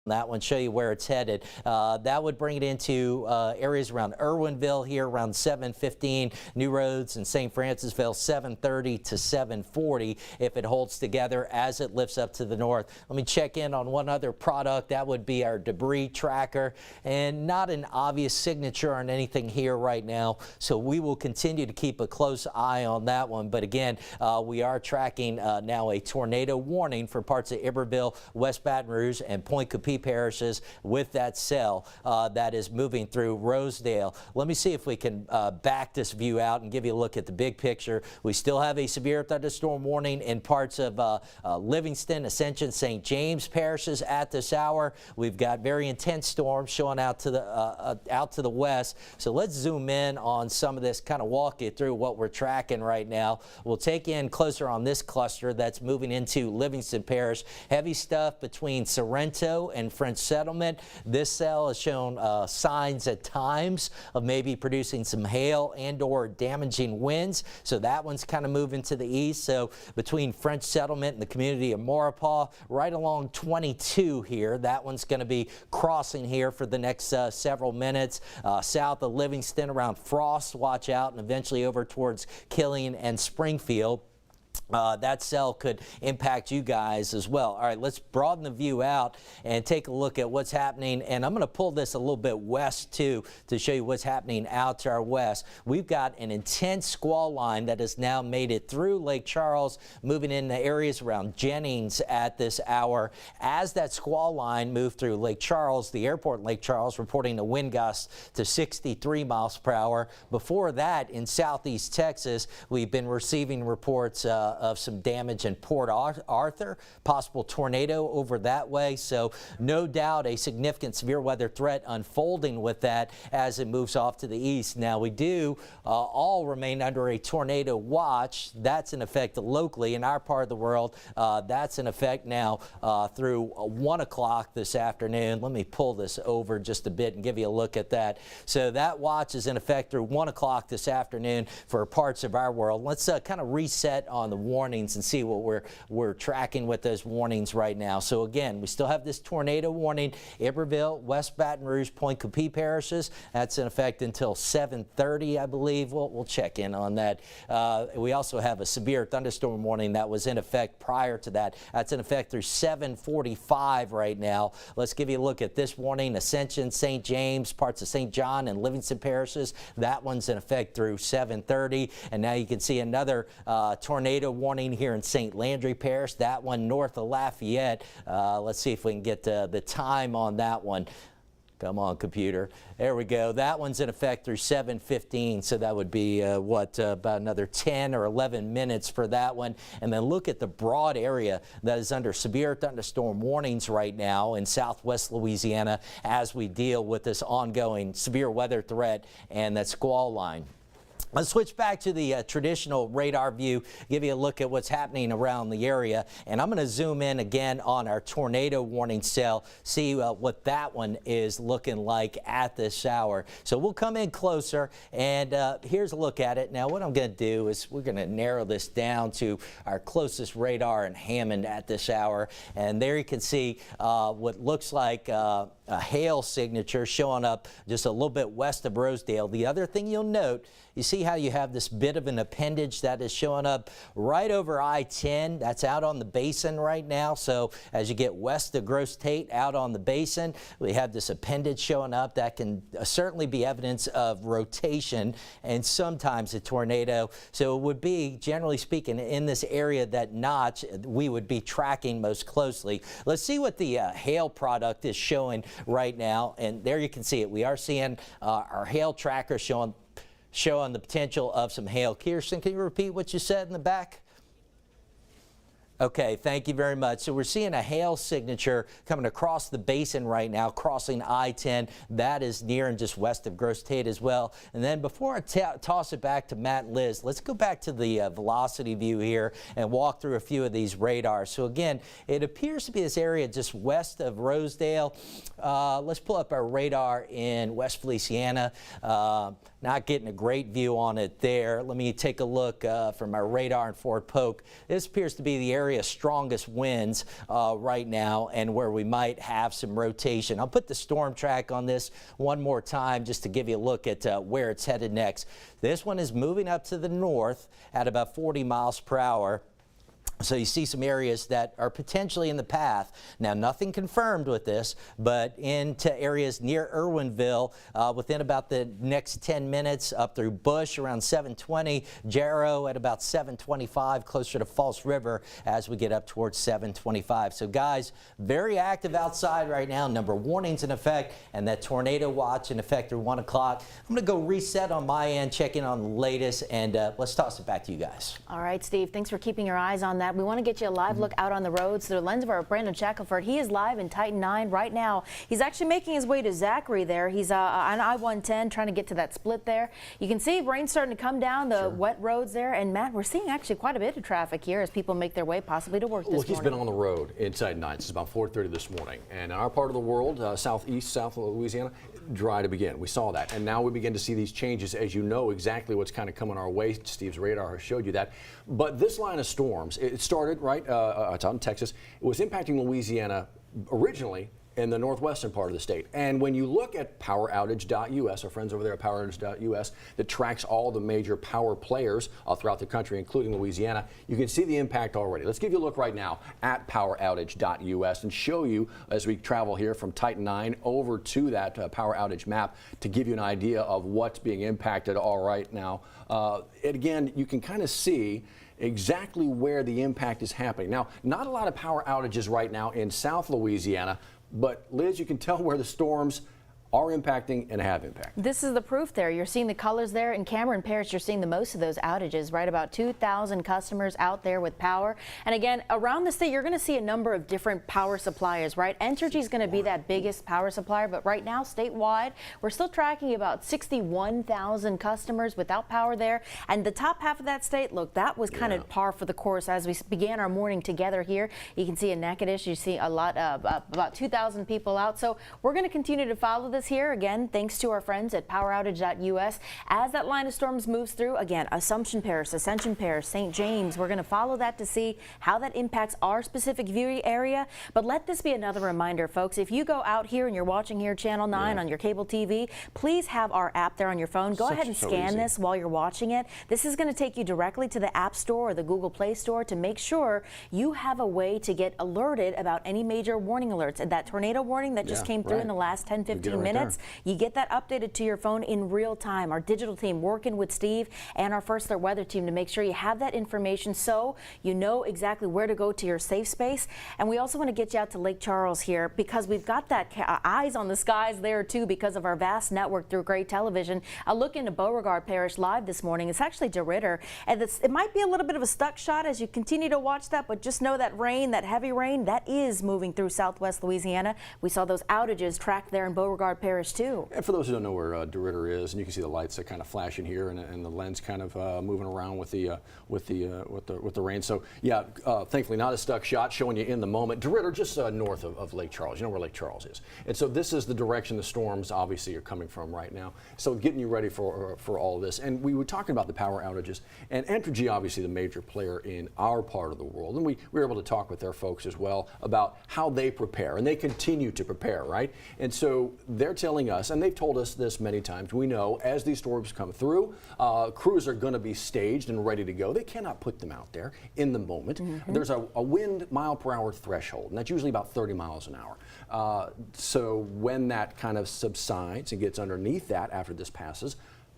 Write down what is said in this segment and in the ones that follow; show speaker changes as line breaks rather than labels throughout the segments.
that one, show you where it's headed. That would bring it into areas around Irwinville here around 7:15, New Roads and St. Francisville 7:30 to 7:40 if it holds together as it lifts up to the north. Let me check in on one other product. That would be our debris tracker, and not an obvious signature on anything here right now, so we will continue to keep a close eye on that one. But again, we are tracking now a tornado warning for parts of Iberville, West Baton Rouge, and Point Coupee parishes with that cell that is moving through Rosedale. Let me see if we can back this view out and give you a look at the big picture. We still have a severe thunderstorm warning in parts of Livingston, Ascension, St. James parishes at this hour. We've got very intense storms showing out to the west. So let's zoom in on some of this, kind of walk you through what we're tracking right now. We'll take in closer on this cluster that's moving into Livingston Parish. Heavy stuff between Sorrento and French Settlement. This cell has shown signs at times of maybe producing some hail and or damaging winds. So that one's kind of moving to the east. So between French Settlement and the community of Maurepas, right along 22 here, that one's going to be crossing here for the next several minutes. South of Livingston around Frost, watch out, and eventually over towards Killeen and Springfield. That cell could impact you guys as well. All right, let's broaden the view out and take a look at what's happening. And I'm going to pull this a little bit west too to show you what's happening out to our west. We've got an intense squall line that has now made it through Lake Charles, moving into areas around Jennings at this hour. As that squall line moved through Lake Charles, the airport in Lake Charles reporting a wind gust to 63 miles per hour. Before that, in southeast Texas, we've been receiving reports of some damage in Port Arthur, possible tornado over that way. So no doubt a significant severe weather threat unfolding with that as it moves off to the east. Now we do all remain under a tornado watch. That's in effect locally in our part of the world. That's in effect now through 1 o'clock this afternoon. Let me pull this over just a bit and give you a look at that. So that watch is in effect through 1 o'clock this afternoon for parts of our world. Let's kind of reset on the warnings and see what we're tracking with those warnings right now. So again, we still have this tornado warning, Iberville, West Baton Rouge, Point Coupee parishes. That's in effect until 7:30, I believe. We'll check in on that. We also have a severe thunderstorm warning that was in effect prior to that. That's in effect through 7:45 right now. Let's give you a look at this warning. Ascension, St. James, parts of St. John and Livingston parishes. That one's in effect through 7:30. And now you can see another tornado warning here in St. Landry Parish. That one north of Lafayette. Let's see if we can get the time on that one. Come on, computer. There we go. That one's in effect through 7:15, so that would be, about another 10 or 11 minutes for that one. And then look at the broad area that is under severe thunderstorm warnings right now in southwest Louisiana as we deal with this ongoing severe weather threat and that squall line. Let's switch back to the traditional radar view, give you a look at what's happening around the area. And I'm going to zoom in again on our tornado warning cell, see what that one is looking like at this hour. So we'll come in closer, and here's a look at it. Now what I'm going to do is we're going to narrow this down to our closest radar in Hammond at this hour. And there you can see what looks like a hail signature showing up just a little bit west of Rosedale. The other thing you'll note, you see how you have this bit of an appendage that is showing up right over I-10. That's out on the basin right now. So as you get west of Gross Tate out on the basin, we have this appendage showing up that can certainly be evidence of rotation and sometimes a tornado. So it would be, generally speaking, in this area that notch we would be tracking most closely. Let's see what the hail product is showing right now. And there you can see it. We are seeing our hail tracker showing the potential of some hail. Kirsten, can you repeat what you said in the back? Okay, thank you very much. So we're seeing a hail signature coming across the basin right now, crossing I-10. That is near and just west of Gross Tate as well. And then before I toss it back to Matt and Liz, let's go back to the velocity view here and walk through a few of these radars. So again, it appears to be this area just west of Rosedale. Let's pull up our radar in West Feliciana. Not getting a great view on it there. Let me take a look from our radar in Fort Polk. This appears to be the area area strongest winds right now, and where we might have some rotation. I'll put the storm track on this one more time just to give you a look at where it's headed next. This one is moving up to the north at about 40 miles per hour. So you see some areas that are potentially in the path. Now, nothing confirmed with this, but into areas near Irwinville within about the next 10 minutes, up through Bush around 7:20, Jarrow at about 7:25, closer to False River as we get up towards 7:25. So guys, very active outside right now. Number warnings in effect, and that tornado watch in effect through 1 o'clock. I'm going to go reset on my end, check in on the latest, and let's toss it back to you guys.
All right, Steve, thanks for keeping your eyes on that. We want to get you a live look out on the roads through the lens of our Brandon Shackelford. He is live in Titan 9 right now. He's actually making his way to Zachary there. He's on I-110 trying to get to that split there. You can see rain starting to come down the wet roads there. And Matt, we're seeing actually quite a bit of traffic here as people make their way possibly to work this morning.
He's been on the road inside 9 since about 4:30 this morning. And in our part of the world, south of Louisiana, dry to begin. We saw that. And now we begin to see these changes as you know exactly what's kind of coming our way. Steve's radar has showed you that. But this line of storms, it started right it's out in Texas. It was impacting Louisiana originally in the northwestern part of the state. And when you look at poweroutage.us, our friends over there at poweroutage.us, that tracks all the major power players throughout the country, including Louisiana, you can see the impact already. Let's give you a look right now at poweroutage.us and show you as we travel here from Titan 9 over to that power outage map to give you an idea of what's being impacted all right now. And again, you can kind of see exactly where the impact is happening. Now, not a lot of power outages right now in South Louisiana, but Liz, you can tell where the storms are impacting and have impacted.
This is the proof there. You're seeing the colors there. In Cameron Parish, you're seeing the most of those outages, right? About 2,000 customers out there with power. And again, around the state, you're going to see a number of different power suppliers, right? Entergy is going to be that biggest power supplier, but right now, statewide, we're still tracking about 61,000 customers without power there. And the top half of that state, look, that was kind of par for the course as we began our morning together here. You can see in Natchitoches, you see a lot of about 2,000 people out. So we're going to continue to follow this here again, thanks to our friends at poweroutage.us. As that line of storms moves through, again, Assumption Parish, Ascension Parish, St. James, we're going to follow that to see how that impacts our specific viewing area. But let this be another reminder, folks, if you go out here and you're watching here Channel 9 on your cable TV, please have our app there on your phone. Go ahead and scan this while you're watching it. This is going to take you directly to the App Store or the Google Play Store to make sure you have a way to get alerted about any major warning alerts. And that tornado warning that just came through in the last 10-15 minutes, you get that updated to your phone in real time. Our digital team working with Steve and our First Alert weather team to make sure you have that information so you know exactly where to go to your safe space. And we also want to get you out to Lake Charles here because we've got that eyes on the skies there too because of our vast network through Gray Television. A look into Beauregard Parish live this morning. It's actually DeRitter, and it might be a little bit of a stuck shot as you continue to watch that, but just know that rain, that heavy rain, that is moving through southwest Louisiana. We saw those outages tracked there in Beauregard Parish too.
And for those who don't know where DeRitter is, and you can see the lights that kind of flashing here, and the lens kind of moving around with the rain. So yeah, thankfully not a stuck shot, showing you in the moment. DeRitter just north of Lake Charles. You know where Lake Charles is, and so this is the direction the storms obviously are coming from right now. So getting you ready for all of this. And we were talking about the power outages, and Entergy obviously the major player in our part of the world, and we were able to talk with their folks as well about how they prepare, and they continue to prepare, right? And so they're telling us, and they've told us this many times, we know as these storms come through, crews are going to be staged and ready to go. They cannot put them out there in the moment. There's a wind mile per hour threshold, and that's usually about 30 miles an hour. So when that kind of subsides and gets underneath that after this passes,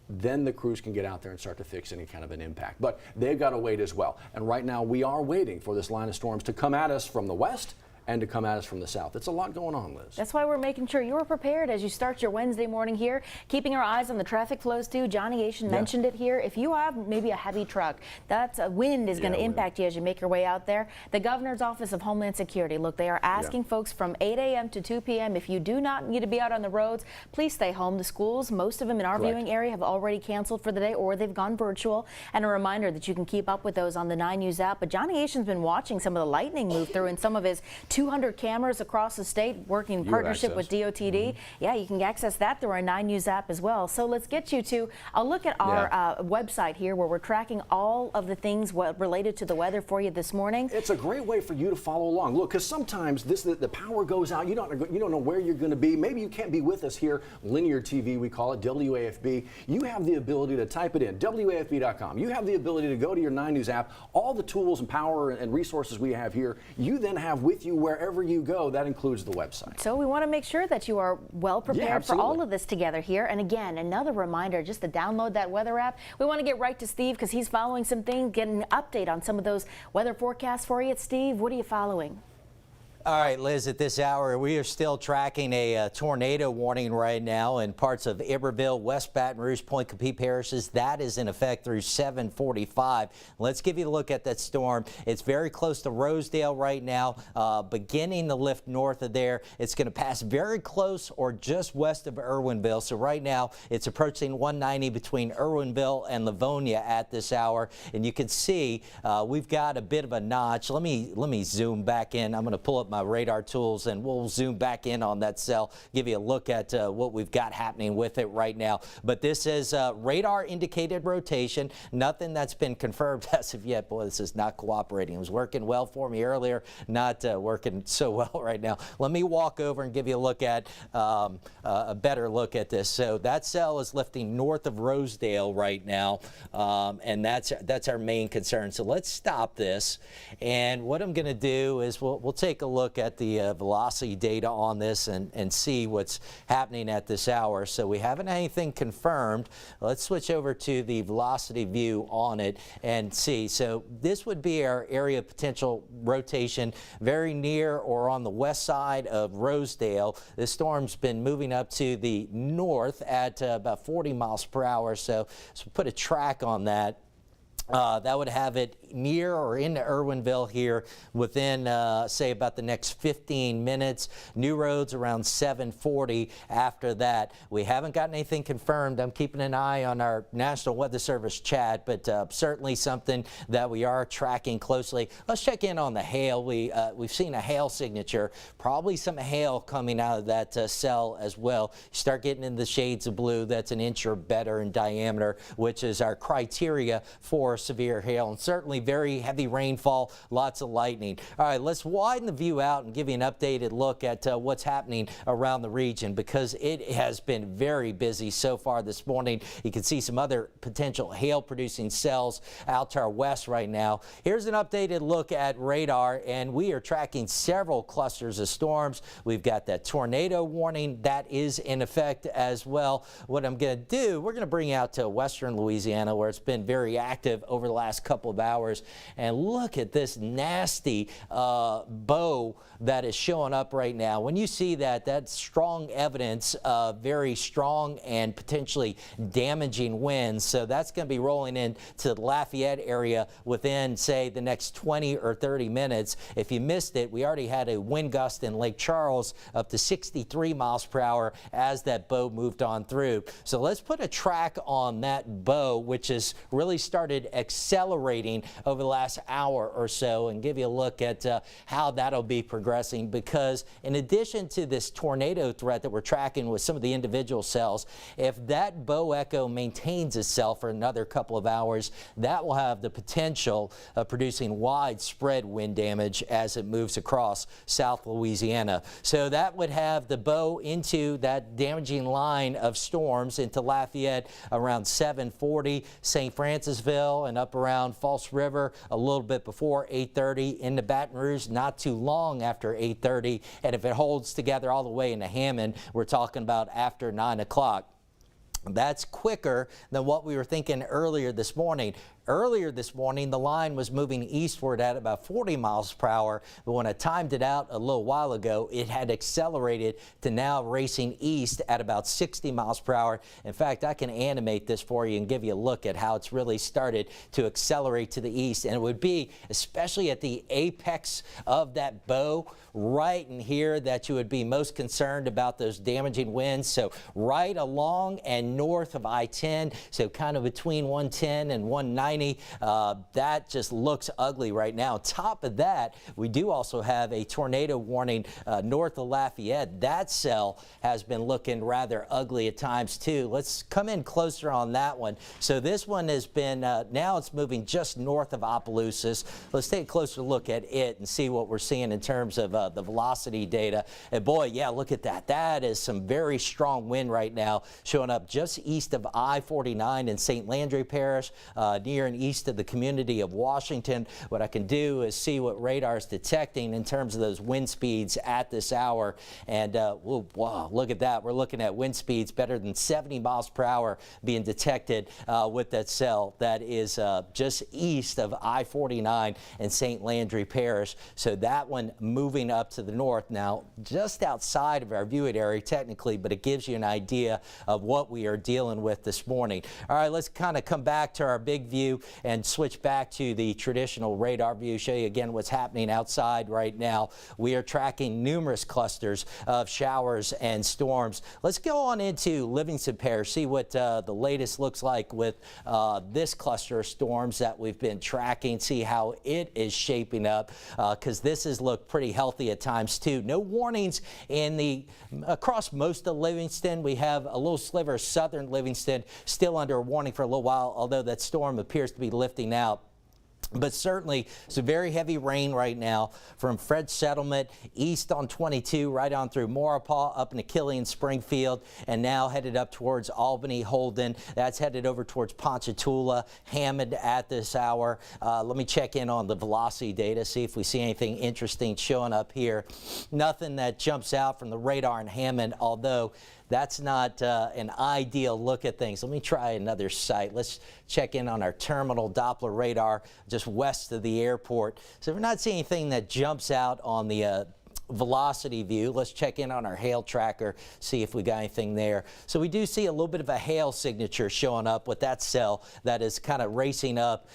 then the crews can get out there and start to fix any kind of an impact. But they've got to wait as well. And right now we are waiting for this line of storms to come at us from the west and to come at us from the south. It's a lot going on, Liz.
That's why we're making sure you're prepared as you start your Wednesday morning here, keeping our eyes on the traffic flows too. Johnny Asian mentioned it here. If you have maybe a heavy truck, that's a wind is going to impact you as you make your way out there. The Governor's Office of Homeland Security, look, they are asking folks from 8 a.m. to 2 p.m. if you do not need to be out on the roads, please stay home. The schools, most of them in our viewing area, have already canceled for the day or they've gone virtual. And a reminder that you can keep up with those on the 9 News app. But Johnny Asian's been watching some of the lightning move through in some of his 2 200 cameras across the state working in partnership with DOTD. Yeah, you can access that through our 9 News app as well. So let's get you to a look at our website here where we're tracking all of the things related to the weather for you this morning.
It's a great way for you to follow along. Look, because sometimes the power goes out. You don't know where you're going to be. Maybe you can't be with us here. Linear TV, we call it WAFB. You have the ability to type it in, WAFB.com. You have the ability to go to your 9 News app. All the tools and power and resources we have here, you then have with you wherever you go. That includes the website.
So we want to make sure that you are well prepared for all of this together here. And again, another reminder just to download that weather app. We want to get right to Steve because he's following some things, getting an update on some of those weather forecasts for you. Steve, what are you following?
All right, Liz, at this hour, we are still tracking a tornado warning right now in parts of Iberville, West Baton Rouge, Point Coupee parishes. That is in effect through 7:45. Let's give you a look at that storm. It's very close to Rosedale right now, beginning to lift north of there. It's going to pass very close or just west of Irwinville. So right now, it's approaching 190 between Irwinville and Livonia at this hour. And you can see we've got a bit of a notch. Let me zoom back in. I'm going to pull up my radar tools and we'll zoom back in on that cell, give you a look at what we've got happening with it right now. But this is radar indicated rotation, nothing that's been confirmed as of yet. Boy, this is not cooperating. It was working well for me earlier, not working so well right now. Let me walk over and give you a look at a better look at this. So that cell is lifting north of Rosedale right now, and that's our main concern. So let's stop this, and what I'm going to do is we'll take a look at the velocity data on this and see what's happening at this hour. So we haven't had anything confirmed. Let's switch over to the velocity view on it and see. So this would be our area of potential rotation very near or on the west side of Rosedale. This storm's been moving up to the north at about 40 miles per hour. So put a track on that. That would have it near or into Irwinville here within, say, about the next 15 minutes. New roads around 7:40 after that. We haven't gotten anything confirmed. I'm keeping an eye on our National Weather Service chat, but certainly something that we are tracking closely. Let's check in on the hail. We've seen a hail signature, probably some hail coming out of that cell as well. You start getting in the shades of blue, that's an inch or better in diameter, which is our criteria for severe hail, and certainly very heavy rainfall, lots of lightning. All right, let's widen the view out and give you an updated look at what's happening around the region, because it has been very busy so far this morning. You can see some other potential hail producing cells out to our west right now. Here's an updated look at radar, and we are tracking several clusters of storms. We've got that tornado warning that is in effect as well. What I'm going to do, we're going to bring you out to western Louisiana, where it's been very active over the last couple of hours, and look at this nasty bow that is showing up right now. When you see that, that's strong evidence of very strong and potentially damaging winds. So that's going to be rolling into the Lafayette area within, say, the next 20 or 30 minutes. If you missed it, we already had a wind gust in Lake Charles up to 63 miles per hour as that bow moved on through. So let's put a track on that bow, which has really started accelerating over the last hour or so, and give you a look at how that'll be progressing, because in addition to this tornado threat that we're tracking with some of the individual cells, if that bow echo maintains itself for another couple of hours, that will have the potential of producing widespread wind damage as it moves across South Louisiana. So that would have the bow into that damaging line of storms into Lafayette around 7:40, St. Francisville and up around False River a little bit before 8:30, into Baton Rouge not too long after 8:30, and if it holds together all the way into Hammond, we're talking about after 9 o'clock. That's quicker than what we were thinking earlier this morning. Earlier this morning, the line was moving eastward at about 40 miles per hour, but when I timed it out a little while ago, it had accelerated to now racing east at about 60 miles per hour. In fact, I can animate this for you and give you a look at how it's really started to accelerate to the east, and it would be especially at the apex of that bow right in here that you would be most concerned about those damaging winds. So right along and north of I-10, so kind of between 110 and 190. 90. That just looks ugly right now. On top of that, we do also have a tornado warning north of Lafayette. That cell has been looking rather ugly at times too. Let's come in closer on that one. So this one has been, now it's moving just north of Opelousas. Let's take a closer look at it and see what we're seeing in terms of the velocity data. And boy, yeah, look at that. That is some very strong wind right now showing up just east of I-49 in St. Landry Parish, near and east of the community of Washington. What I can do is see what radar is detecting in terms of those wind speeds at this hour. And wow, look at that. We're looking at wind speeds better than 70 miles per hour being detected with that cell that is just east of I-49 in St. Landry Parish. So that one moving up to the north now, just outside of our viewing area technically, but it gives you an idea of what we are dealing with this morning. All right, let's kind of come back to our big view and switch back to the traditional radar view, show you again what's happening outside right now. We are tracking numerous clusters of showers and storms. Let's go on into Livingston Parish, see what the latest looks like with this cluster of storms that we've been tracking, see how it is shaping up, because this has looked pretty healthy at times too. No warnings in the across most of Livingston. We have a little sliver of southern Livingston still under a warning for a little while, although that storm appears to be lifting out. But certainly some very heavy rain right now from Fred Settlement east on 22 right on through Maurepas up into Killeen, Springfield, and now headed up towards Albany, Holden. That's headed over towards Ponchatoula, Hammond at this hour. Let me check in on the velocity data, see if we see anything interesting showing up here. Nothing that jumps out from the radar in Hammond, although that's not an ideal look at things. Let me try another site. Let's check in on our terminal Doppler radar just west of the airport. So if we're not seeing anything that jumps out on the velocity view, let's check in on our hail tracker, see if we got anything there. So we do see a little bit of a hail signature showing up with that cell that is kind of racing up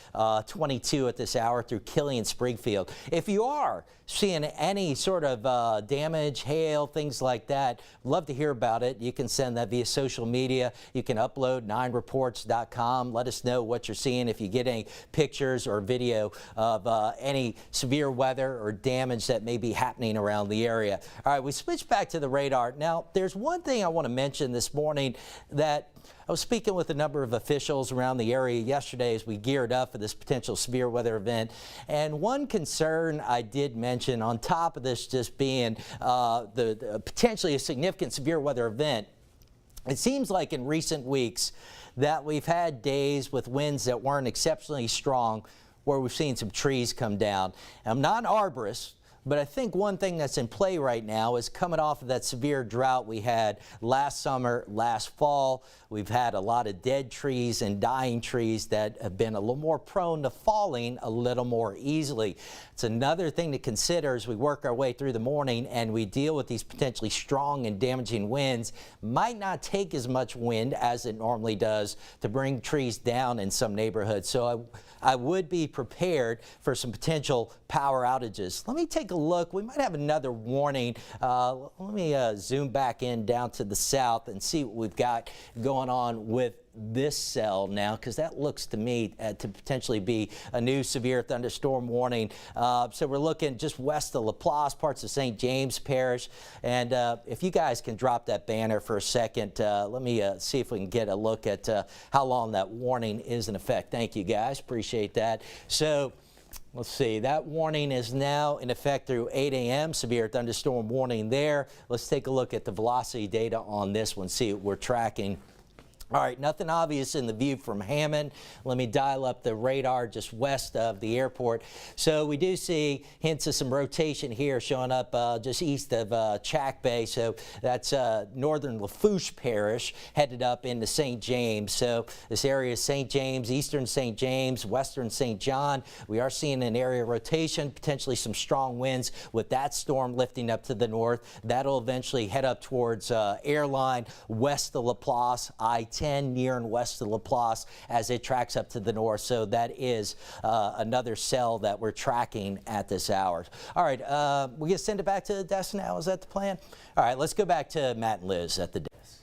22 at this hour through Killeen, Springfield. If you are seeing any sort of damage, hail, things like that, love to hear about it. You can send that via social media. You can upload 9reports.com. Let us know what you're seeing if you get any pictures or video of any severe weather or damage that may be happening around the area. All right, we switch back to the radar. Now, there's one thing I want to mention this morning that I was speaking with a number of officials around the area yesterday as we geared up for this potential severe weather event. And one concern I did mention, on top of this just being the potentially a significant severe weather event, it seems like in recent weeks that we've had days with winds that weren't exceptionally strong where we've seen some trees come down. I'm not an arborist, but I think one thing that's in play right now is coming off of that severe drought we had last summer, last fall. We've had a lot of dead trees and dying trees that have been a little more prone to falling a little more easily. It's another thing to consider as we work our way through the morning and we deal with these potentially strong and damaging winds. Might not take as much wind as it normally does to bring trees down in some neighborhoods. So I would be prepared for some potential power outages. Let me take a look. We might have another warning. Let me zoom back in down to the south and see what we've got going on with this cell now, because that looks to me to potentially be a new severe thunderstorm warning. So we're looking just west of Laplace, parts of St. James Parish. And if you guys can drop that banner for a second, let me see if we can get a look at how long that warning is in effect. Thank you guys, appreciate that. So let's see, that warning is now in effect through 8 a.m. Severe thunderstorm warning there. Let's take a look at the velocity data on this one, see what we're tracking. All right, nothing obvious in the view from Hammond. Let me dial up the radar just west of the airport. So we do see hints of some rotation here showing up just east of Chack Bay. So that's northern Lafourche Parish headed up into St. James. So this area is St. James, eastern St. James, western St. John. We are seeing an area rotation, potentially some strong winds with that storm lifting up to the north. That'll eventually head up towards Airline, west of Laplace, I-10 near and west of Laplace as it tracks up to the north. So that is another cell that we're tracking at this hour. All right, we're going to send it back to the desk now. Is that the plan? All right, let's go back to Matt and Liz at the desk.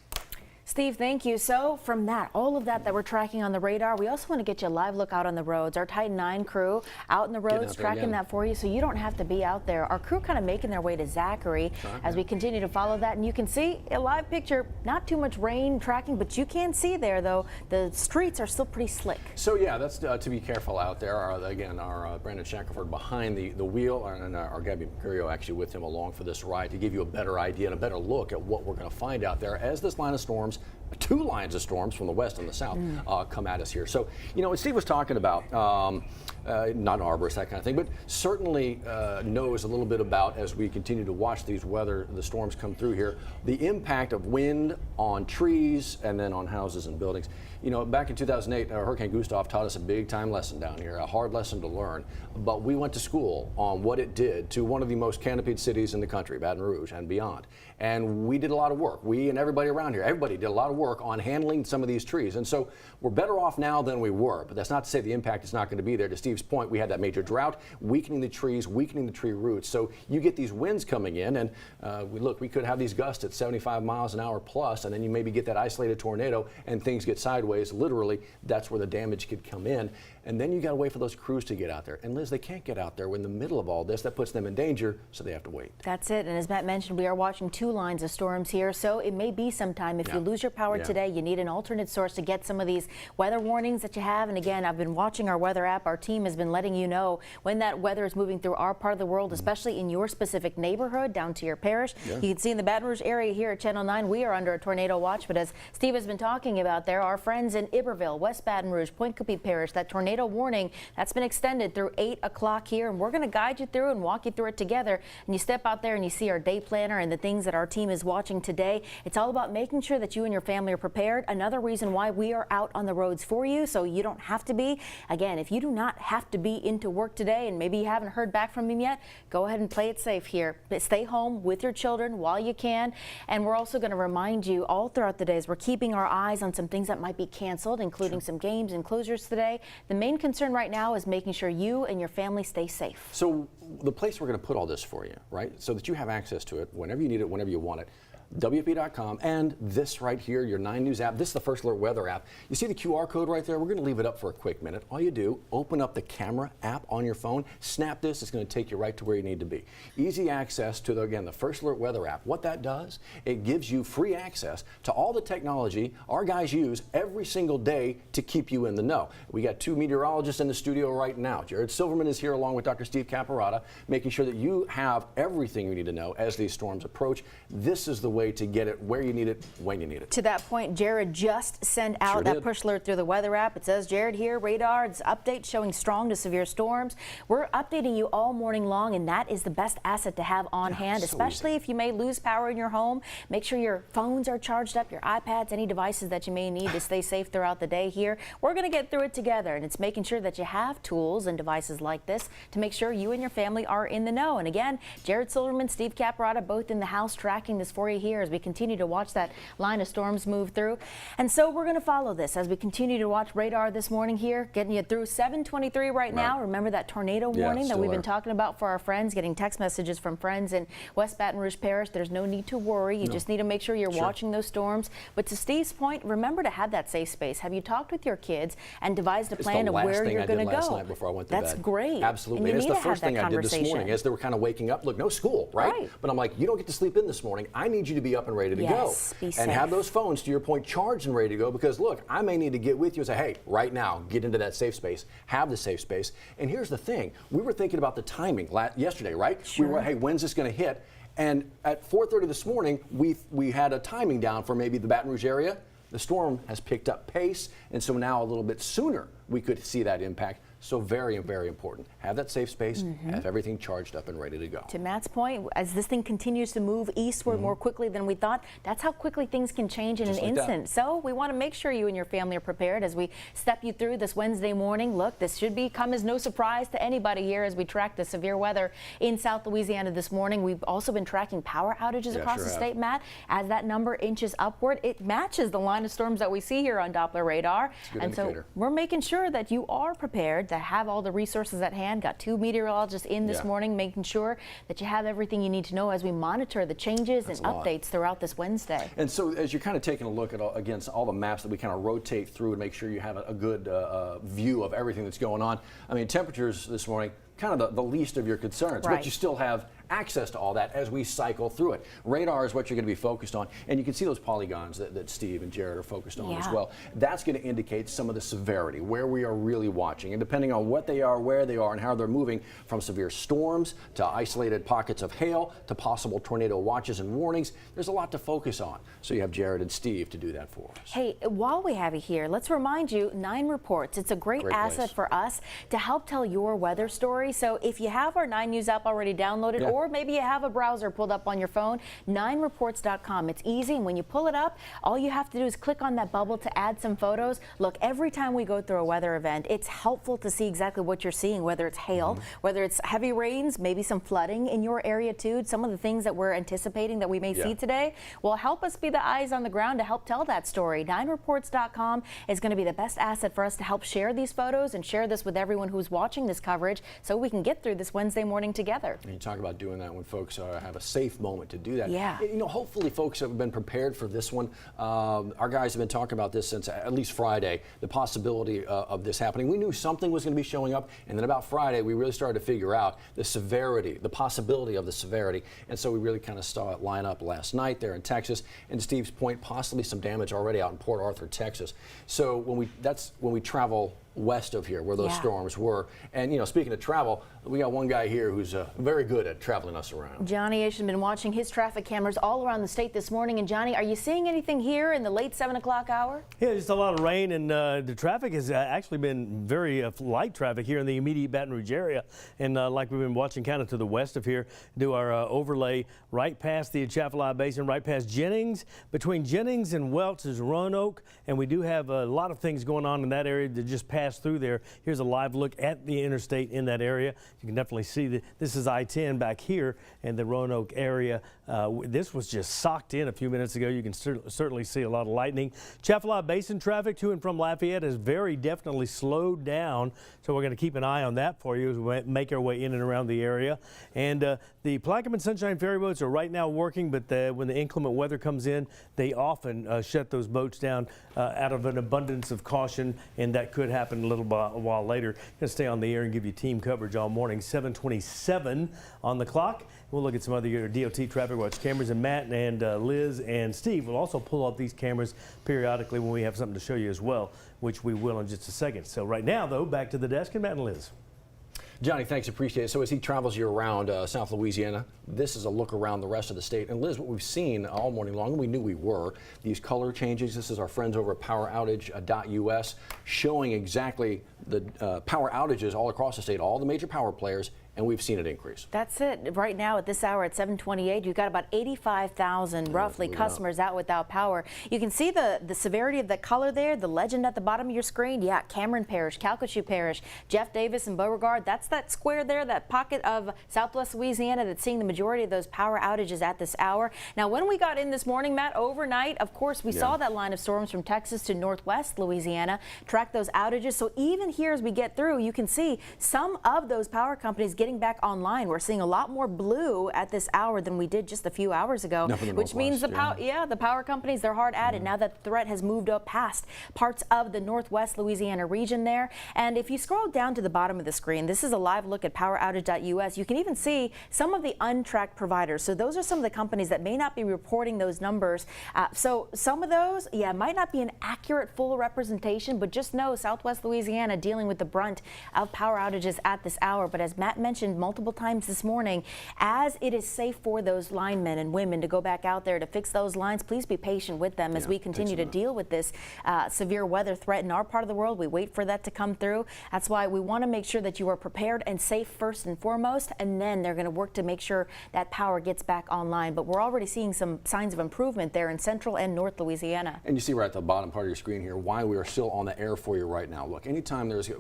Steve, thank you. So from that, all of that we're tracking on the radar, we also want to get you a live look out on the roads. Our Titan 9 crew out in the roads tracking that for you, so you don't have to be out there. Our crew kind of making their way to Zachary as we continue to follow that, and you can see a live picture. Not too much rain tracking, but you can see there though the streets are still pretty slick.
So yeah, that's to be careful out there. Again, our Brandon Shackelford behind the wheel, and our Gabby Mercurio actually with him along for this ride to give you a better idea and a better look at what we're going to find out there as this line of storms, two lines of storms from the west and the south, come at us here. So, you know, what Steve was talking about, not an arborist, that kind of thing, but certainly knows a little bit about, as we continue to watch the storms come through here, the impact of wind on trees and then on houses and buildings. You know, back in 2008, Hurricane Gustav taught us a big time lesson down here, a hard lesson to learn, but we went to school on what it did to one of the most canopied cities in the country, Baton Rouge and beyond. And we did a lot of work. We and everybody around here, everybody did a lot of work on handling some of these trees. And so we're better off now than we were, but that's not to say the impact is not going to be there. To Steve's point, we had that major drought, weakening the trees, weakening the tree roots. So you get these winds coming in, and we could have these gusts at 75 miles an hour plus, and then you maybe get that isolated tornado and things get sideways. Literally, that's where the damage could come in. And then you got to wait for those crews to get out there. And Liz, they can't get out there. We're in the middle of all this. That puts them in danger, so they have to wait.
That's it. And as Matt mentioned, we are watching two lines of storms here. So it may be sometime if you lose your power today, you need an alternate source to get some of these weather warnings that you have. And again, I've been watching our weather app. Our team has been letting you know when that weather is moving through our part of the world, especially in your specific neighborhood down to your parish. You can see in the Baton Rouge area here at Channel 9, we are under a tornado watch. But as Steve has been talking about there, our friends in Iberville, West Baton Rouge, Point Coupee Parish, that tornado warning, that's been extended through 8 o'clock here, and we're going to guide you through and walk you through it together. And you step out there and you see our day planner and the things that our team is watching today. It's all about making sure that you and your family are prepared. Another reason why we are out on the roads for you, so you don't have to be. Again, if you do not have to be into work today and maybe you haven't heard back from him yet, go ahead and play it safe here. But stay home with your children while you can. And we're also going to remind you all throughout the days, we're keeping our eyes on some things that might be canceled, including some games and closures today. The main concern right now is making sure you and your family stay safe.
So the place we're going to put all this for you, right, so that you have access to it whenever you need it, whenever you want it, WAFB.com, and this right here, your 9 News app. This is the First Alert Weather app. You see the QR code right there? We're going to leave it up for a quick minute. All you do, open up the camera app on your phone, snap this, it's going to take you right to where you need to be. Easy access to, again, the First Alert Weather app. What that does, it gives you free access to all the technology our guys use every single day to keep you in the know. We got 2 meteorologists in the studio right now. Jared Silverman is here along with Dr. Steve Caparata, making sure that you have everything you need to know as these storms approach. This is the way to get it where you need it, when you need it.
To that point, Jared just sent out that push alert through the weather app. It says, Jared here, radar, it's update showing strong to severe storms. We're updating you all morning long, and that is the best asset to have on hand, especially if you may lose power in your home. Make sure your phones are charged up, your iPads, any devices that you may need to stay safe throughout the day here. We're going to get through it together, and it's making sure that you have tools and devices like this to make sure you and your family are in the know. And again, Jared Silverman, Steve Caparata, both in the house tracking this for you here as we continue to watch that line of storms move through. And so we're going to follow this as we continue to watch radar this morning here, getting you through 7:23 right now. Remember that tornado warning that we've been talking about for our friends, getting text messages from friends in West Baton Rouge Parish. There's no need to worry. You just need to make sure you're watching those storms. But to Steve's point, remember to have that safe space. Have you talked with your kids and devised a plan of where you're going to go?
Last night before I went to bed.
That's great.
Absolutely. And it's the first thing I did this morning as they were kind of waking up. Look, no school, right? But I'm like, you don't get to sleep in this morning. I need you to be up and ready to go.
Be safe.
And have those phones, to your point, charged and ready to go, because look, I may need to get with you and say, hey, right now, get into that safe space, have the safe space. And here's the thing, we were thinking about the timing yesterday, right? We were, hey, when's this going to hit? And at 4:30 this morning, we had a timing down for maybe the Baton Rouge area. The storm has picked up pace, and so now a little bit sooner we could see that impact. So very, very important. Have that safe space, have everything charged up and ready to go.
To Matt's point, as this thing continues to move eastward more quickly than we thought, that's how quickly things can change in an instant. So we want to make sure you and your family are prepared as we step you through this Wednesday morning. Look, this should come as no surprise to anybody here as we track the severe weather in South Louisiana this morning. We've also been tracking power outages across the state, Matt. As that number inches upward, it matches the line of storms that we see here on Doppler radar. And so we're making sure that you are prepared. to have all the resources at hand. Got 2 meteorologists in this morning, making sure that you have everything you need to know as we monitor the changes and updates throughout this Wednesday.
And so as you're kind of taking a look at against all the maps that we kind of rotate through and make sure you have a good view of everything that's going on. I mean, temperatures this morning, kind of the least of your concerns, but you still have access to all that as we cycle through it. Radar is what you're going to be focused on, and you can see those polygons that Steve and Jared are focused on as well. That's going to indicate some of the severity, where we are really watching, and depending on what they are, where they are, and how they're moving, from severe storms to isolated pockets of hail to possible tornado watches and warnings, there's a lot to focus on. So you have Jared and Steve to do that for us.
Hey, while we have you here, let's remind you, 9 reports. It's a great asset for us to help tell your weather story. So if you have our 9 News app already downloaded, or maybe you have a browser pulled up on your phone, 9reports.com. It's easy, and when you pull it up, all you have to do is click on that bubble to add some photos. Look, every time we go through a weather event, it's helpful to see exactly what you're seeing, whether it's hail, whether it's heavy rains, maybe some flooding in your area too. Some of the things that we're anticipating that we may see today will help us be the eyes on the ground to help tell that story. 9reports.com is going to be the best asset for us to help share these photos and share this with everyone who's watching this coverage so we can get through this Wednesday morning together.
And you talk about doing that when folks have a safe moment to do that.
Yeah.
You know, hopefully folks have been prepared for this one. Our guys have been talking about this since at least Friday, the possibility of this happening. We knew something was going to be showing up, and then about Friday we really started to figure out the severity, the possibility of the severity, and so we really kind of saw it line up last night there in Texas, and to Steve's point, possibly some damage already out in Port Arthur, Texas. So that's when we travel west of here where those storms were. And you know, speaking of travel, we got one guy here who's very good at traveling us around.
Johnny H has been watching his traffic cameras all around the state this morning. And Johnny, are you seeing anything here in the late 7 o'clock hour?
Yeah, just a lot of rain, and the traffic has actually been very light traffic here in the immediate Baton Rouge area. And like we've been watching kind of to the west of here, do our overlay right past the Atchafalaya Basin, right past Jennings. Between Jennings and Welch is Roanoke, and we do have a lot of things going on in that area that just pass through there. Here's a live look at the interstate in that area. You can definitely see that this is I-10 back here in the Roanoke area. This was just socked in a few minutes ago. You can certainly see a lot of lightning. Atchafalaya Basin traffic to and from Lafayette is very definitely slowed down, so we're going to keep an eye on that for you as we make our way in and around the area. And the Plaquemine Sunshine ferry boats are right now working, but when the inclement weather comes in, they often shut those boats down out of an abundance of caution, and that could happen a little while later. Going to stay on the air and give you team coverage all morning. 7:27 on the clock. We'll look at some other DOT traffic watch cameras, and Matt and Liz and Steve will also pull up these cameras periodically when we have something to show you as well, which we will in just a second. So right now, though, back to the desk and Matt and Liz.
Johnny, thanks, appreciate it. So as he travels you around South Louisiana, this is a look around the rest of the state. And Liz, what we've seen all morning long, and we knew we were, these color changes. This is our friends over at PowerOutage.us showing exactly the power outages all across the state, all the major power players, and we've seen it increase.
That's it. Right now at this hour at 7:28, you've got about 85,000 roughly customers out without power. You can see the severity of the color there, the legend at the bottom of your screen. Yeah, Cameron Parish, Calcasieu Parish, Jeff Davis and Beauregard. That's that square there, that pocket of Southwest Louisiana that's seeing the majority of those power outages at this hour. Now, when we got in this morning, Matt, overnight, of course, we saw that line of storms from Texas to Northwest Louisiana track those outages. So even here as we get through, you can see some of those power companies getting back online. We're seeing a lot more blue at this hour than we did just a few hours ago, which means the power companies, they're hard at it now that the threat has moved up past parts of the Northwest Louisiana region there. And if you scroll down to the bottom of the screen, this is a live look at PowerOutage.us. You can even see some of the untracked providers. So those are some of the companies that may not be reporting those numbers. So some of those, might not be an accurate full representation, but just know Southwest Louisiana dealing with the brunt of power outages at this hour. But as Matt mentioned multiple times this morning, as it is safe for those linemen and women to go back out there to fix those lines, please be patient with them as we continue to deal with this severe weather threat in our part of the world. We wait for that to come through. That's why we want to make sure that you are prepared and safe first and foremost, and then they're going to work to make sure that power gets back online. But we're already seeing some signs of improvement there in central and north Louisiana. And
you see right at the bottom part of your screen here why we are still on the air for you right now. Look, anytime there's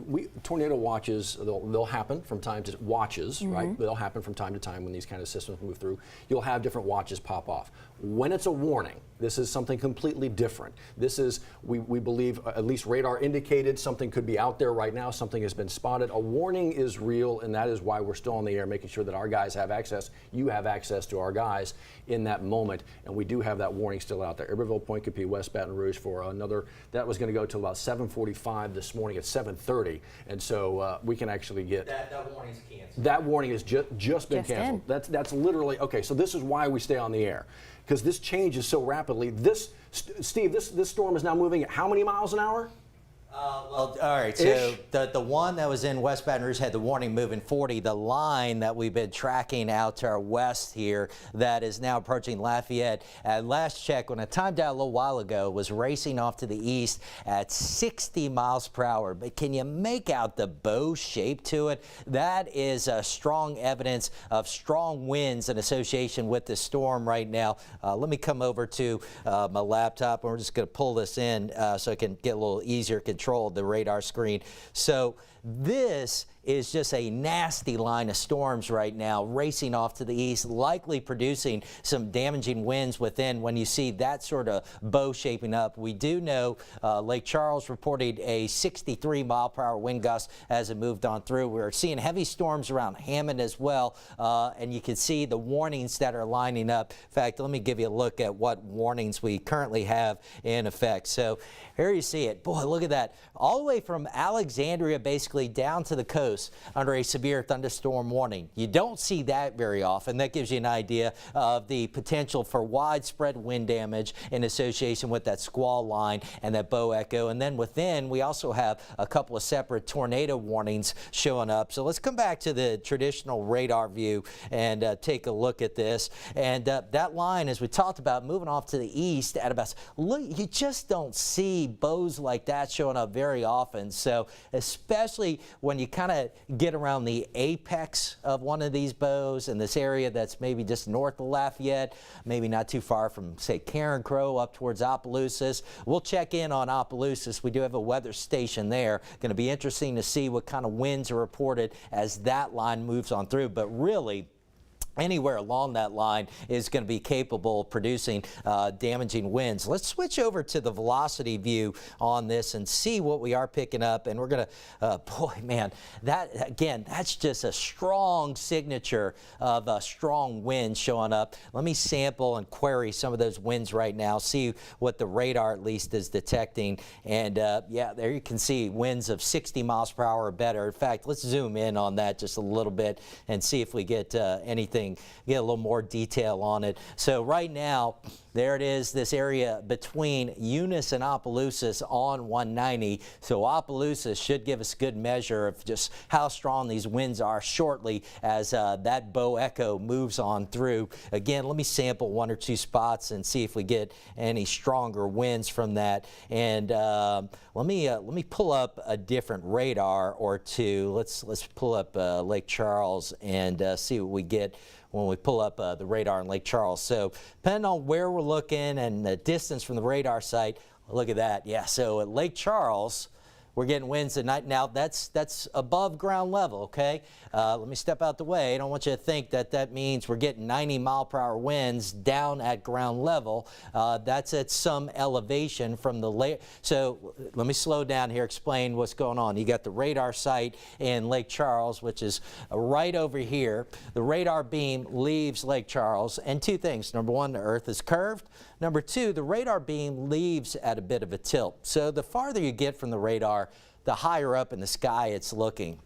tornado watches, they'll happen from time to right? They'll happen from time to time when these kind of systems move through. You'll have different watches pop off. When it's a warning, this is something completely different. This is, we believe, at least radar indicated something could be out there right now, something has been spotted. A warning is real, and that is why we're still on the air, making sure that our guys have access, you have access to our guys in that moment, and we do have that warning still out there. Iberville, Point Capee, West Baton Rouge for another, that was going to go to about 7:45 this morning at 7:30, and so we can actually get...
That warning's canceled.
That warning has just been canceled. That's literally, okay, so this is why we stay on the air, because this changes so rapidly. Steve, this storm is now moving at how many miles an hour?
Well, all right, so the one that was in West Baton Rouge had the warning moving 40. The line that we've been tracking out to our west here that is now approaching Lafayette, at last check, when it timed out a little while ago, was racing off to the east at 60 miles per hour. But can you make out the bow shape to it? That is strong evidence of strong winds in association with the storm right now. Let me come over to my laptop, and we're just going to pull this in so I can get a little easier control of the radar screen. So this is just a nasty line of storms right now racing off to the east, likely producing some damaging winds within when you see that sort of bow shaping up. We do know Lake Charles reported a 63 mile per hour wind gust as it moved on through. We're seeing heavy storms around Hammond as well, and you can see the warnings that are lining up. In fact, let me give you a look at what warnings we currently have in effect. So here you see it. Boy, look at that. All the way from Alexandria basically down to the coast under a severe thunderstorm warning. You don't see that very often. That gives you an idea of the potential for widespread wind damage in association with that squall line and that bow echo. And then within, we also have a couple of separate tornado warnings showing up. So let's come back to the traditional radar view and take a look at this. And that line, as we talked about, moving off to the east at about, look, you just don't see bows like that showing up very often. So especially when you kind of get around the apex of one of these bows in this area that's maybe just north of Lafayette, maybe not too far from, say, Karen Crow up towards Opelousas. We'll check in on Opelousas. We do have a weather station there. Going to be interesting to see what kind of winds are reported as that line moves on through. But really, anywhere along that line is going to be capable of producing damaging winds. Let's switch over to the velocity view on this and see what we are picking up. And we're going to, boy, man, that again, that's just a strong signature of a strong wind showing up. Let me sample and query some of those winds right now, see what the radar at least is detecting. And yeah, there you can see winds of 60 miles per hour or better. In fact, let's zoom in on that just a little bit and see if we get anything, get a little more detail on it. So right now, there it is, this area between Eunice and Opelousas on 190. So Opelousas should give us a good measure of just how strong these winds are shortly as that bow echo moves on through. Again, let me sample one or two spots and see if we get any stronger winds from that. And let me pull up a different radar or two. Let's pull up Lake Charles and see what we get when we pull up the radar in Lake Charles. So depending on where we're looking and the distance from the radar site, look at that. Yeah, so at Lake Charles, we're getting winds at night. Now, that's above ground level, okay? Let me step out the way. I don't want you to think that that means we're getting 90 mile per hour winds down at ground level. That's at some elevation from the lake. So let me slow down here, explain what's going on. You got the radar site in Lake Charles, which is right over here. The radar beam leaves Lake Charles, and two things. Number one, the earth is curved. Number two, the radar beam leaves at a bit of a tilt. So the farther you get from the radar, the higher up in the sky it's looking.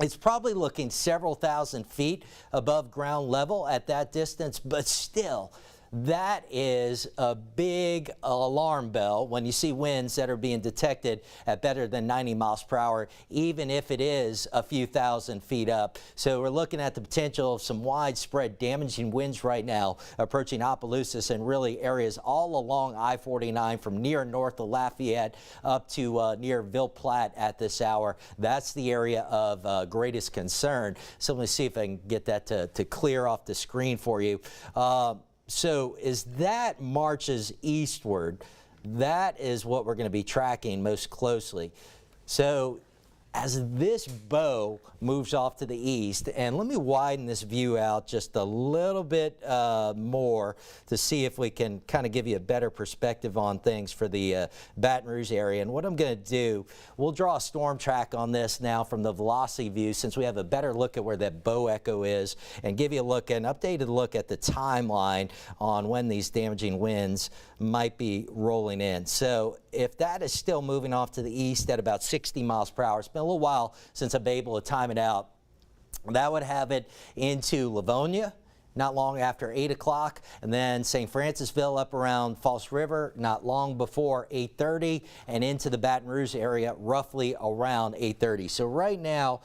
It's probably looking several thousand feet above ground level at that distance, but still, that is a big alarm bell when you see winds that are being detected at better than 90 miles per hour, even if it is a few thousand feet up. So we're looking at the potential of some widespread damaging winds right now approaching Opelousas and really areas all along I-49 from near north of Lafayette up to near Ville Platte at this hour. That's the area of greatest concern. So let me see if I can get that to clear off the screen for you. So as that marches eastward, that is what we're going to be tracking most closely. So as this bow moves off to the east, and let me widen this view out just a little bit more to see if we can kind of give you a better perspective on things for the Baton Rouge area. And what I'm going to do, we'll draw a storm track on this now from the velocity view, since we have a better look at where that bow echo is, and give you an updated look at the timeline on when these damaging winds might be rolling in. So if that is still moving off to the east at about 60 miles per hour, it's been a little while since I've been able to time it out, that would have it into Livonia not long after 8 o'clock, and then St. Francisville up around False River not long before 8:30, and into the Baton Rouge area roughly around 8:30. So right now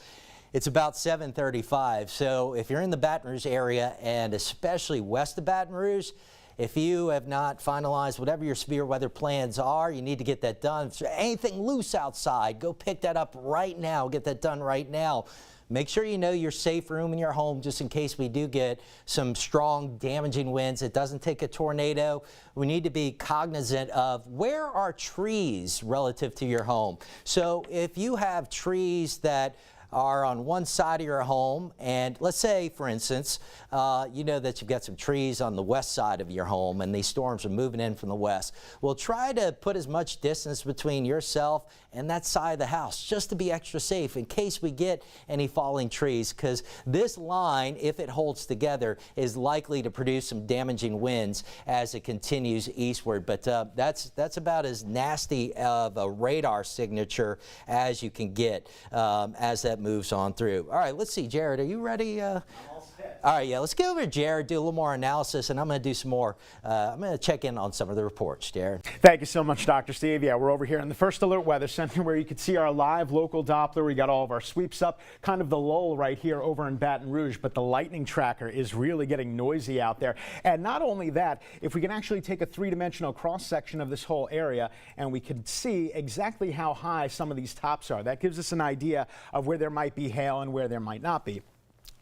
it's about 7:35. So if you're in the Baton Rouge area, and especially west of Baton Rouge, if you have not finalized whatever your severe weather plans are, you need to get that done. If there's anything loose outside, go pick that up right now. Get that done right now. Make sure you know your safe room in your home, just in case we do get some strong damaging winds. It doesn't take a tornado. We need to be cognizant of where are trees relative to your home. So if you have trees that are on one side of your home, and let's say, for instance, you know that you've got some trees on the west side of your home and these storms are moving in from the west. Well, try to put as much distance between yourself and that side of the house, just to be extra safe in case we get any falling trees, because this line, if it holds together, is likely to produce some damaging winds as it continues eastward. But that's about as nasty of a radar signature as you can get as that moves on through. All right, let's see, Jared, are you ready? I'm all set. All right, yeah, let's get over to Jared, do a little more analysis, and I'm going to do some more. I'm going to check in on some of the reports. Jared.
Thank you so much, Dr. Steve. Yeah, we're over here in the First Alert Weather Center, where you can see our live local Doppler. We got all of our sweeps up, kind of the lull right here over in Baton Rouge, but the lightning tracker is really getting noisy out there. And not only that, if we can actually take a three-dimensional cross-section of this whole area, and we can see exactly how high some of these tops are, that gives us an idea of where there might be hail and where there might not be.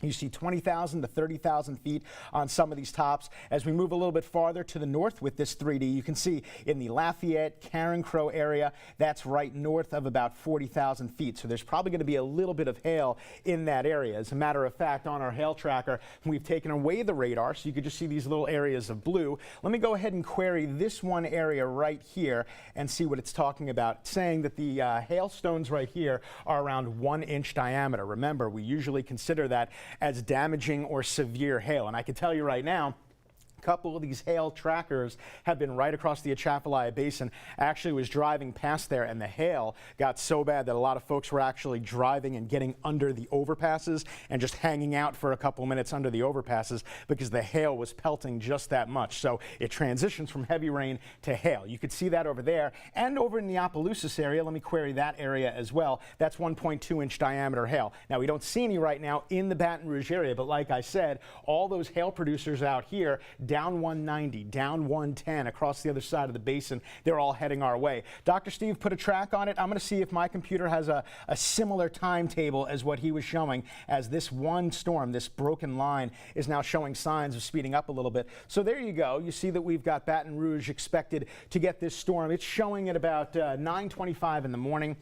You see 20,000 to 30,000 feet on some of these tops. As we move a little bit farther to the north with this 3D, you can see in the Lafayette, Karen Crow area, that's right north of about 40,000 feet. So there's probably going to be a little bit of hail in that area. As a matter of fact, on our hail tracker, we've taken away the radar, so you could just see these little areas of blue. Let me go ahead and query this one area right here and see what it's talking about. It's saying that the hailstones right here are around 1 inch diameter. Remember, we usually consider that as damaging or severe hail. And I can tell you right now, couple of these hail trackers have been right across the Atchafalaya Basin. I actually was driving past there, and the hail got so bad that a lot of folks were actually driving and getting under the overpasses and just hanging out for a couple minutes under the overpasses because the hail was pelting just that much. So it transitions from heavy rain to hail. You could see that over there, and over in the Opelousas area. Let me query that area as well. That's 1.2 inch diameter hail. Now, we don't see any right now in the Baton Rouge area, but like I said, all those hail producers out here, down 190, down 110 across the other side of the basin, they're all heading our way. Dr. Steve put a track on it. I'm going to see if my computer has a similar timetable as what he was showing, as this one storm, this broken line, is now showing signs of speeding up a little bit. So there you go. You see that we've got Baton Rouge expected to get this storm. It's showing at about 9:25 in the morning.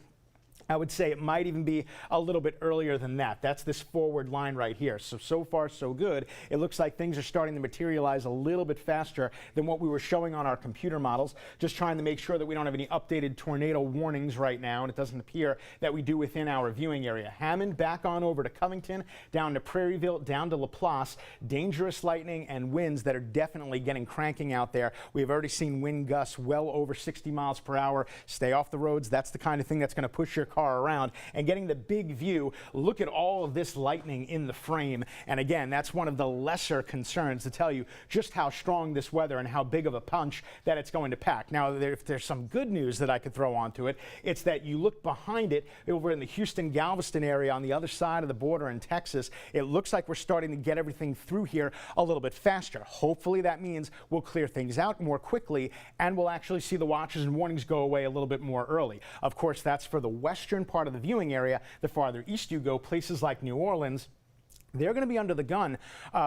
I would say it might even be a little bit earlier than that. That's this forward line right here. So far, so good. It looks like things are starting to materialize a little bit faster than what we were showing on our computer models. Just trying to make sure that we don't have any updated tornado warnings right now, and it doesn't appear that we do within our viewing area. Hammond back on over to Covington, down to Prairieville, down to LaPlace. Dangerous lightning and winds that are definitely getting cranking out there. We've already seen wind gusts well over 60 miles per hour. Stay off the roads. That's the kind of thing that's going to push your car around. And getting the big view, look at all of this lightning in the frame. And again, that's one of the lesser concerns to tell you just how strong this weather and how big of a punch that it's going to pack. Now, if there's some good news that I could throw onto it, it's that you look behind it over in the Houston-Galveston area on the other side of the border in Texas. It looks like we're starting to get everything through here a little bit faster. Hopefully that means we'll clear things out more quickly, and we'll actually see the watches and warnings go away a little bit more early. Of course, that's for the western part of the viewing area. The farther east you go, places like New Orleans, they're going to be under the gun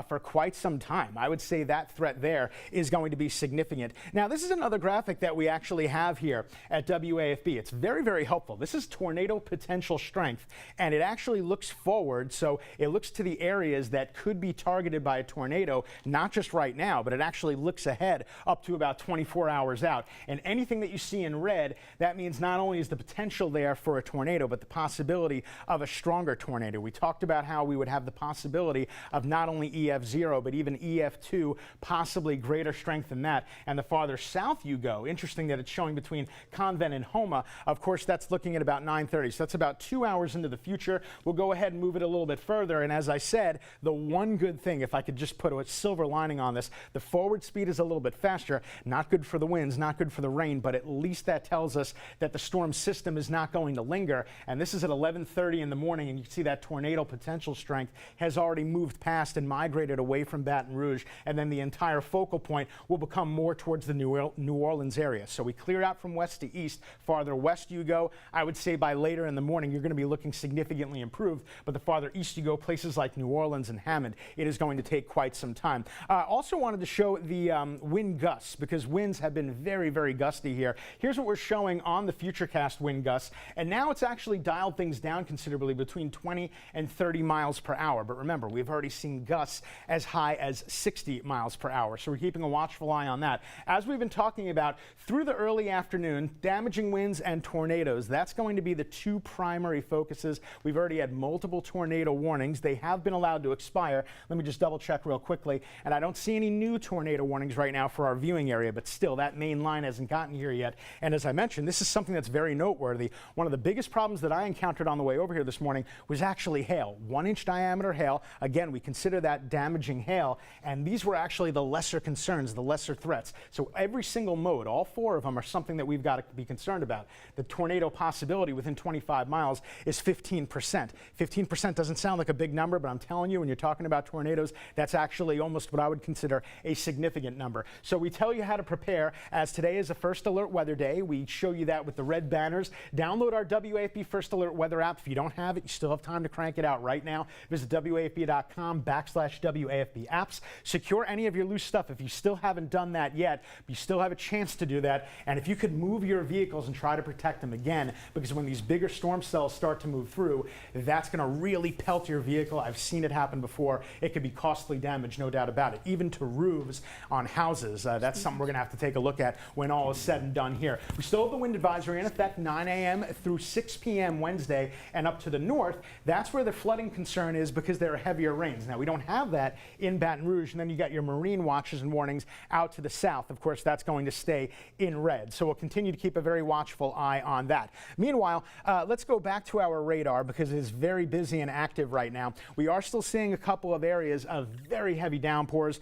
for quite some time. I would say that threat there is going to be significant. Now, this is another graphic that we actually have here at WAFB. It's very, very helpful. This is tornado potential strength, and it actually looks forward, so it looks to the areas that could be targeted by a tornado, not just right now, but it actually looks ahead up to about 24 hours out. And anything that you see in red, that means not only is the potential there for a tornado, but the possibility of a stronger tornado. We talked about how we would have the possibility of not only EF0 but even EF2, possibly greater strength than that. And the farther south you go, interesting that it's showing between Convent and Homa. Of course, that's looking at about 9:30, so that's about 2 hours into the future. We'll go ahead and move it a little bit further, and as I said, the one good thing, if I could just put a silver lining on this, the forward speed is a little bit faster. Not good for the winds, not good for the rain, but at least that tells us that the storm system is not going to linger. And this is at 11:30 in the morning, and you can see that tornado potential strength has already moved past and migrated away from Baton Rouge, and then the entire focal point will become more towards the New Orleans area. So we clear out from west to east. Farther west you go, I would say by later in the morning you're going to be looking significantly improved, but the farther east you go, places like New Orleans and Hammond, it is going to take quite some time. Also wanted to show the wind gusts, because winds have been very, very gusty here. Here's what we're showing on the Futurecast wind gusts, and now it's actually dialed things down considerably, between 20 and 30 miles per hour. But remember, we've already seen gusts as high as 60 miles per hour, so we're keeping a watchful eye on that. As we've been talking about through the early afternoon, damaging winds and tornadoes, that's going to be the two primary focuses. We've already had multiple tornado warnings. They have been allowed to expire. Let me just double check real quickly, and I don't see any new tornado warnings right now for our viewing area, but still, that main line hasn't gotten here yet. And as I mentioned, this is something that's very noteworthy. One of the biggest problems that I encountered on the way over here this morning was actually hail. 1-inch diameter hail. Again, we consider that damaging hail, and these were actually the lesser concerns, the lesser threats. So every single mode, all four of them, are something that we've got to be concerned about. The tornado possibility within 25 miles is 15%. 15% doesn't sound like a big number, but I'm telling you, when you're talking about tornadoes, that's actually almost what I would consider a significant number. So we tell you how to prepare, as today is a First Alert Weather Day. We show you that with the red banners. Download our WAFB First Alert Weather app. If you don't have it, you still have time to crank it out right now. Visit WAFB.com/WAFB apps. Secure any of your loose stuff if you still haven't done that yet. You still have a chance to do that. And if you could move your vehicles and try to protect them again, because when these bigger storm cells start to move through, that's going to really pelt your vehicle. I've seen it happen before. It could be costly damage, no doubt about it, even to roofs on houses. That's something we're going to have to take a look at when all is said and done here. We still have the wind advisory in effect 9 a.m. through 6 p.m. Wednesday, and up to the north. That's where the flooding concern is, because there are heavier rains. Now, we don't have that in Baton Rouge, and then you got your marine watches and warnings out to the south. Of course, that's going to stay in red. So we'll continue to keep a very watchful eye on that. Meanwhile, let's go back to our radar, because it is very busy and active right now. We are still seeing a couple of areas of very heavy downpours.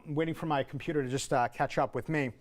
Waiting for my computer to just catch up with me.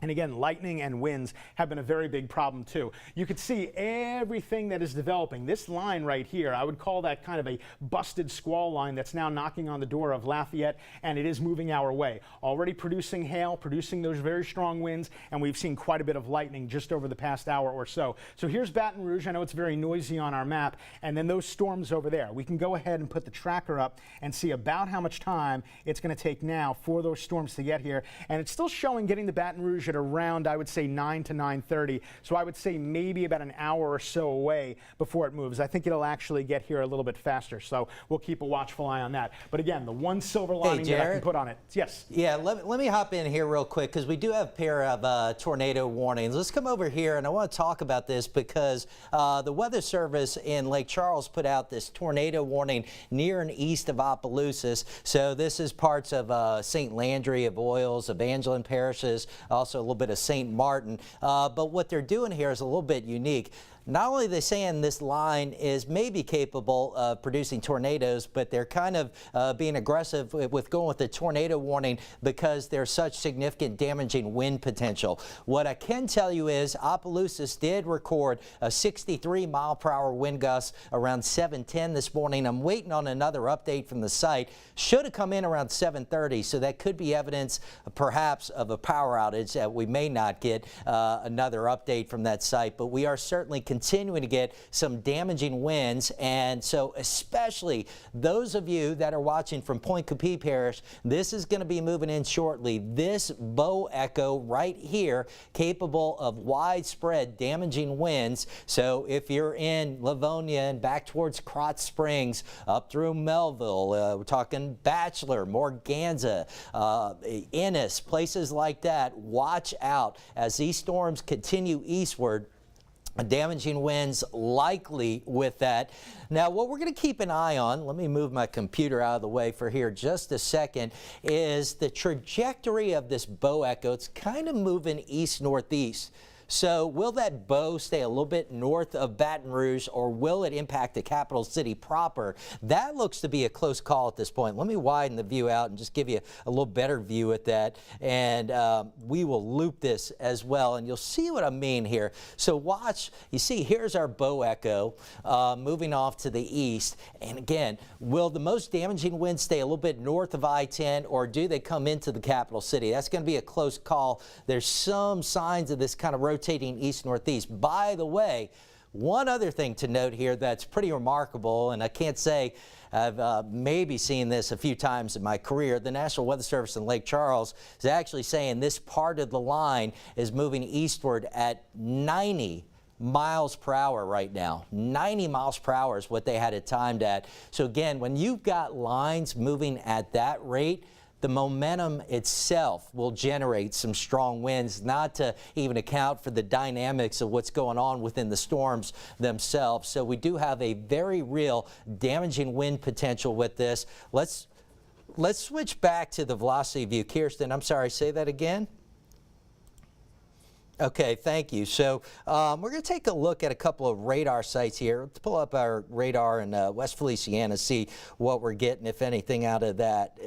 And again, lightning and winds have been a very big problem too. You can see everything that is developing. This line right here, I would call that kind of a busted squall line that's now knocking on the door of Lafayette, and it is moving our way. Already producing hail, producing those very strong winds, and we've seen quite a bit of lightning just over the past hour or so. So here's Baton Rouge. I know it's very noisy on our map, and then those storms over there. We can go ahead and put the tracker up and see about how much time it's going to take now for those storms to get here. And it's still showing getting to Baton Rouge at around, I would say, 9 to 9:30. So I would say maybe about an hour or so away before it moves. I think it'll actually get here a little bit faster. So we'll keep a watchful eye on that. But again, the one silver lining that I can put on it. Yes.
Yeah, let me hop in here real quick, because we do have a pair of tornado warnings. Let's come over here, and I want to talk about this because the Weather Service in Lake Charles put out this tornado warning near and east of Opelousas. So this is parts of St. Landry, of Oils, Evangeline parishes, also a little bit of St. Martin. But what they're doing here is a little bit unique. Not only are they saying this line is maybe capable of producing tornadoes, but they're kind of being aggressive with going with the tornado warning because there's such significant damaging wind potential. What I can tell you is Opelousas did record a 63-mile-per-hour wind gust around 7:10 this morning. I'm waiting on another update from the site. Should have come in around 7:30, so that could be evidence perhaps of a power outage that we may not get another update from that site, but we are certainly continuing to get some damaging winds, and so especially those of you that are watching from Point Coupee Parish, this is going to be moving in shortly. This bow echo right here, capable of widespread damaging winds. So if you're in Livonia and back towards Krotz Springs, up through Melville, we're talking Bachelor, Morganza, Ennis, places like that, watch out as these storms continue eastward. Damaging winds likely with that. Now, what we're going to keep an eye on, let me move my computer out of the way for here just a second, is the trajectory of this bow echo. It's kind of moving east-northeast. So will that bow stay a little bit north of Baton Rouge, or will it impact the capital city proper? That looks to be a close call at this point. Let me widen the view out and just give you a little better view at that. And we will loop this as well, and you'll see what I mean here. So watch, you see here's our bow echo moving off to the east. And again, will the most damaging winds stay a little bit north of I-10, or do they come into the capital city? That's going to be a close call. There's some signs of this kind of rotating east-northeast. By the way, one other thing to note here that's pretty remarkable, and I can't say I've maybe seen this a few times in my career. The National Weather Service in Lake Charles is actually saying this part of the line is moving eastward at 90 miles per hour right now. 90 miles per hour is what they had it timed at. So again, when you've got lines moving at that rate, the momentum itself will generate some strong winds, not to even account for the dynamics of what's going on within the storms themselves. So we do have a very real damaging wind potential with this. Let's switch back to the velocity view. Kirsten, I'm sorry, say that again. Okay, thank you. So we're going to take a look at a couple of radar sites here. Let's pull up our radar in West Feliciana, see what we're getting, if anything, out of that.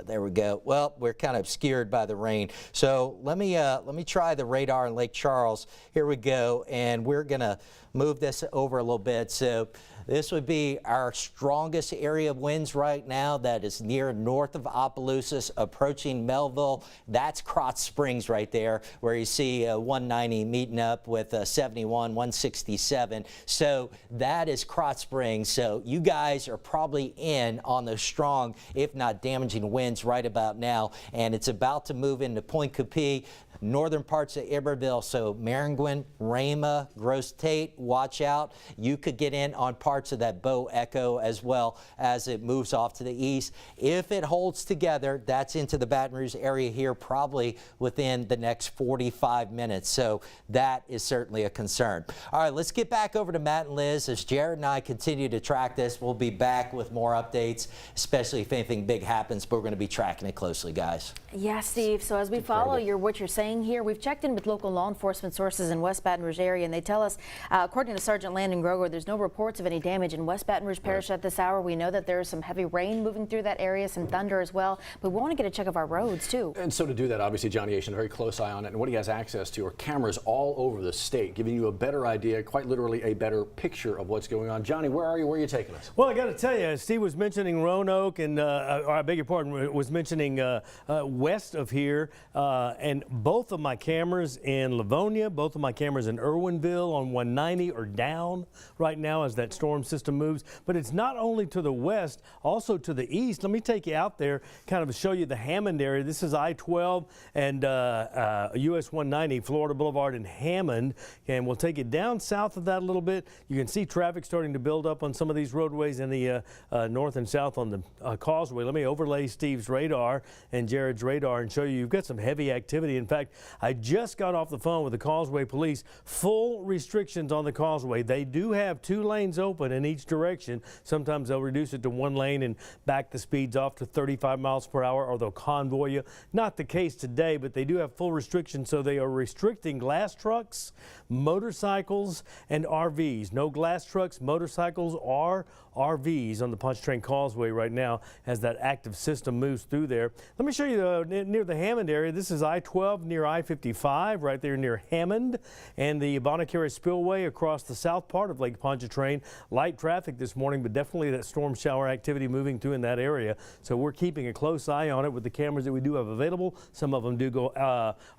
There we go. Well, we're kind of obscured by the rain. So let me try the radar in Lake Charles. Here we go, and we're going to move this over a little bit. So this would be our strongest area of winds right now. That is near north of Opelousas, approaching Melville. That's Krotz Springs right there, where you see 190 meeting up with 71, 167. So that is Krotz Springs. So you guys are probably in on those strong, if not damaging winds right about now. And it's about to move into Point Coupee, northern parts of Iberville. So Maringouin, Rama, Gross Tate, watch out. You could get in on parts of that bow echo as well as it moves off to the east. If it holds together, that's into the Baton Rouge area here probably within the next 45 minutes. So that is certainly a concern. All right, let's get back over to Matt and Liz. As Jared and I continue to track this, we'll be back with more updates, especially if anything big happens, but we're going to be tracking it closely, guys.
Yeah, Steve. So as we follow what you're saying here, we've checked in with local law enforcement sources in West Baton Rouge area, and they tell us, according to Sergeant Landon Groger, there's no reports of any damage in West Baton Rouge Parish at this hour. We know that there is some heavy rain moving through that area, some thunder as well, but we want to get a check of our roads too. And
so to do that, obviously Johnny Asian, a very close eye on it, and what he has access to are cameras all over the state, giving you a better idea, quite literally a better picture of what's going on. Johnny, where are you? Where are you taking us?
Well, I got to tell you, Steve was mentioning Roanoke, and I beg your pardon, was mentioning west of here, and both of my cameras in Livonia, both of my cameras in Irwinville on 190 are down right now as that storm system moves. But it's not only to the west, also to the east. Let me take you out there, kind of show you the Hammond area. This is I-12 and US 190, Florida Boulevard in Hammond, and we'll take it down south of that a little bit. You can see traffic starting to build up on some of these roadways in the north and south on the causeway. Let me overlay Steve's radar and Jared's radar and show you you've got some heavy activity. In fact, I just got off the phone with the Causeway Police. Full restrictions on the causeway. They do have 2 lanes open in each direction. Sometimes they'll reduce it to 1 lane and back the speeds off to 35 miles per hour, or they'll convoy you. Not the case today, but they do have full restrictions, so they are restricting glass trucks, motorcycles, and RVs. No glass trucks, motorcycles, or RVs on the Pontchartrain Causeway right now as that active system moves through there. Let me show you near the Hammond area. This is I-12 near I-55 right there near Hammond, and the Bonacera Spillway across the south part of Lake Pontchartrain. Light traffic this morning, but definitely that storm shower activity moving through in that area. So we're keeping a close eye on it with the cameras that we do have available. Some of them do go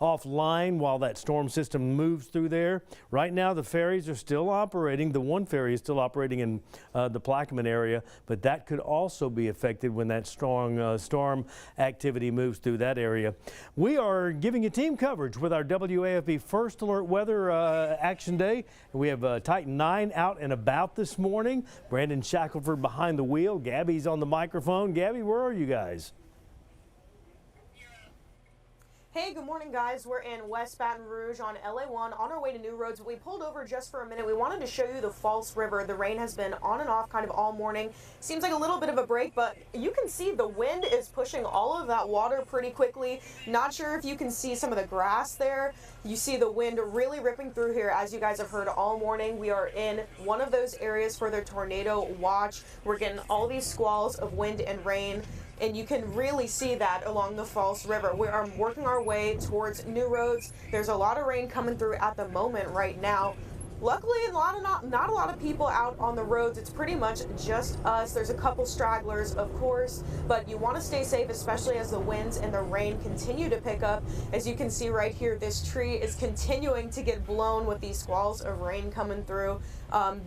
offline while that storm system moves through there. Right now the ferries are still operating. The one ferry is still operating in the Plaquemine area, but that could also be affected when that strong storm activity moves through that area. We are giving you team coverage with our WAFB First Alert Weather Action Day. We have Titan 9 out and about this morning. Brandon Shackelford behind the wheel. Gabby's on the microphone. Gabby, where are you guys?
Hey, good morning, guys. We're in West Baton Rouge on LA1 on our way to New Roads. We pulled over just for a minute. We wanted to show you the False River. The rain has been on and off kind of all morning. Seems like a little bit of a break, but you can see the wind is pushing all of that water pretty quickly. Not sure if you can see some of the grass there. You see the wind really ripping through here, as you guys have heard all morning. We are in one of those areas for the tornado watch. We're getting all these squalls of wind and rain, and you can really see that along the False River. We are working our way towards New Roads. There's a lot of rain coming through at the moment right now. Luckily, not a lot of people out on the roads. It's pretty much just us. There's a couple stragglers, of course, but you want to stay safe, especially as the winds and the rain continue to pick up. As you can see right here, this tree is continuing to get blown with these squalls of rain coming through.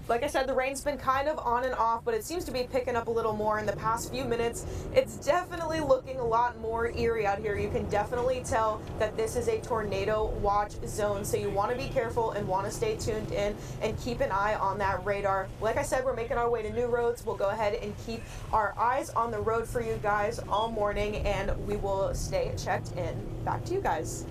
Like I said, the rain's been kind of on and off, but it seems to be picking up a little more in the past few minutes. It's definitely looking a lot more eerie out here. You can definitely tell that this is a tornado watch zone, so you want to be careful and want to stay tuned in and keep an eye on that radar. Like I said, we're making our way to New Roads. We'll go ahead and keep our eyes on the road for you guys all morning, and we will stay checked in. Back to you guys.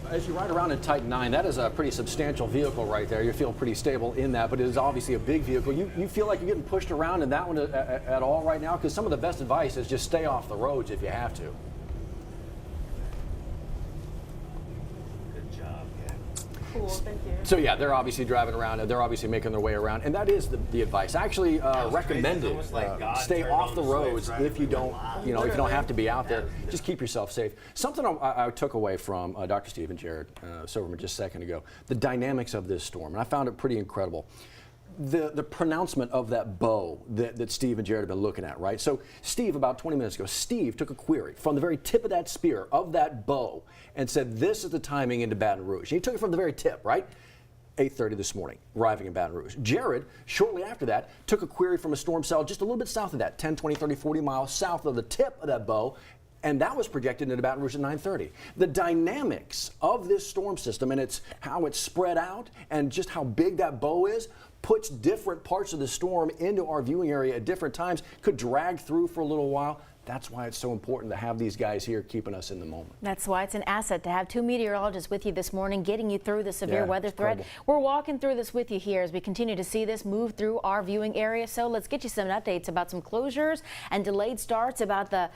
As you ride around in Titan 9, that is a pretty substantial vehicle right there. You feel pretty stable in that, but it is obviously a big vehicle. You feel like you're getting pushed around in that one at all right now? Because some of the best advice is just stay off the roads if you have to.
Good job, yeah.
Cool, thank you.
So yeah, they're obviously driving around, and they're obviously making their way around, and that is the advice. Actually recommended, stay off the roads if you don't, if you don't have to be out there. Just keep yourself safe. Something I took away from Dr. Steve and Jared Silverman just a second ago, the dynamics of this storm, and I found it pretty incredible. The pronouncement of that bow that Steve and Jared have been looking at, right? So Steve, about 20 minutes ago, Steve took a query from the very tip of that spear, of that bow, and said, this is the timing into Baton Rouge. And he took it from the very tip, right? 8:30 this morning, arriving in Baton Rouge. Jared, shortly after that, took a query from a storm cell just a little bit south of that, 10, 20, 30, 40 miles south of the tip of that bow, and that was projected into Baton Rouge at 9:30. The dynamics of this storm system and how it's spread out and just how big that bow is puts different parts of the storm into our viewing area at different times, could drag through for a little while. That's why it's so important to have these guys here keeping us in the moment.
That's why it's an asset to have two meteorologists with you this morning, getting you through the severe weather threat.
incredible.
We're walking through this with you here as we continue to see this move through our viewing area. So let's get you some updates about some closures and delayed starts, about the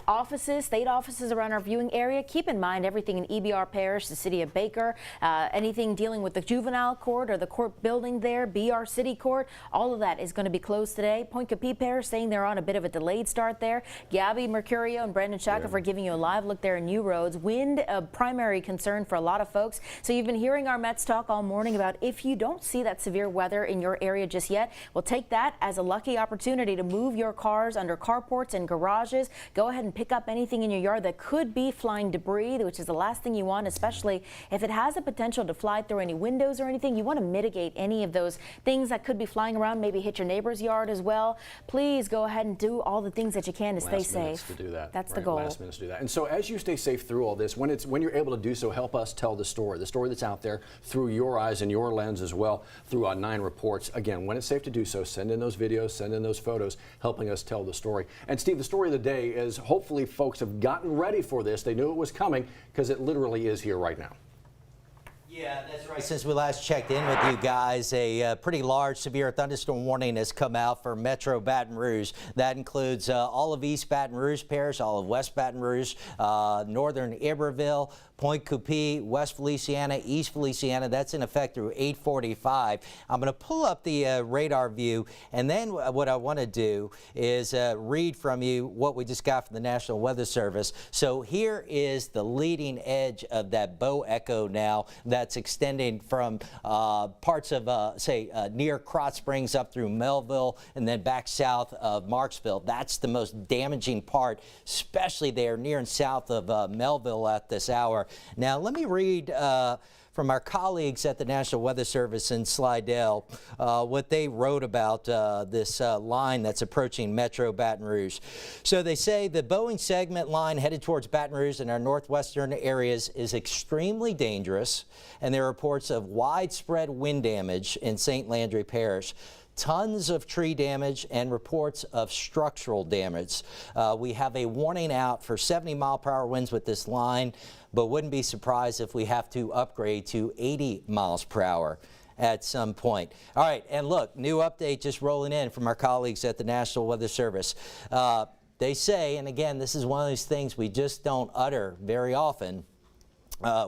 offices, state offices around our viewing area. Keep in mind everything in EBR Parish, the city of Baker, anything dealing with the juvenile court or the court building there, BR City Court, all of that is going to be closed today. Point Coupee Parish saying they're on a bit of a delayed start there. Gabby Mercurio and Brandon Shaka for giving you a live look there in New Roads. Wind, a primary concern for a lot of folks. So you've been hearing our Mets talk all morning about if you don't see that severe weather in your area just yet, well, take that as a lucky opportunity to move your cars under carports and garages. Go ahead and pick up anything in your yard that could be flying debris, which is the last thing you want, especially if it has a potential to fly through any windows or anything. You want to mitigate any of those things that could be flying around, maybe hit your neighbor's yard as well. Please go ahead and do all the things that you can to stay safe.
To do that.
That's the goal.
Last minute to do that. And so as you stay safe through all this, when you're able to do so, help us tell the story that's out there through your eyes and your lens as well, through 9 reports. Again, when it's safe to do so, send in those videos, send in those photos, helping us tell the story. And Steve, the story of the day is hopefully folks have gotten ready for this. They knew it was coming because it literally is here right now.
Yeah, that's right. Since we last checked in with you guys, a pretty large severe thunderstorm warning has come out for Metro Baton Rouge. That includes all of East Baton Rouge Parish, all of West Baton Rouge, northern Iberville, Point Coupee, West Feliciana, East Feliciana. That's in effect through 8:45. I'm going to pull up the radar view, and then what I want to do is read from you what we just got from the National Weather Service. So here is the leading edge of that bow echo now that's extending from parts of, near Krotz Springs up through Melville and then back south of Marksville. That's the most damaging part, especially there near and south of Melville at this hour. Now, let me read from our colleagues at the National Weather Service in Slidell what they wrote about this line that's approaching Metro Baton Rouge. So they say the Boeing segment line headed towards Baton Rouge in our northwestern areas is extremely dangerous, and there are reports of widespread wind damage in St. Landry Parish. Tons of tree damage and reports of structural damage. We have a warning out for 70-mile-per-hour winds with this line, but wouldn't be surprised if we have to upgrade to 80 miles per hour at some point. All right, and look, new update just rolling in from our colleagues at the National Weather Service. They say, and again, this is one of those things we just don't utter very often,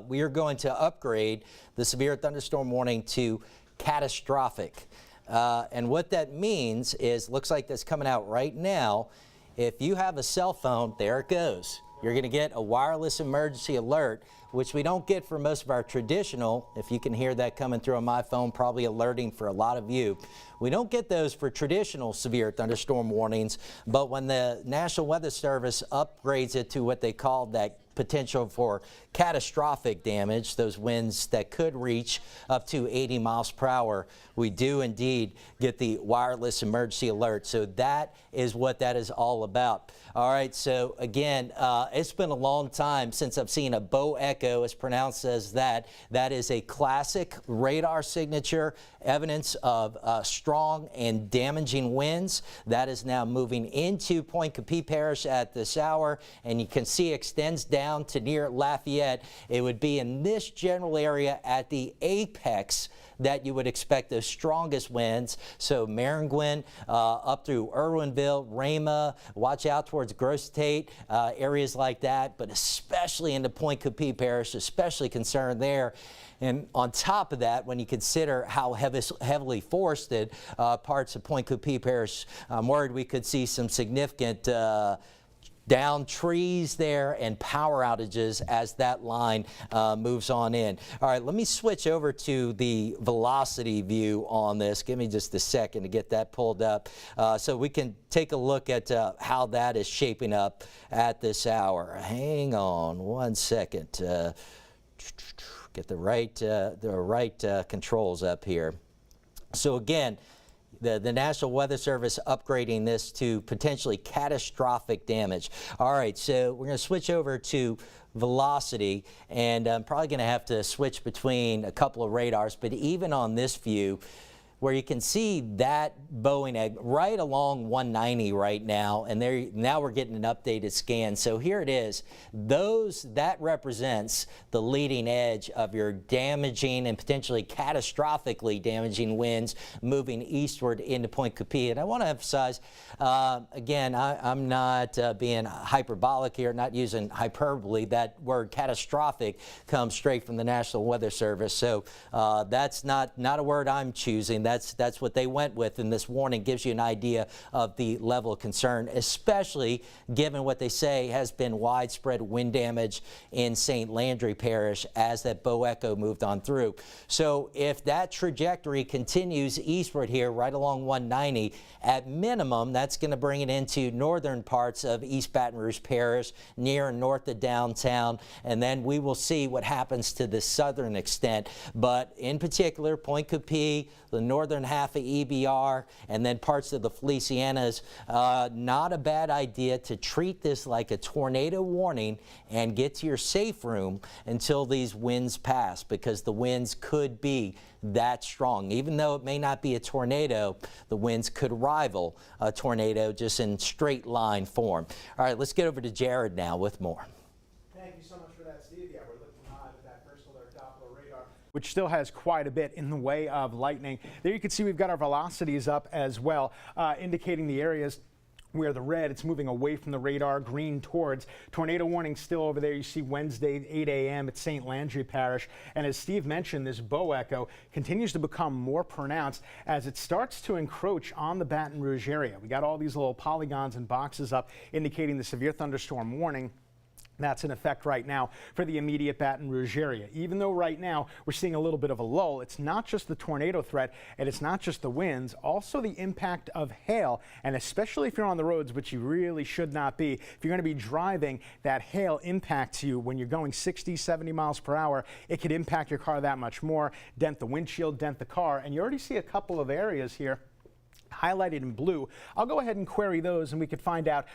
we are going to upgrade the severe thunderstorm warning to catastrophic. And what that means is, looks like that's coming out right now. If you have a cell phone, there it goes. You're going to get a wireless emergency alert, which we don't get for most of our traditional, if you can hear that coming through on my phone, probably alerting for a lot of you. We don't get those for traditional severe thunderstorm warnings, but when the National Weather Service upgrades it to what they call that potential for catastrophic damage, those winds that could reach up to 80 miles per hour, we do indeed get the wireless emergency alert. So that is what that is all about. All right, so again, it's been a long time since I've seen a bow echo as pronounced as that. That is a classic radar signature, evidence of strong and damaging winds. That is now moving into Point Coupee Parish at this hour, and you can see extends down to near Lafayette. It would be in this general area at the apex that you would expect the strongest winds. So Maringouin up through Irwinville, Rama, watch out towards Gross Tate, areas like that, but especially into Point Coupee Parish, especially concerned there. And on top of that, when you consider how heavily forested parts of Point Coupee Parish, I'm worried we could see some significant down trees there and power outages as that line moves on in. All right, let me switch over to the velocity view on this. Give me just a second to get that pulled up so we can take a look at how that is shaping up at this hour. Hang on one second. Get the right controls up here. So again, the National Weather Service upgrading this to potentially catastrophic damage. All right, so we're going to switch over to velocity, and I'm probably going to have to switch between a couple of radars, but even on this view, where you can see that Boeing egg right along 190 right now, and there now we're getting an updated scan. So here it is. That represents the leading edge of your damaging and potentially catastrophically damaging winds moving eastward into Point Coupee. And I want to emphasize, again, I'm not being hyperbolic here, not using hyperbole. That word catastrophic comes straight from the National Weather Service. So that's not a word I'm choosing. That's what they went with, and this warning gives you an idea of the level of concern, especially given what they say has been widespread wind damage in St. Landry Parish as that bow echo moved on through. So if that trajectory continues eastward here right along 190, at minimum that's going to bring it into northern parts of East Baton Rouge Parish, near and north of downtown, and then we will see what happens to the southern extent. But in particular, Point Coupee, the northern half of EBR, and then parts of the Felicianas, not a bad idea to treat this like a tornado warning and get to your safe room until these winds pass, because the winds could be that strong. Even though it may not be a tornado, the winds could rival a tornado just in straight line form. All right, let's get over to Jared now with more.
Thank you so much for that, Steve. Yeah, we're looking live at that first alert Doppler radar. which still has quite a bit in the way of lightning. There you can see we've got our velocities up as well, indicating the areas where the red, it's moving away from the radar, green towards. Tornado warning still over there. You see Wednesday, 8 a.m. at St. Landry Parish. And as Steve mentioned, this bow echo continues to become more pronounced as it starts to encroach on the Baton Rouge area. We got all these little polygons and boxes up indicating the severe thunderstorm warning. That's in effect right now for the immediate Baton Rouge area. Even though right now we're seeing a little bit of a lull, it's not just the tornado threat and it's not just the winds, also the impact of hail. And especially if you're on the roads, which you really should not be, if you're going to be driving, that hail impacts you when you're going 60, 70 miles per hour. It could impact your car that much more, dent the windshield, dent the car. And you already see a couple of areas here highlighted in blue. I'll go ahead and query those and we could find out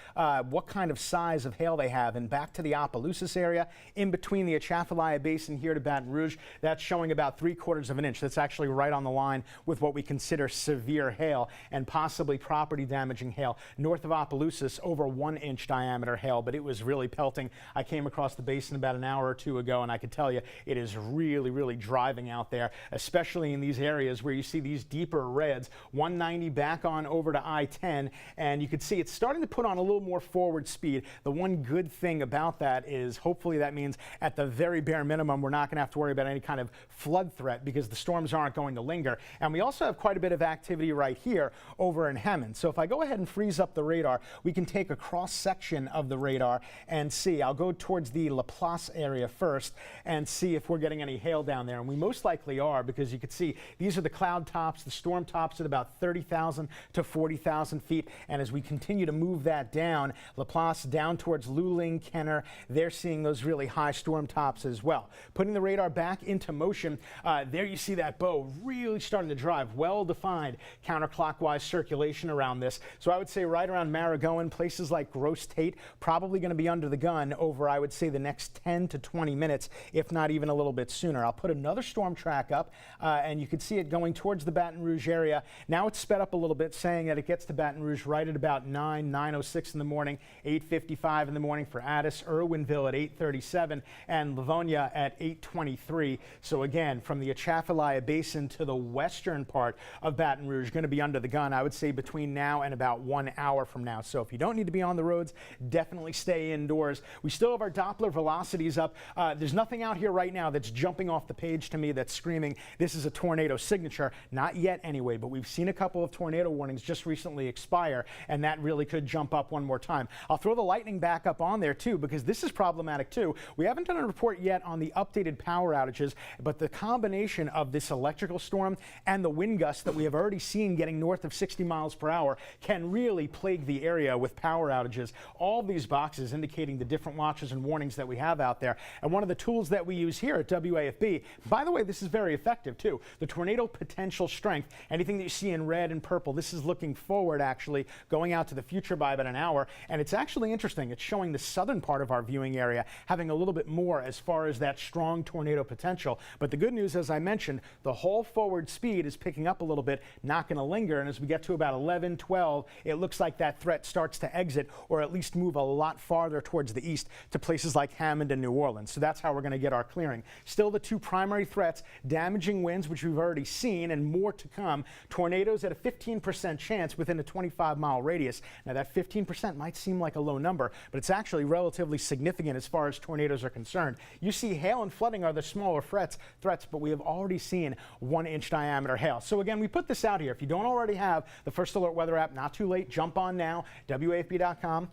what kind of size of hail they have. And back to the Opelousas area, in between the Atchafalaya Basin here to Baton Rouge, that's showing about 3/4 of an inch. That's actually right on the line with what we consider severe hail and possibly property damaging hail. North of Opelousas, over 1-inch diameter hail, but it was really pelting. I came across the basin about an hour or two ago and I could tell you it is really, really driving out there, especially in these areas where you see these deeper reds. 190 back on over to I-10, and you can see it's starting to put on a little more forward speed. The one good thing about that is hopefully that means at the very bare minimum we're not going to have to worry about any kind of flood threat because the storms aren't going to linger. And we also have quite a bit of activity right here over in Hammond. So if I go ahead and freeze up the radar, we can take a cross section of the radar and see. I'll go towards the Laplace area first and see if we're getting any hail down there, and we most likely are, because you can see these are the cloud tops, the storm tops at about 30,000 to 40,000 feet. And as we continue to move that down, Laplace down towards Luling, Kenner, they're seeing those really high storm tops as well. Putting the radar back into motion, there you see that bow really starting to drive. Well-defined counterclockwise circulation around this. So I would say right around Marigowan, places like Gross Tate, probably going to be under the gun over, I would say, the next 10 to 20 minutes, if not even a little bit sooner. I'll put another storm track up, and you can see it going towards the Baton Rouge area. Now it's sped up a little bit, saying that it gets to Baton Rouge right at about 9:06 in the morning, 8:55 in the morning for Addis, Irwinville at 8:37, and Livonia at 8:23. So again, from the Atchafalaya Basin to the western part of Baton Rouge, going to be under the gun, I would say, between now and about 1 hour from now. So if you don't need to be on the roads, definitely stay indoors. We still have our Doppler velocities up. There's nothing out here right now that's jumping off the page to me that's screaming this is a tornado signature. Not yet anyway, but we've seen a couple of tornado warnings just recently expire, and that really could jump up one more time. I'll throw the lightning back up on there too, because this is problematic too. We haven't done a report yet on the updated power outages, but the combination of this electrical storm and the wind gusts that we have already seen getting north of 60 miles per hour can really plague the area with power outages. All these boxes indicating the different watches and warnings that we have out there. And one of the tools that we use here at WAFB, by the way, this is very effective too, the tornado potential strength. Anything that you see in red and purple, this is looking forward, actually going out to the future by about an hour. And it's actually interesting. It's showing the southern part of our viewing area having a little bit more as far as that strong tornado potential. But the good news, as I mentioned, the whole forward speed is picking up a little bit, not going to linger. And as we get to about 11, 12, it looks like that threat starts to exit, or at least move a lot farther towards the east to places like Hammond and New Orleans. So that's how we're going to get our clearing. Still the two primary threats, damaging winds, which we've already seen, and more to come. Tornadoes at a 15% chance within a 25-mile radius. Now that 15% might seem like a low number, but it's actually relatively significant as far as tornadoes are concerned. You see hail and flooding are the smaller threats, but we have already seen 1-inch diameter hail. So again, we put this out here. If you don't already have the First Alert Weather app, not too late, jump on now, WAFB.com.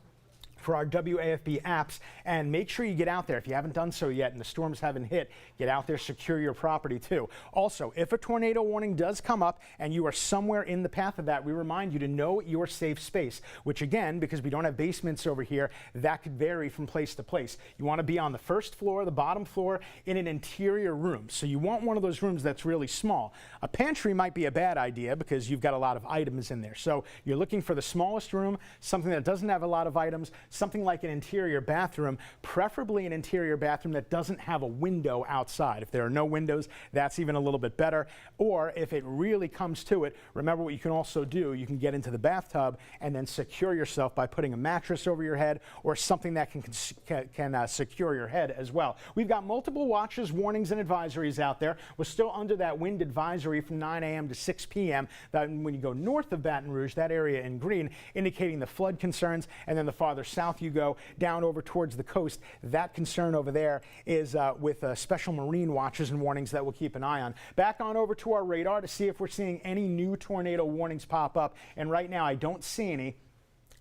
for our WAFB apps, and make sure you get out there. If you haven't done so yet and the storms haven't hit, get out there, secure your property too. Also, if a tornado warning does come up and you are somewhere in the path of that, we remind you to know your safe space, which again, because we don't have basements over here, that could vary from place to place. You want to be on the first floor, the bottom floor, in an interior room. So you want one of those rooms that's really small. A pantry might be a bad idea because you've got a lot of items in there. So you're looking for the smallest room, something that doesn't have a lot of items, something like an interior bathroom, preferably an interior bathroom that doesn't have a window outside. If there are no windows, that's even a little bit better. Or if it really comes to it, remember what you can also do. You can get into the bathtub and then secure yourself by putting a mattress over your head or something that can secure your head as well. We've got multiple watches, warnings, and advisories out there. We're still under that wind advisory from 9 a.m. to 6 p.m. When you go north of Baton Rouge, that area in green, indicating the flood concerns, and then the farther south you go, down over towards the coast, that concern over there is with special marine watches and warnings that we'll keep an eye on. Back on over to our radar to see if we're seeing any new tornado warnings pop up, and right now I don't see any.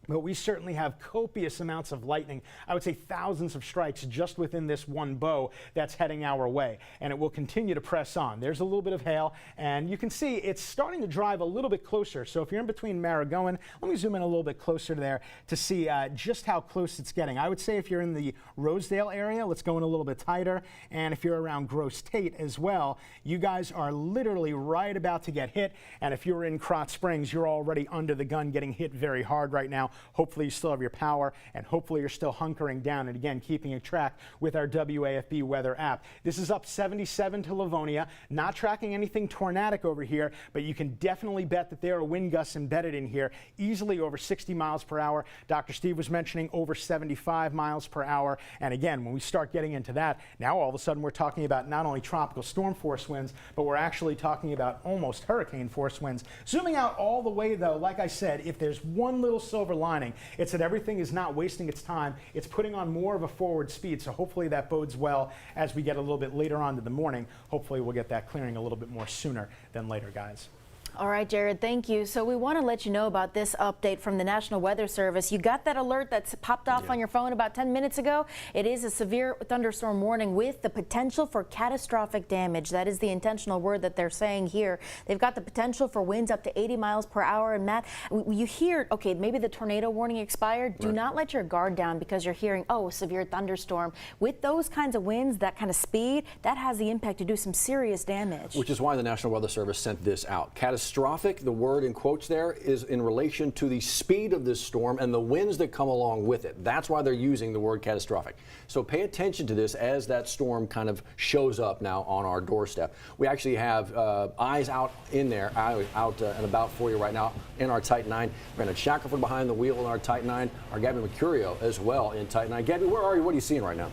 But we certainly have copious amounts of lightning. I would say thousands of strikes just within this one bow that's heading our way. And it will continue to press on. There's a little bit of hail, and you can see it's starting to drive a little bit closer. So if you're in between Marigowan, let me zoom in a little bit closer there to see just how close it's getting. I would say if you're in the Rosedale area, let's go in a little bit tighter. And if you're around Grosse Tate as well, you guys are literally right about to get hit. And if you're in Krotz Springs, you're already under the gun getting hit very hard right now. Hopefully you still have your power, and hopefully you're still hunkering down and again keeping a track with our WAFB weather app. This is up 77 to Livonia, not tracking anything tornadic over here, but you can definitely bet that there are wind gusts embedded in here, easily over 60 miles per hour. Dr. Steve was mentioning over 75 miles per hour, and again, when we start getting into that, now all of a sudden we're talking about not only tropical storm force winds, but we're actually talking about almost hurricane force winds. Zooming out all the way though, like I said, if there's one little silver lining, it's that everything is not wasting its time. It's putting on more of a forward speed, so hopefully that bodes well as we get a little bit later on to the morning. Hopefully we'll get that clearing a little bit more sooner than later, guys.
All right, Jared, thank you. So we want to let you know about this update from the National Weather Service. You got that alert that's popped off on your phone about 10 minutes ago. It is a severe thunderstorm warning with the potential for catastrophic damage. That is the intentional word that they're saying here. They've got the potential for winds up to 80 miles per hour. And Matt, you hear, okay, maybe the tornado warning expired. Do not let your guard down because you're hearing, oh, severe thunderstorm. With those kinds of winds, that kind of speed, that has the impact to do some serious damage.
Which is why the National Weather Service sent this out. Catastrophic, the word in quotes there, is in relation to the speed of this storm and the winds that come along with it. That's why they're using the word catastrophic. So pay attention to this as that storm kind of shows up now on our doorstep. We actually have eyes out in there, out and about for you right now in our Titan 9. Brandon Shackelford behind the wheel in our Titan 9, our Gabby Mercurio as well in Titan 9. Gabby, where are you? What are you seeing right now?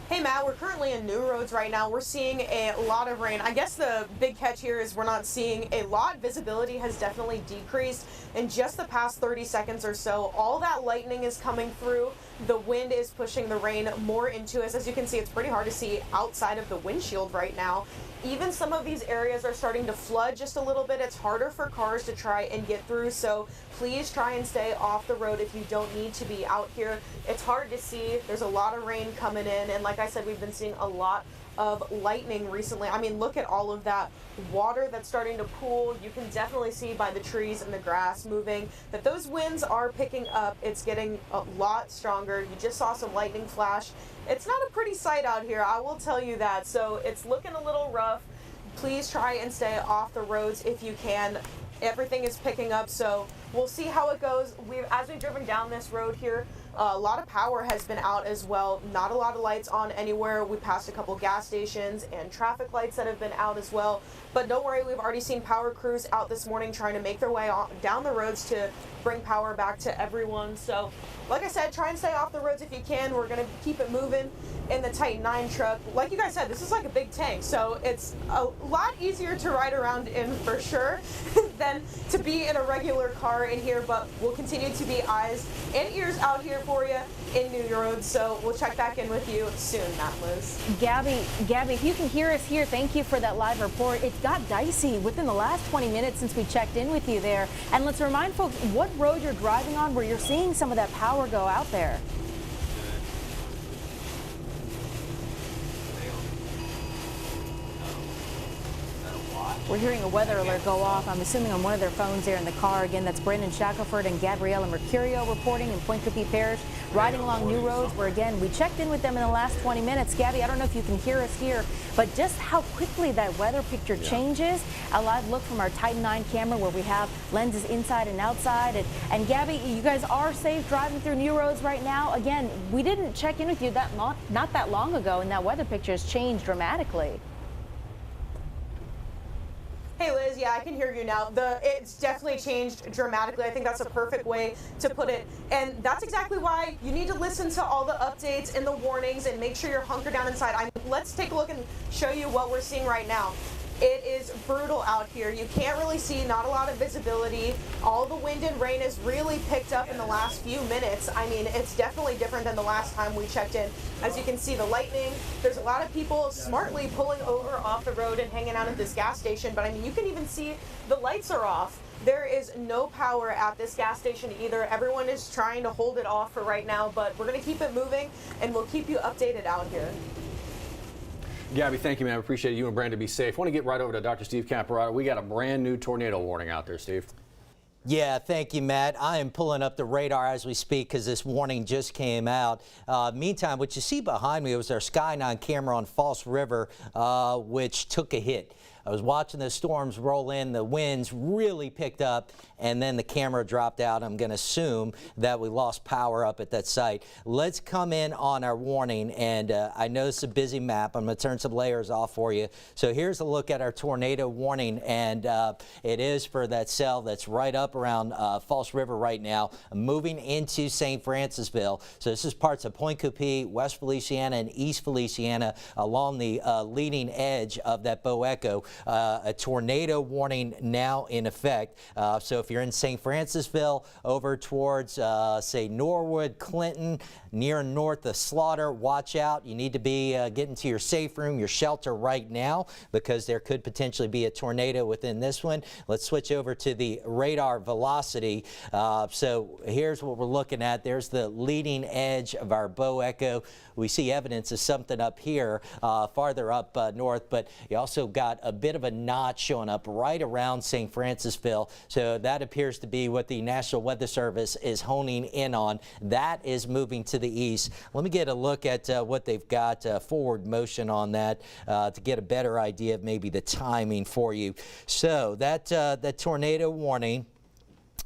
Hey Matt, we're currently in New Roads right now. We're seeing a lot of rain. I guess the big catch here is we're not seeing a lot. Visibility has definitely decreased in just the past 30 seconds or so. All that lightning is coming through. The wind is pushing the rain more into us. As you can see, it's pretty hard to see outside of the windshield right now. Even some of these areas are starting to flood just a little bit. It's harder for cars to try and get through, so please try and stay off the road if you don't need to be out here. It's hard to see. There's a lot of rain coming in, and like I said, we've been seeing a lot of lightning recently. I mean, look at all of that water that's starting to pool. You can definitely see by the trees and the grass moving that those winds are picking up. It's getting a lot stronger. You just saw some lightning flash. It's not a pretty sight out here, I will tell you that. So it's looking a little rough. Please try and stay off the roads if you can. Everything is picking up, so we'll see how it goes. As we've driven down this road here, a lot of power has been out as well. Not a lot of lights on anywhere. We passed a couple gas stations and traffic lights that have been out as well. But don't worry, we've already seen power crews out this morning trying to make their way down the roads to bring power back to everyone. So, like I said, try and stay off the roads if you can. We're going to keep it moving in the Titan 9 truck. Like you guys said, this is like a big tank, so it's a lot easier to ride around in for sure than to be in a regular car in here, but we'll continue to be eyes and ears out here for you in New Roads, so we'll check back in with you soon, Matt Liz.
Gabby, if you can hear us here, thank you for that live report. It got dicey within the last 20 minutes since we checked in with you there. And let's remind folks what road you're driving on where you're seeing some of that power go out there.
Watch.
We're hearing a weather alert go off. I'm assuming on one of their phones there in the car. Again, that's Brandon Shackelford and Gabriella Mercurio reporting in Point Coupee Parish, riding along new roads where, again, we checked in with them in the last 20 minutes. Gabby, I don't know if you can hear us here, but just how quickly that weather picture changes. A live look from our Titan 9 camera where we have lenses inside and outside. And Gabby, you guys are safe driving through new roads right now. Again, we didn't check in with you not that long ago, and that weather picture has changed dramatically.
Hey Liz, yeah, I can hear you now. It's definitely changed dramatically. I think that's a perfect way to put it. And that's exactly why you need to listen to all the updates and the warnings and make sure you're hunkered down inside. Let's take a look and show you what we're seeing right now. It is brutal out here. You can't really see, not a lot of visibility. All the wind and rain has really picked up in the last few minutes. I mean, it's definitely different than the last time we checked in. As you can see, the lightning, there's a lot of people smartly pulling over off the road and hanging out at this gas station. But I mean, you can even see the lights are off. There is no power at this gas station either. Everyone is trying to hold it off for right now, but we're gonna keep it moving and we'll keep you updated out here.
Gabby, thank you, man. I appreciate you and Brandon. Be safe. I want to get right over to Dr. Steve Caparotto. We got a brand new tornado warning out there, Steve.
Yeah, thank you, Matt. I am pulling up the radar as we speak because this warning just came out. Meantime, what you see behind me was our Sky 9 camera on False River, which took a hit. I was watching the storms roll in, the winds really picked up, and then the camera dropped out. I'm going to assume that we lost power up at that site. Let's come in on our warning, and I know it's a busy map. I'm going to turn some layers off for you. So here's a look at our tornado warning, and it is for that cell that's right up around False River right now, moving into St. Francisville. So this is parts of Point Coupee, West Feliciana, and East Feliciana along the leading edge of that Bow Echo. A tornado warning now in effect. So if you're in St. Francisville over towards, say, Norwood, Clinton, near and north of Slaughter, watch out. You need to be getting to your safe room, your shelter right now, because there could potentially be a tornado within this one. Let's switch over to the radar velocity. So here's what we're looking at. There's the leading edge of our Bow Echo. We see evidence of something up here, farther up north, but you also got a bit of a notch showing up right around St. Francisville. So that appears to be what the National Weather Service is honing in on. That is moving to the east. Let me get a look at what they've got forward motion on that to get a better idea of maybe the timing for you. So that tornado warning,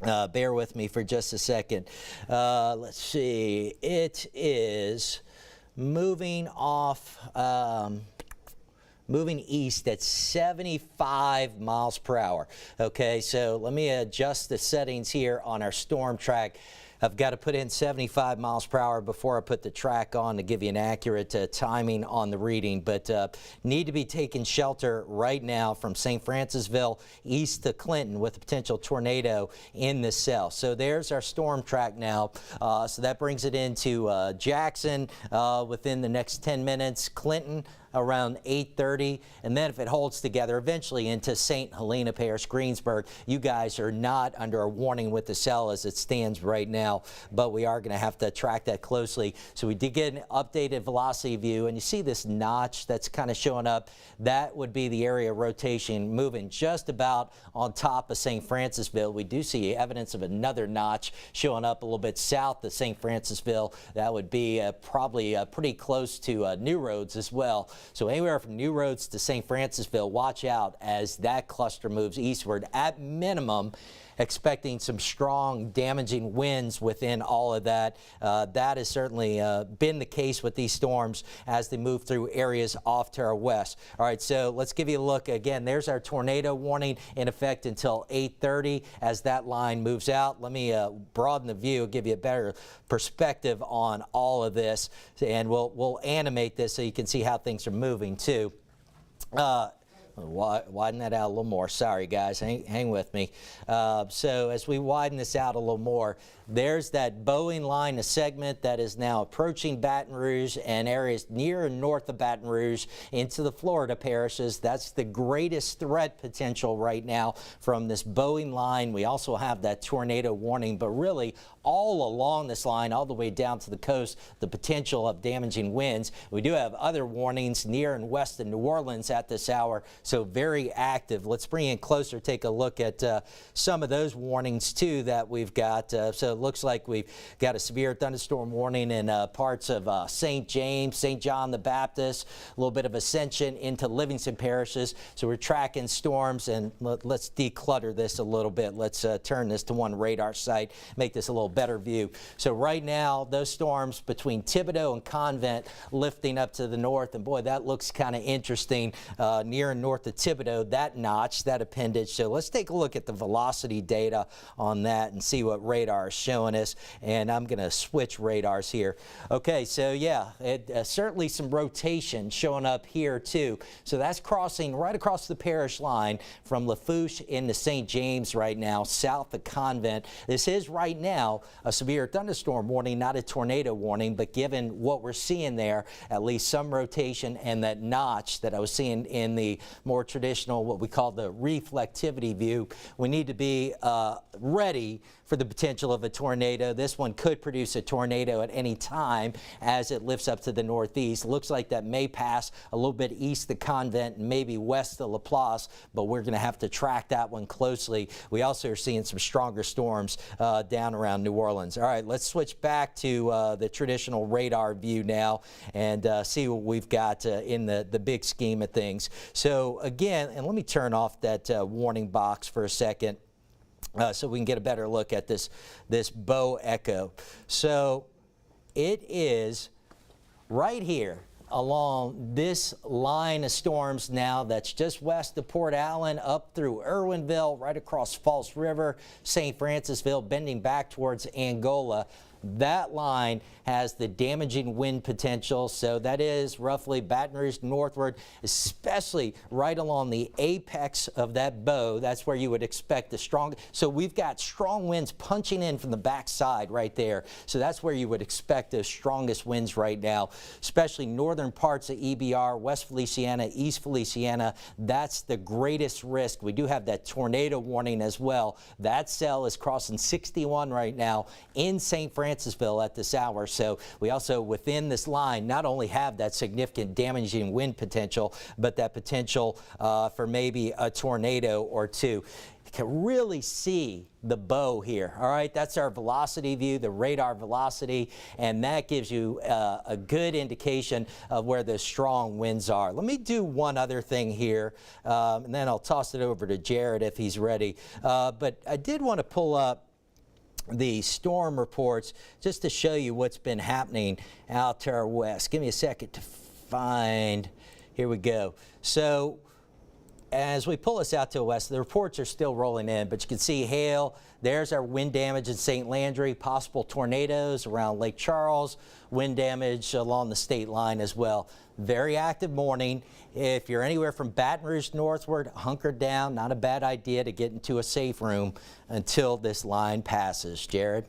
bear with me for just a second. Let's see. It is moving off, moving east at 75 miles per hour. Okay, so let me adjust the settings here on our storm track. I've got to put in 75 miles per hour before I put the track on to give you an accurate timing on the reading, but need to be taking shelter right now from St. Francisville east to Clinton with a potential tornado in this cell. So there's our storm track now. So that brings it into Jackson within the next 10 minutes, Clinton around 8:30, and then if it holds together, eventually into St. Helena Parish, Greensburg. You guys are not under a warning with the cell as it stands right now, but we are going to have to track that closely. So we did get an updated velocity view, and you see this notch that's kind of showing up. That would be the area of rotation moving just about on top of St. Francisville. We do see evidence of another notch showing up a little bit south of St. Francisville. That would be probably pretty close to New Roads as well. So anywhere from New Roads to St. Francisville, watch out as that cluster moves eastward. At minimum, expecting some strong damaging winds within all of that. That has certainly been the case with these storms as they move through areas off to our west. All right, so let's give you a look again. There's our tornado warning in effect until 8:30 as that line moves out. Let me broaden the view, give you a better perspective on all of this, and we'll animate this so you can see how things are moving too. Widen that out a little more. Sorry, guys. Hang with me. So as we widen this out a little more, there's that Boeing line, a segment that is now approaching Baton Rouge and areas near and north of Baton Rouge into the Florida parishes. That's the greatest threat potential right now from this Boeing line. We also have that tornado warning, but really all along this line, all the way down to the coast, the potential of damaging winds. We do have other warnings near and west of New Orleans at this hour. so very active. Let's bring in closer, take a look at some of those warnings too that we've got. So it looks like we've got a severe thunderstorm warning in parts of St. James, St. John the Baptist, a little bit of ascension into Livingston parishes. So we're tracking storms, and let's declutter this a little bit. Let's turn this to one radar site, make this a little better view. So right now, those storms between Thibodaux and Convent lifting up to the north, and boy, that looks kind of interesting near and north of Thibodaux, that notch, that appendage. So let's take a look at the velocity data on that and see what radar is showing us. And I'm going to switch radars here. Okay, so yeah, certainly some rotation showing up here too. So that's crossing right across the parish line from Lafourche into St. James right now, south of Convent. This is right now a severe thunderstorm warning, not a tornado warning, but given what we're seeing there, at least some rotation and that notch that I was seeing in the more traditional, what we call the reflectivity view, we need to be ready for the potential of a tornado. This one could produce a tornado at any time as it lifts up to the northeast. Looks like that may pass a little bit east of Convent and maybe west of Laplace, but we're going to have to track that one closely. We also are seeing some stronger storms down around New Orleans. All right, let's switch back to the traditional radar view now and see what we've got in the big scheme of things. So again, and let me turn off that warning box for a second. So we can get a better look at this bow echo. So it is right here along this line of storms now that's just west of Port Allen, up through Irwinville, right across False River, St. Francisville, bending back towards Angola. That line has the damaging wind potential, so that is roughly Baton Rouge northward, especially right along the apex of that bow. That's where you would expect the strong. So we've got strong winds punching in from the backside right there. So that's where you would expect the strongest winds right now, especially northern parts of EBR, West Feliciana, East Feliciana. That's the greatest risk. We do have that tornado warning as well. That cell is crossing 61 right now in St. Francisville at this hour. So we also, within this line, not only have that significant damaging wind potential, but that potential for maybe a tornado or two. You can really see the bow here. All right, that's our velocity view, the radar velocity, and that gives you a good indication of where the strong winds are. Let me do one other thing here, and then I'll toss it over to Jared if he's ready. But I did want to pull up the storm reports just to show you what's been happening out to our west. Give me a second to find. Here we go. So as we pull this out to the west, the reports are still rolling in, but you can see hail. There's our wind damage in St. Landry, possible tornadoes around Lake Charles, wind damage along the state line as well. Very active morning. If you're anywhere from Baton Rouge northward, hunker down. Not a bad idea to get into a safe room until this line passes. Jared?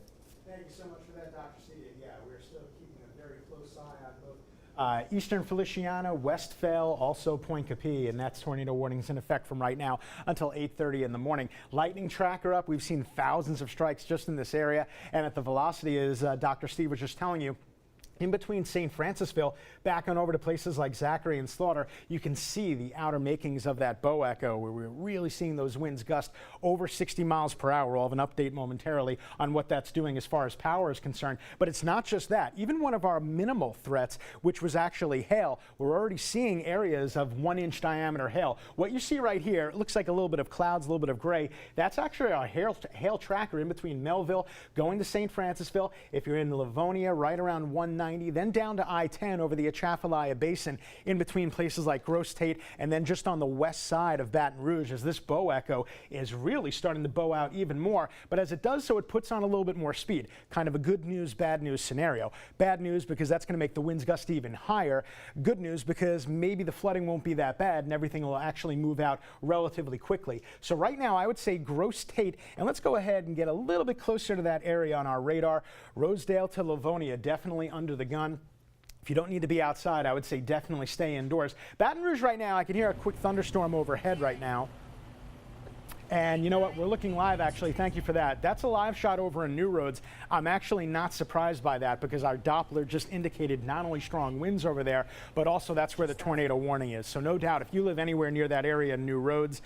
Thank you so much for that, Dr. Steve. Yeah, we're still keeping a very close eye on both Eastern Feliciana, Westphal, also Point Capee, and that's tornado warnings in effect from right now until 8:30 in the morning. Lightning tracker up. We've seen thousands of strikes just in this area, and at the velocity, as Dr. Steve was just telling you, in between St. Francisville, back on over to places like Zachary and Slaughter, you can see the outer makings of that bow echo, where we're really seeing those winds gust over 60 miles per hour. We'll have an update momentarily on what that's doing as far as power is concerned. But it's not just that. Even one of our minimal threats, which was actually hail, we're already seeing areas of 1-inch diameter hail. What you see right here, it looks like a little bit of clouds, a little bit of gray. That's actually our hail tracker in between Melville going to St. Francisville. If you're in Livonia, right around 190, then down to I-10 over the Atchafalaya Basin, in between places like Gross Tate, and then just on the west side of Baton Rouge, as this bow echo is really starting to bow out even more. But as it does so, it puts on a little bit more speed. Kind of a good news, bad news scenario. Bad news because that's going to make the winds gust even higher. Good news because maybe the flooding won't be that bad and everything will actually move out relatively quickly. So right now, I would say Gross Tate, and let's go ahead and get a little bit closer to that area on our radar. Rosedale to Livonia, definitely under the gun. If you don't need to be outside, I would say definitely stay indoors. Baton Rouge right now, I can hear a quick thunderstorm overhead right now. And you know what? We're looking live, actually. Thank you for that. That's a live shot over in New Roads. I'm actually not surprised by that because our Doppler just indicated not only strong winds over there, but also that's where the tornado warning is. So no doubt, if you live anywhere near that area in New Roads,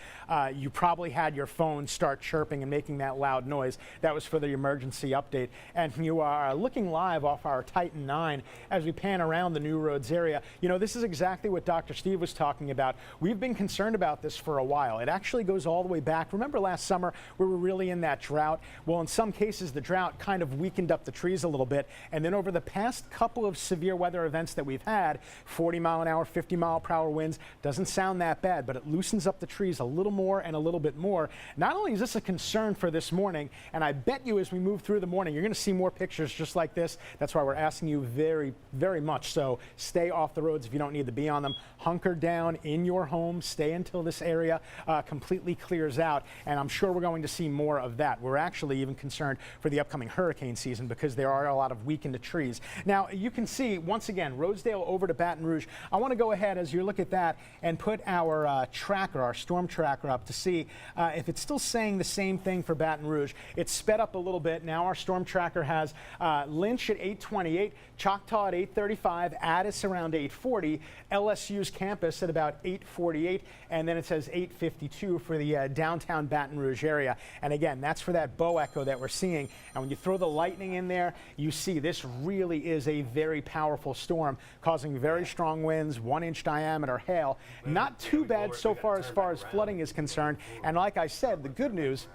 you probably had your phone start chirping and making that loud noise. That was for the emergency update. And you are looking live off our Titan 9 as we pan around the New Roads area. You know, this is exactly what Dr. Steve was talking about. We've been concerned about this for a while. It actually goes all the way back. Remember last summer we were really in that drought? Well, in some cases the drought kind of weakened up the trees a little bit, and then over the past couple of severe weather events that we've had, 40 mile an hour, 50 mile per hour winds, doesn't sound that bad, but it loosens up the trees a little more and a little bit more. Not only is this a concern for this morning, and I bet you as we move through the morning you're going to see more pictures just like this. That's why we're asking you very, very much so, stay off the roads if you don't need to be on them. Hunker down in your home, stay until this area completely clears out. And I'm sure we're going to see more of that. We're actually even concerned for the upcoming hurricane season because there are a lot of weakened trees. Now, you can see, once again, Rosedale over to Baton Rouge. I want to go ahead as you look at that and put our tracker, our storm tracker up to see if it's still saying the same thing for Baton Rouge. It's sped up a little bit. Now our storm tracker has Lynch at 828, Choctaw at 835, Addis around 840, LSU's campus at about 848, and then it says 852 for the downtown Baton Rouge area. And again, that's for that bow echo that we're seeing. And when you throw the lightning in there, you see this really is a very powerful storm causing very strong winds, 1-inch diameter hail. Not too bad so far as flooding is concerned. And like I said, the good news,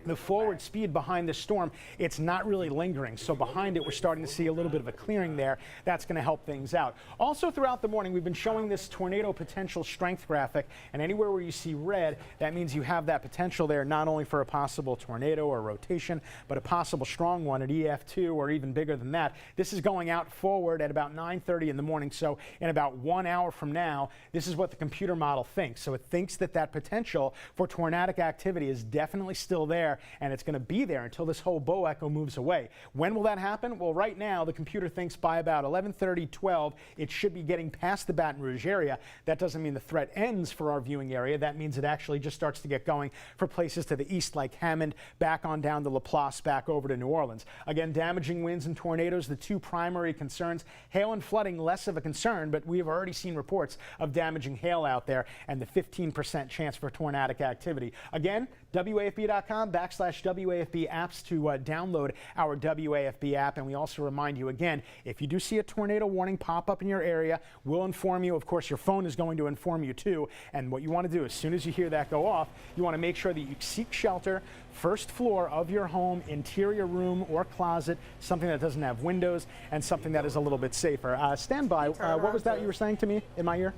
the forward speed behind this storm, it's not really lingering. So behind it, we're starting to see a little bit of a clearing there. That's going to help things out. Also throughout the morning, we've been showing this tornado potential strength graphic, and anywhere where you see red, that means you have that potential there, not only for a possible tornado or rotation, but a possible strong one at EF2 or even bigger than that. This is going out forward at about 9:30 in the morning. So in about 1 hour from now, this is what the computer model thinks. So it thinks that that potential for tornadic activity is definitely still there, and it's going to be there until this whole bow echo moves away. When will that happen? Well, right now the computer thinks by about 11:30, 12, it should be getting past the Baton Rouge area. That doesn't mean the threat ends for our viewing area. That means it actually just starts to get going for places to the east like Hammond, back on down to Laplace, back over to New Orleans. Again, damaging winds and tornadoes, the two primary concerns. Hail and flooding, less of a concern, but we have already seen reports of damaging hail out there and the 15% chance for tornadic activity. Again, WAFB.com/WAFB apps to download our WAFB app. And we also remind you again, if you do see a tornado warning pop up in your area, we'll inform you. Of course, your phone is going to inform you too. And what you want to do as soon as you hear that go off, you want to make sure that you seek shelter, first floor of your home, interior room or closet, something that doesn't have windows and something that is a little bit safer. Stand by. What was that you were saying to me in my ear?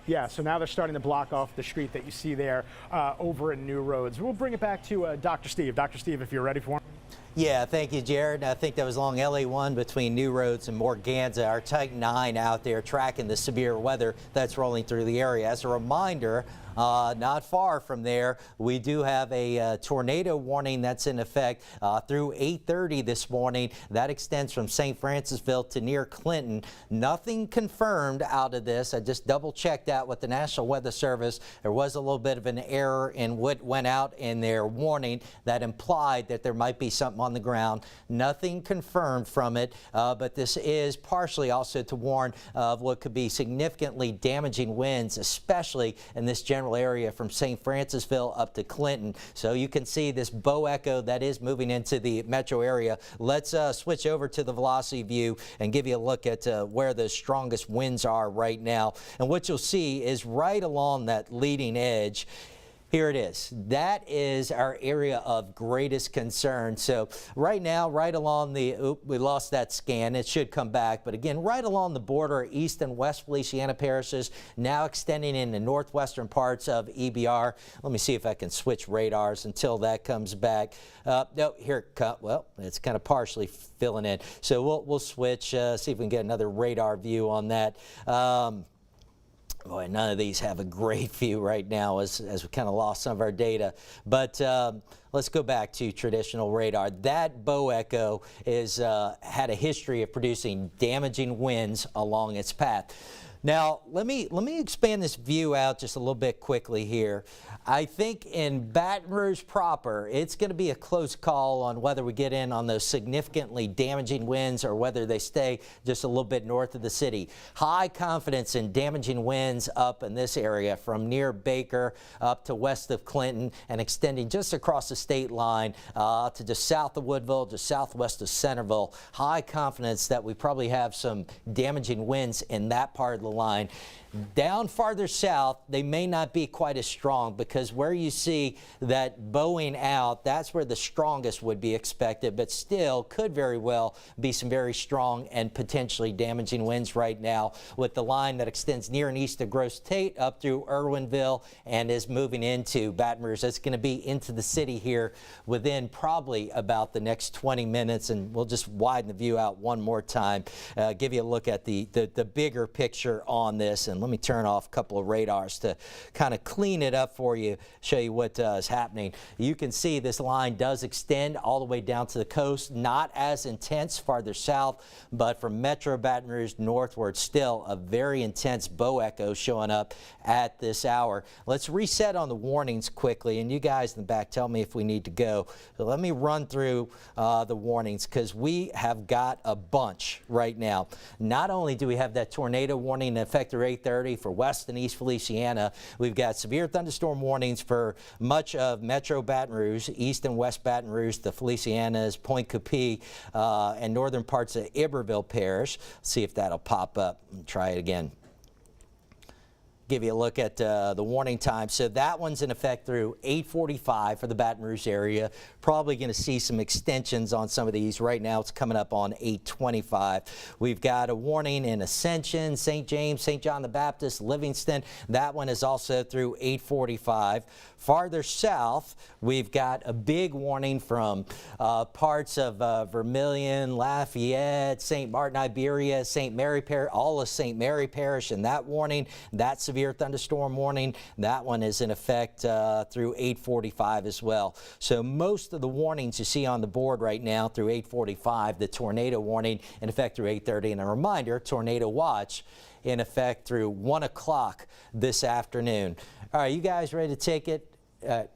Yeah, so now they're starting to block off the street that you see there over in New Roads. We'll bring it back to Dr. Steve. Dr. Steve, if you're ready for him.
Yeah, thank you, Jared. I think that was along LA1 between New Roads and Morganza. Our Titan 9 out there tracking the severe weather that's rolling through the area. As a reminder, not far from there, we do have a tornado warning that's in effect through 8:30 this morning. That extends from St. Francisville to near Clinton. Nothing confirmed out of this. I just double-checked that with the National Weather Service. There was a little bit of an error in what went out in their warning that implied that there might be something on the ground. Nothing confirmed from it, but this is partially also to warn of what could be significantly damaging winds, especially in this general area from St. Francisville up to Clinton. So you can see this bow echo that is moving into the metro area. Let's switch over to the velocity view and give you a look at where the strongest winds are right now. And what you'll see is right along that leading edge. Here it is. That is our area of greatest concern. So right now, right along the, we lost that scan. It should come back. But again, right along the border, east and west Louisiana parishes, now extending in the northwestern parts of EBR. Let me see if I can switch radars until that comes back. No, here it comes. Well, it's kind of partially filling in. So we'll switch, see if we can get another radar view on that. Boy, none of these have a great view right now as we kind of lost some of our data. But let's go back to traditional radar. That bow echo had a history of producing damaging winds along its path. Now, let me expand this view out just a little bit quickly here. I think in Baton Rouge proper, it's going to be a close call on whether we get in on those significantly damaging winds or whether they stay just a little bit north of the city. High confidence in damaging winds up in this area from near Baker up to west of Clinton and extending just across the state line to just south of Woodville, just southwest of Centerville. High confidence that we probably have some damaging winds in that part of the line. Down farther south, they may not be quite as strong because where you see that bowing out, that's where the strongest would be expected, but still could very well be some very strong and potentially damaging winds right now with the line that extends near and east of Gross Tate up through Irwinville and is moving into Baton Rouge. That's going to be into the city here within probably about the next 20 minutes, and we'll just widen the view out one more time, give you a look at the bigger picture on this. And let me turn off a couple of radars to kind of clean it up for you, show you what is happening. You can see this line does extend all the way down to the coast, not as intense farther south, but from Metro Baton Rouge northward, still a very intense bow echo showing up at this hour. Let's reset on the warnings quickly, and you guys in the back tell me if we need to go. So let me run through the warnings because we have got a bunch right now. Not only do we have that tornado warning in effect through 8:30 for West and East Feliciana, we've got severe thunderstorm warnings for much of Metro Baton Rouge, East and West Baton Rouge, the Felicianas, Point Coupee, and northern parts of Iberville Parish. Let's see if that'll pop up. Try it again. Give you a look at the warning time. So that one's in effect through 8:45 for the Baton Rouge area. Probably going to see some extensions on some of these. Right now it's coming up on 8:25. We've got a warning in Ascension, St. James, St. John the Baptist, Livingston. That one is also through 8:45. Farther south, we've got a big warning from parts of Vermilion, Lafayette, St. Martin, Iberia, St. Mary Parish, all of St. Mary Parish, and that warning, that severe thunderstorm warning, that one is in effect through 8:45 as well. So most of the warnings you see on the board right now through 8:45, the tornado warning in effect through 8:30, and a reminder, tornado watch in effect through 1 o'clock this afternoon. All right, you guys ready to take it? All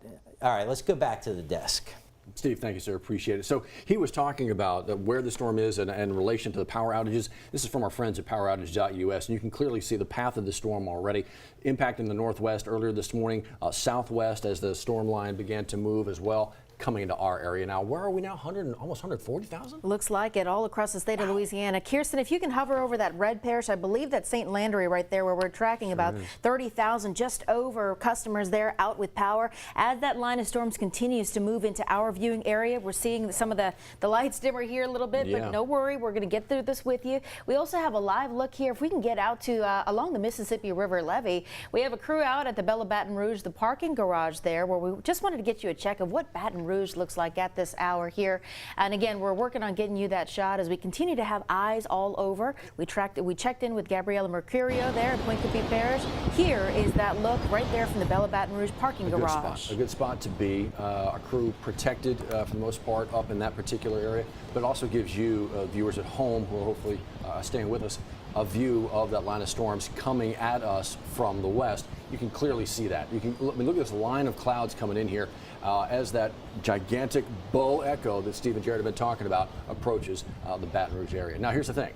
right, let's go back to the desk.
Steve, thank you, sir. Appreciate it. So he was talking about where the storm is and in relation to the power outages. This is from our friends at poweroutage.us, and you can clearly see the path of the storm already impacting the northwest earlier this morning, southwest as the storm line began to move as well, coming into our area. Now, where are we now? Almost 140,000?
Looks like it all across the state of Louisiana. Kirsten, if you can hover over that red parish, I believe that's St. Landry right there where we're tracking about 30,000, just over customers there out with power. As that line of storms continues to move into our viewing area, we're seeing some of the lights dimmer here a little bit, but no worry, we're going to get through this with you. We also have a live look here. If we can get out to along the Mississippi River levee, we have a crew out at the Bella Baton Rouge, the parking garage there, where we just wanted to get you a check of what Baton Rouge looks like at this hour here. And again, we're working on getting you that shot as we continue to have eyes all over. We checked in with Gabriella Mercurio there at Point Coupee Parish. Here is that look right there from the Bella Baton Rouge parking garage.
A good spot to be. Our crew protected for the most part up in that particular area, but it also gives you viewers at home who are hopefully staying with us a view of that line of storms coming at us from the west. You can clearly see that. You can look at this line of clouds coming in here as that gigantic bow echo that Steve and Jared have been talking about approaches the Baton Rouge area. Now, here's the thing.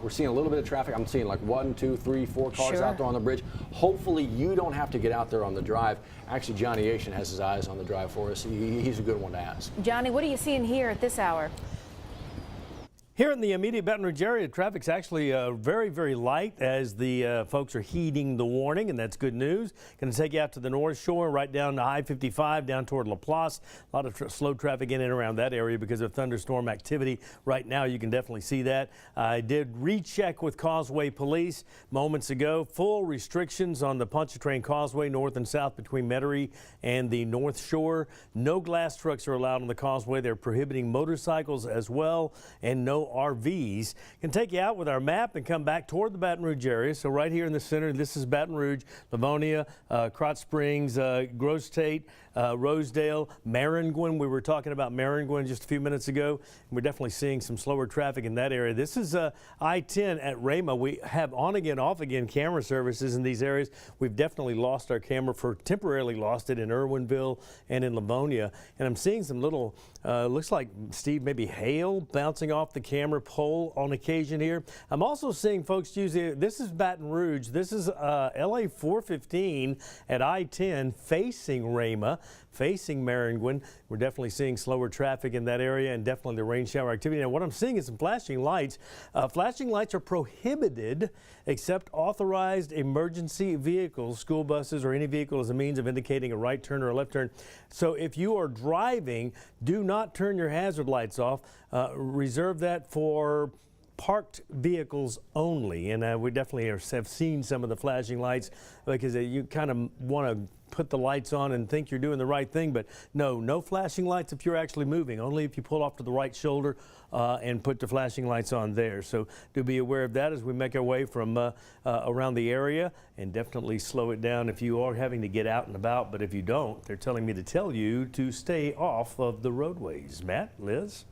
We're seeing a little bit of traffic. I'm seeing like 1, 2, 3, 4 cars out there on the bridge. Hopefully, you don't have to get out there on the drive. Actually, Johnny Asian has his eyes on the drive for us. He's a good one to ask.
Johnny, what are you seeing here at this hour?
Here in the immediate Baton Rouge area, traffic's actually very, very light as the folks are heeding the warning, and that's good news. Going to take you out to the North Shore, right down to I-55, down toward LaPlace. A lot of slow traffic in and around that area because of thunderstorm activity. Right now, you can definitely see that. I did recheck with Causeway Police moments ago. Full restrictions on the Pontchartrain Causeway, north and south between Metairie and the North Shore. No glass trucks are allowed on the causeway. They're prohibiting motorcycles as well, and no yellow RVs can take you out with our map and come back toward the Baton Rouge area. So right here in the center, this is Baton Rouge, Livonia, Krotz Springs, Gross Tate, Rosedale, Maringouin. We were talking about Maringouin just a few minutes ago. We're definitely seeing some slower traffic in that area. This is I-10 at Rama. We have on again, off again camera services in these areas. We've definitely lost our camera, temporarily lost it in Irwinville and in Livonia. And I'm seeing some little, looks like, Steve, maybe hail bouncing off the camera pole on occasion here. I'm also seeing folks using, this is Baton Rouge. This is LA 415 at I-10 facing Rama, facing Maringouin. We're definitely seeing slower traffic in that area and definitely the rain shower activity. Now, what I'm seeing is some flashing lights. Flashing lights are prohibited except authorized emergency vehicles, school buses, or any vehicle as a means of indicating a right turn or a left turn. So if you are driving, do not turn your hazard lights off. Reserve that for parked vehicles only, and we definitely have seen some of the flashing lights because you kind of want to put the lights on and think you're doing the right thing, but no flashing lights if you're actually moving, only if you pull off to the right shoulder and put the flashing lights on there. So do be aware of that as we make our way from around the area, and definitely slow it down if you are having to get out and about, but if you don't, they're telling me to tell you to stay off of the roadways. Matt, Liz?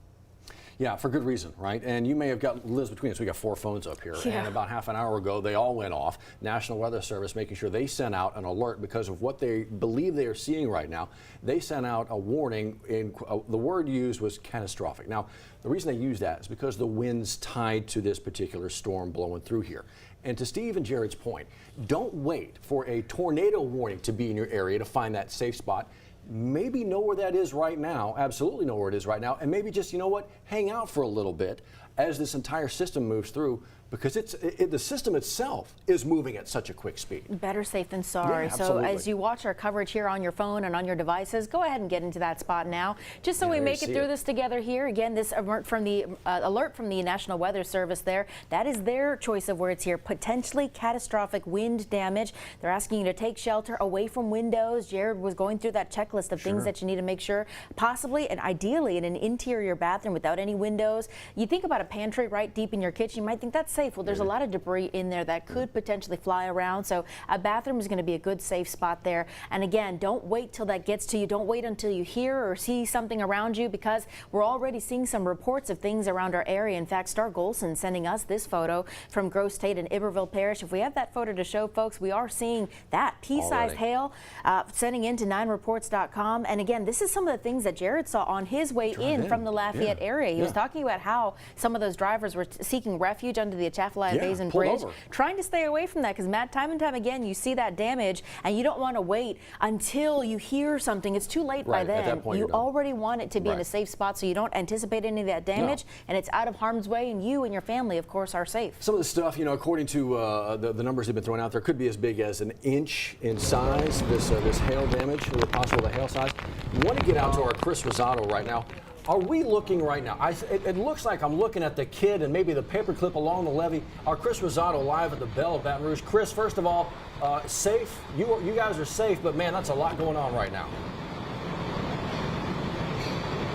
Yeah, for good reason, right? And you may have got Liz between us. We got 4 phones up here, and about half an hour ago, they all went off. National Weather Service making sure they sent out an alert because of what they believe they are seeing right now. They sent out a warning. The word used was catastrophic. Now, the reason they used that is because the winds tied to this particular storm blowing through here. And to Steve and Jared's point, don't wait for a tornado warning to be in your area to find that safe spot. Maybe know where that is right now, absolutely know where it is right now, and maybe just, you know what, hang out for a little bit as this entire system moves through, because the system itself is moving at such a quick speed.
Better safe than sorry.
Yeah,
so as you watch our coverage here on your phone and on your devices, go ahead and get into that spot now, just so we make it through this together here. Again, this alert from the National Weather Service there, that is their choice of words here. Potentially catastrophic wind damage. They're asking you to take shelter away from windows. Jared was going through that checklist of things that you need to make sure, possibly and ideally in an interior bathroom without any windows. You think about a pantry right deep in your kitchen, you might think that's safe. Well, there's a lot of debris in there that could potentially fly around, so a bathroom is going to be a good safe spot there. And again, don't wait till that gets to you. Don't wait until you hear or see something around you, because we're already seeing some reports of things around our area. In fact, Star Golson sending us this photo from Gross Tate and Iberville Parish. If we have that photo to show folks, we are seeing that pea-sized hail sending into 9reports.com. And again, this is some of the things that Jared saw on his way in from the Lafayette area. He was talking about how some of those drivers were seeking refuge under the Atchafalaya Basin Bridge, trying to stay away from that, because Matt, time and time again, you see that damage and you don't want to wait until you hear something. It's too late by then.
At that point,
you already want it to be in a safe spot so you don't anticipate any of that damage, and it's out of harm's way, and you and your family, of course, are safe.
Some of the stuff, you know, according to the numbers they've been throwing out there, could be as big as an inch in size, this hail damage, or possible the hail size. We want to get out to our Chris Rosado right now. Are we looking right now? It looks like I'm looking at the kid and maybe the paperclip along the levee. Our Chris Rosado live at the Bell of Baton Rouge. Chris, first of all, safe. You guys are safe, but man, that's a lot going on right now.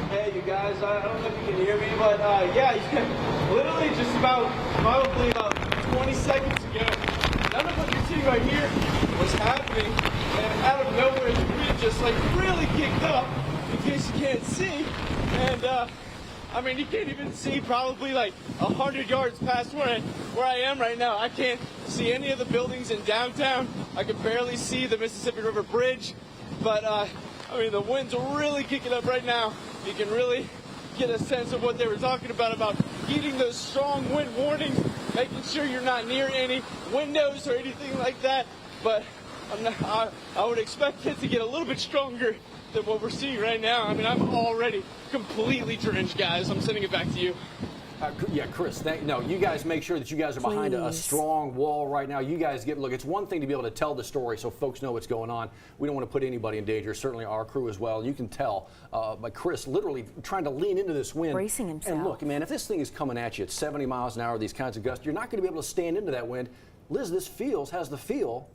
Hey, you guys, I don't know if you can hear me, but yeah, literally just probably about 20 seconds ago, none of what you're seeing right here was happening, and out of nowhere, the grid just like really kicked up, in case you can't see, and I mean, you can't even see probably like 100 yards past where I am right now. I can't see any of the buildings in downtown. I can barely see the Mississippi River Bridge, but I mean, the winds are really kicking up right now. You can really get a sense of what they were talking about heeding those strong wind warnings, making sure you're not near any windows or anything like that. But I would expect it to get a little bit stronger than what we're seeing right now. I mean, I'm already completely drenched, guys. I'm sending it back to you.
Yeah, Chris, no, you guys make sure that you guys are behind a strong wall right now. You guys look, it's one thing to be able to tell the story so folks know what's going on. We don't want to put anybody in danger, certainly our crew as well. You can tell by Chris literally trying to lean into this wind.
Bracing himself.
And look, man, if this thing is coming at you at 70 miles an hour, these kinds of gusts, you're not going to be able to stand into that wind. Liz, this has the feel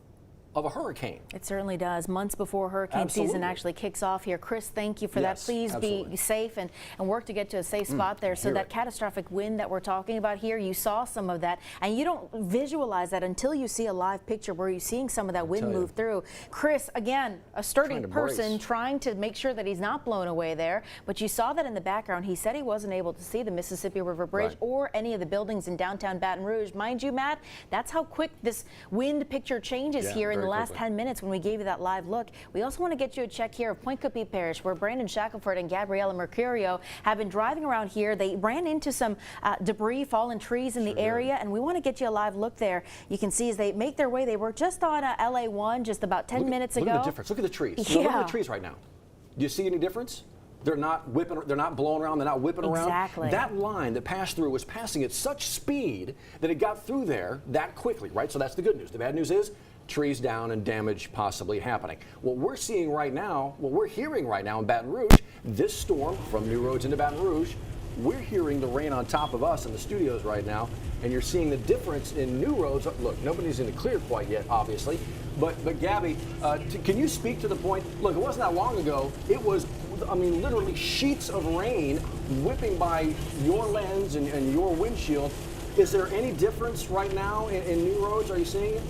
of a hurricane.
It certainly does. Months before hurricane season actually kicks off here. Chris, thank you for that. Please be safe and work to get to a safe spot there. So that catastrophic wind that we're talking about here, you saw some of that, and you don't visualize that until you see a live picture where you're seeing some of that wind move through. Chris, again, a sturdy person trying to make sure that he's not blown away there, but you saw that in the background. He said he wasn't able to see the Mississippi River Bridge or any of the buildings in downtown Baton Rouge. Mind you, Matt, that's how quick this wind picture changes here in the last 10 minutes when we gave you that live look. We also want to get you a check here of Point Coupee Parish, where Brandon Shackelford and Gabriella Mercurio have been driving around here. They ran into some debris, fallen trees in the area, and we want to get you a live look there. You can see as they make their way, they were just on LA1 just about 10 minutes ago.
Look at the difference. Look at the trees. Look at the trees right now. Do you see any difference? They're not whipping, they're not blowing around, they're not whipping around.
Exactly.
That line that passed through was passing at such speed that it got through there that quickly, right? So that's the good news. The bad news is trees down and damage possibly happening. What we're seeing right now, what we're hearing right now in Baton Rouge, this storm from New Roads into Baton Rouge, we're hearing the rain on top of us in the studios right now, and you're seeing the difference in New Roads. Look, nobody's in the clear quite yet, obviously, but Gabby, can you speak to the point? Look, it wasn't that long ago. It was, I mean, literally sheets of rain whipping by your lens and your windshield. Is there any difference right now in New Roads? Are you seeing it?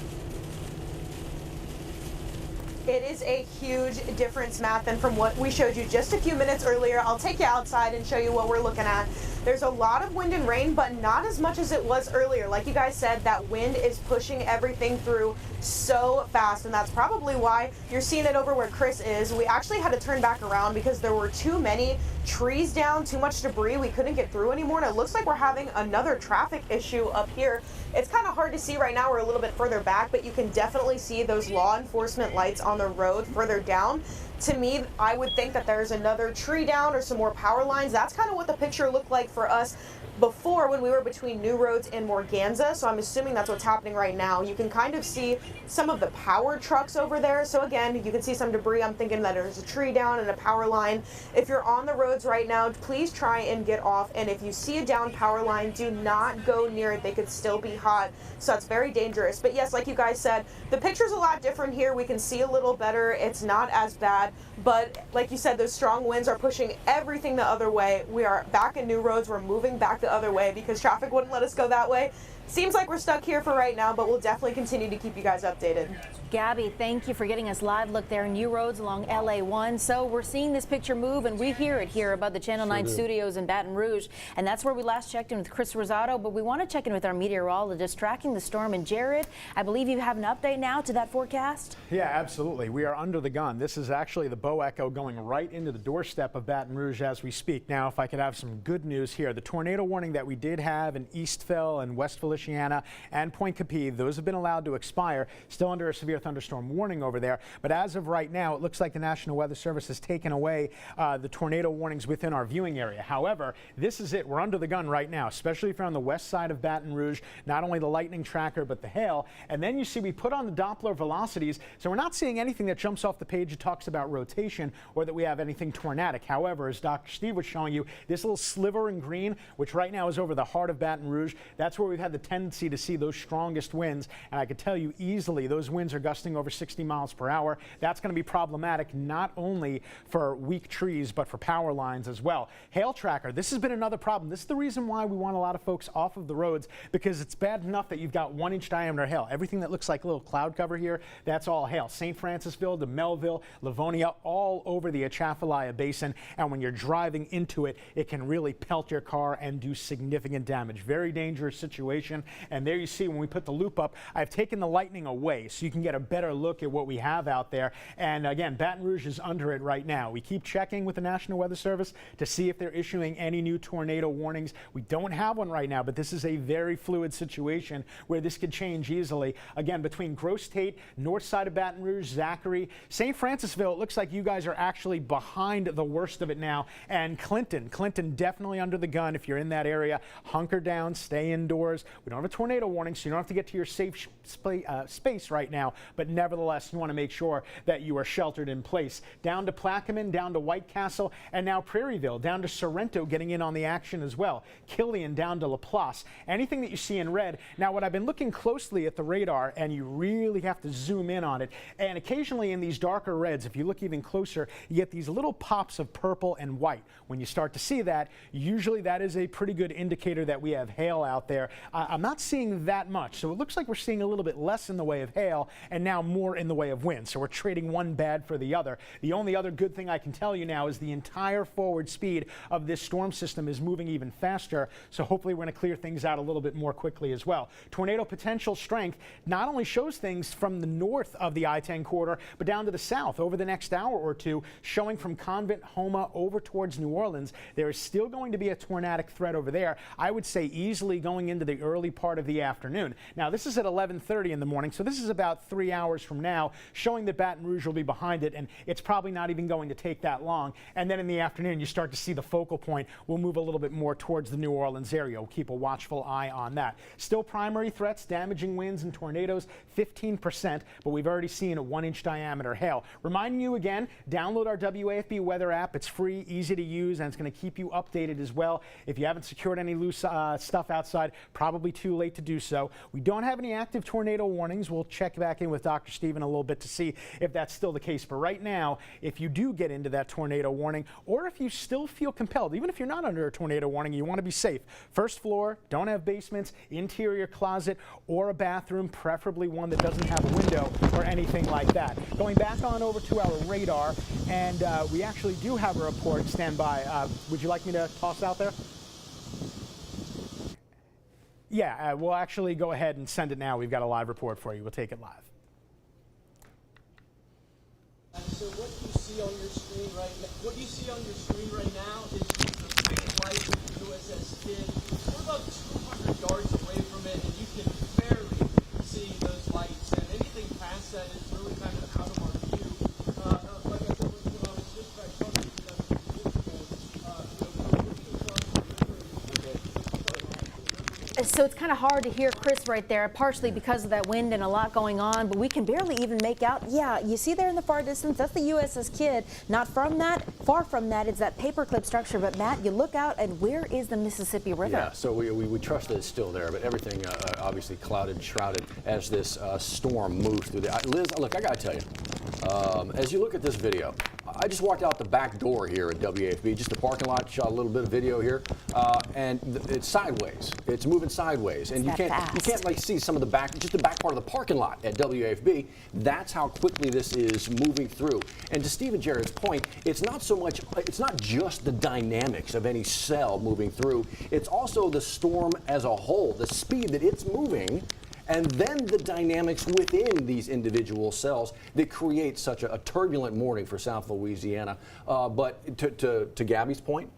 It is a huge difference, Matt, than from what we showed you just a few minutes earlier. I'll take you outside and show you what we're looking at. There's a lot of wind and rain, but not as much as it was earlier. Like you guys said, that wind is pushing everything through so fast, and that's probably why you're seeing it over where Chris is. We actually had to turn back around because there were too many trees down, too much debris. We couldn't get through anymore, and it looks like we're having another traffic issue up here. It's kind of hard to see right now. We're a little bit further back, but you can definitely see those law enforcement lights on the road further down. To me, I would think that there's another tree down or some more power lines. That's kind of what the picture looked like for us before when we were between New Roads and Morganza, so I'm assuming that's what's happening right now. You can kind of see some of the power trucks over there, so again, you can see some debris. I'm thinking that there's a tree down and a power line. If you're on the roads right now, please try and get off, and if you see a down power line, do not go near it. They could still be hot, so that's very dangerous. But yes, like you guys said, the picture's a lot different here. We can see a little better. It's not as bad, but like you said, those strong winds are pushing everything the other way. We are back in New Roads. We're moving back the other way because traffic wouldn't let us go that way. Seems like we're stuck here for right now, but we'll definitely continue to keep you guys updated.
Gabby, thank you for getting us live look there in New Roads along LA1. So we're seeing this picture move, and we hear it here above the Channel 9 studios in Baton Rouge. And that's where we last checked in with Chris Rosado, but we want to check in with our meteorologist tracking the storm. And Jared, I believe you have an update now to that forecast?
Yeah, absolutely. We are under the gun. This is actually the Bow Echo going right into the doorstep of Baton Rouge as we speak. Now, if I could have some good news here, the tornado warning that we did have in Eastville and West Feliciana and Point Coupee, those have been allowed to expire, still under a severe thunderstorm warning over there. But as of right now, it looks like the National Weather Service has taken away the tornado warnings within our viewing area. However, this is it. We're under the gun right now, especially if you're on the west side of Baton Rouge, not only the lightning tracker, but the hail. And then you see we put on the Doppler velocities, so we're not seeing anything that jumps off the page that talks about rotation or that we have anything tornadic. However, as Dr. Steve was showing you, this little sliver in green, which right now is over the heart of Baton Rouge, that's where we've had the tendency to see those strongest winds. And I could tell you easily those winds are gusting over 60 miles per hour. That's going to be problematic not only for weak trees, but for power lines as well. Hail tracker, this has been another problem. This is the reason why we want a lot of folks off of the roads, because it's bad enough that you've got 1-inch diameter hail. Everything that looks like a little cloud cover here, that's all hail. St. Francisville to Melville, Livonia, all over the Atchafalaya Basin. And when you're driving into it, it can really pelt your car and do significant damage. Very dangerous situation. And there you see when we put the loop up, I've taken the lightning away so you can get a better look at what we have out there. And again, Baton Rouge is under it right now. We keep checking with the National Weather Service to see if they're issuing any new tornado warnings. We don't have one right now, but this is a very fluid situation where this could change easily. Again, between Gross Tate, north side of Baton Rouge, Zachary, St. Francisville, it looks like you guys are actually behind the worst of it now. And Clinton definitely under the gun if you're in that that area, hunker down, stay indoors. We don't have a tornado warning, so you don't have to get to your safe space right now, but nevertheless, you want to make sure that you are sheltered in place. Down to Plaquemine, down to White Castle, and now Prairieville, down to Sorrento getting in on the action as well. Killian down to Laplace. Anything that you see in red. Now, what I've been looking closely at the radar, and you really have to zoom in on it, and occasionally in these darker reds, if you look even closer, you get these little pops of purple and white. When you start to see that, usually that is a pretty good indicator that we have hail out there. I'm not seeing that much, so it looks like we're seeing a little bit less in the way of hail and now more in the way of wind. So we're trading one bad for the other. The only other good thing I can tell you now is the entire forward speed of this storm system is moving even faster, so hopefully we're going to clear things out a little bit more quickly as well. Tornado potential strength not only shows things from the north of the I-10 corridor, but down to the south over the next hour or two, showing from Convent, Houma over towards New Orleans. There is still going to be a tornadic threat over there, I would say easily going into the early part of the afternoon. Now, this is at 11:30 in the morning, so this is about 3 hours from now, showing that Baton Rouge will be behind it, and it's probably not even going to take that long. And then in the afternoon, you start to see the focal point will move a little bit more towards the New Orleans area. We'll keep a watchful eye on that. Still primary threats, damaging winds and tornadoes, 15%, but we've already seen a 1-inch diameter hail. Reminding you again, download our WAFB weather app. It's free, easy to use, and it's going to keep you updated as well. If you haven't secured any loose stuff outside, probably too late to do so. We don't have any active tornado warnings. We'll check back in with Dr. Steve in a little bit to see if that's still the case. But right now, if you do get into that tornado warning, or if you still feel compelled, even if you're not under a tornado warning, you want to be safe. First floor, don't have basements, interior closet, or a bathroom, preferably one that doesn't have a window or anything like that. Going back on over to our radar, and we actually do have a report. Stand by. Would you like me to toss out there? Yeah, we'll actually go ahead and send it now. We've got a live report for you. We'll take it live.
So what you see on your screen right now is the big light of the USS Kidd. We're about 200 yards away from it, and you can barely see those lights. And anything past that is really kind of out of our view. Like I said, when I was just back talking to them,
So it's kind of hard to hear Chris right there, partially because of that wind and a lot going on, but we can barely even make out. Yeah, you see there in the far distance, that's the USS Kidd. Not from that, far from that, it's that paperclip structure. But Matt, you look out, and where is the Mississippi River?
Yeah, so we trust that it's still there, but everything obviously clouded, shrouded as this storm moves through there. Liz, look, I got to tell you, as you look at this video, I just walked out the back door here at WAFB, just the parking lot, shot a little bit of video here, and it's sideways. It's moving sideways, and you can't like see some of the back, just the back part of the parking lot at WAFB. That's how quickly this is moving through. And to Steve and Jared's point, it's not just the dynamics of any cell moving through. It's also the storm as a whole, the speed that it's moving, and then the dynamics within these individual cells that create such a turbulent morning for South Louisiana. But to Gabby's point,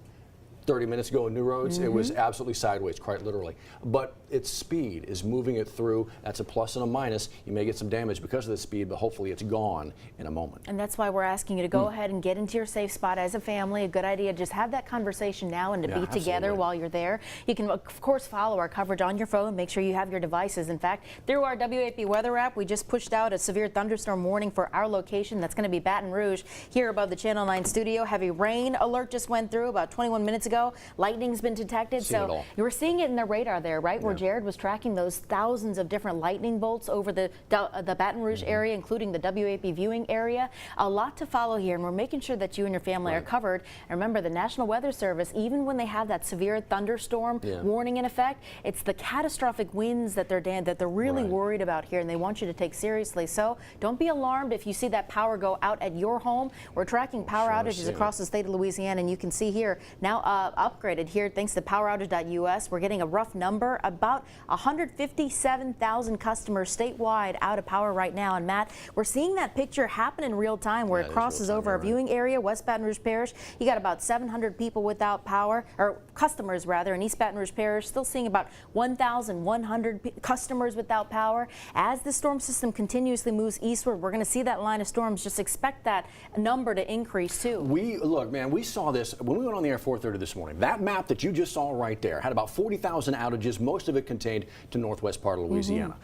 30 minutes ago in New Roads, it was absolutely sideways, quite literally. But its speed is moving it through. That's a plus and a minus. You may get some damage because of the speed, but hopefully it's gone in a moment.
And that's why we're asking you to go ahead and get into your safe spot as a family. A good idea. Just have that conversation now and to be together while you're there. You can, of course, follow our coverage on your phone. Make sure you have your devices. In fact, through our WAP weather app, we just pushed out a severe thunderstorm warning for our location. That's going to be Baton Rouge here above the Channel 9 studio. Heavy rain alert just went through about 21 minutes ago. Lightning's been detected. So you were seeing it in the radar there, right? Where Jared was tracking those thousands of different lightning bolts over the Baton Rouge area, including the WAP viewing area. A lot to follow here, and we're making sure that you and your family are covered. And remember, the National Weather Service, even when they have that severe thunderstorm warning in effect, it's the catastrophic winds that they're really worried about here, and they want you to take seriously. So don't be alarmed if you see that power go out at your home. We're tracking power outages across the state of Louisiana, and you can see here now upgraded here thanks to poweroutage.us. We're getting a rough number, about 157,000 customers statewide out of power right now. And Matt, we're seeing that picture happen in real time where it crosses over our viewing area, West Baton Rouge Parish. You got about 700 people without power, or customers rather, in East Baton Rouge Parish, still seeing about 1,100 customers without power. As the storm system continuously moves eastward, we're going to see that line of storms. Just expect that number to increase too.
Look, man, we saw this when we went on the air 4:30 this this morning. That map that you just saw right there had about 40,000 outages, most of it contained to northwest part of Louisiana.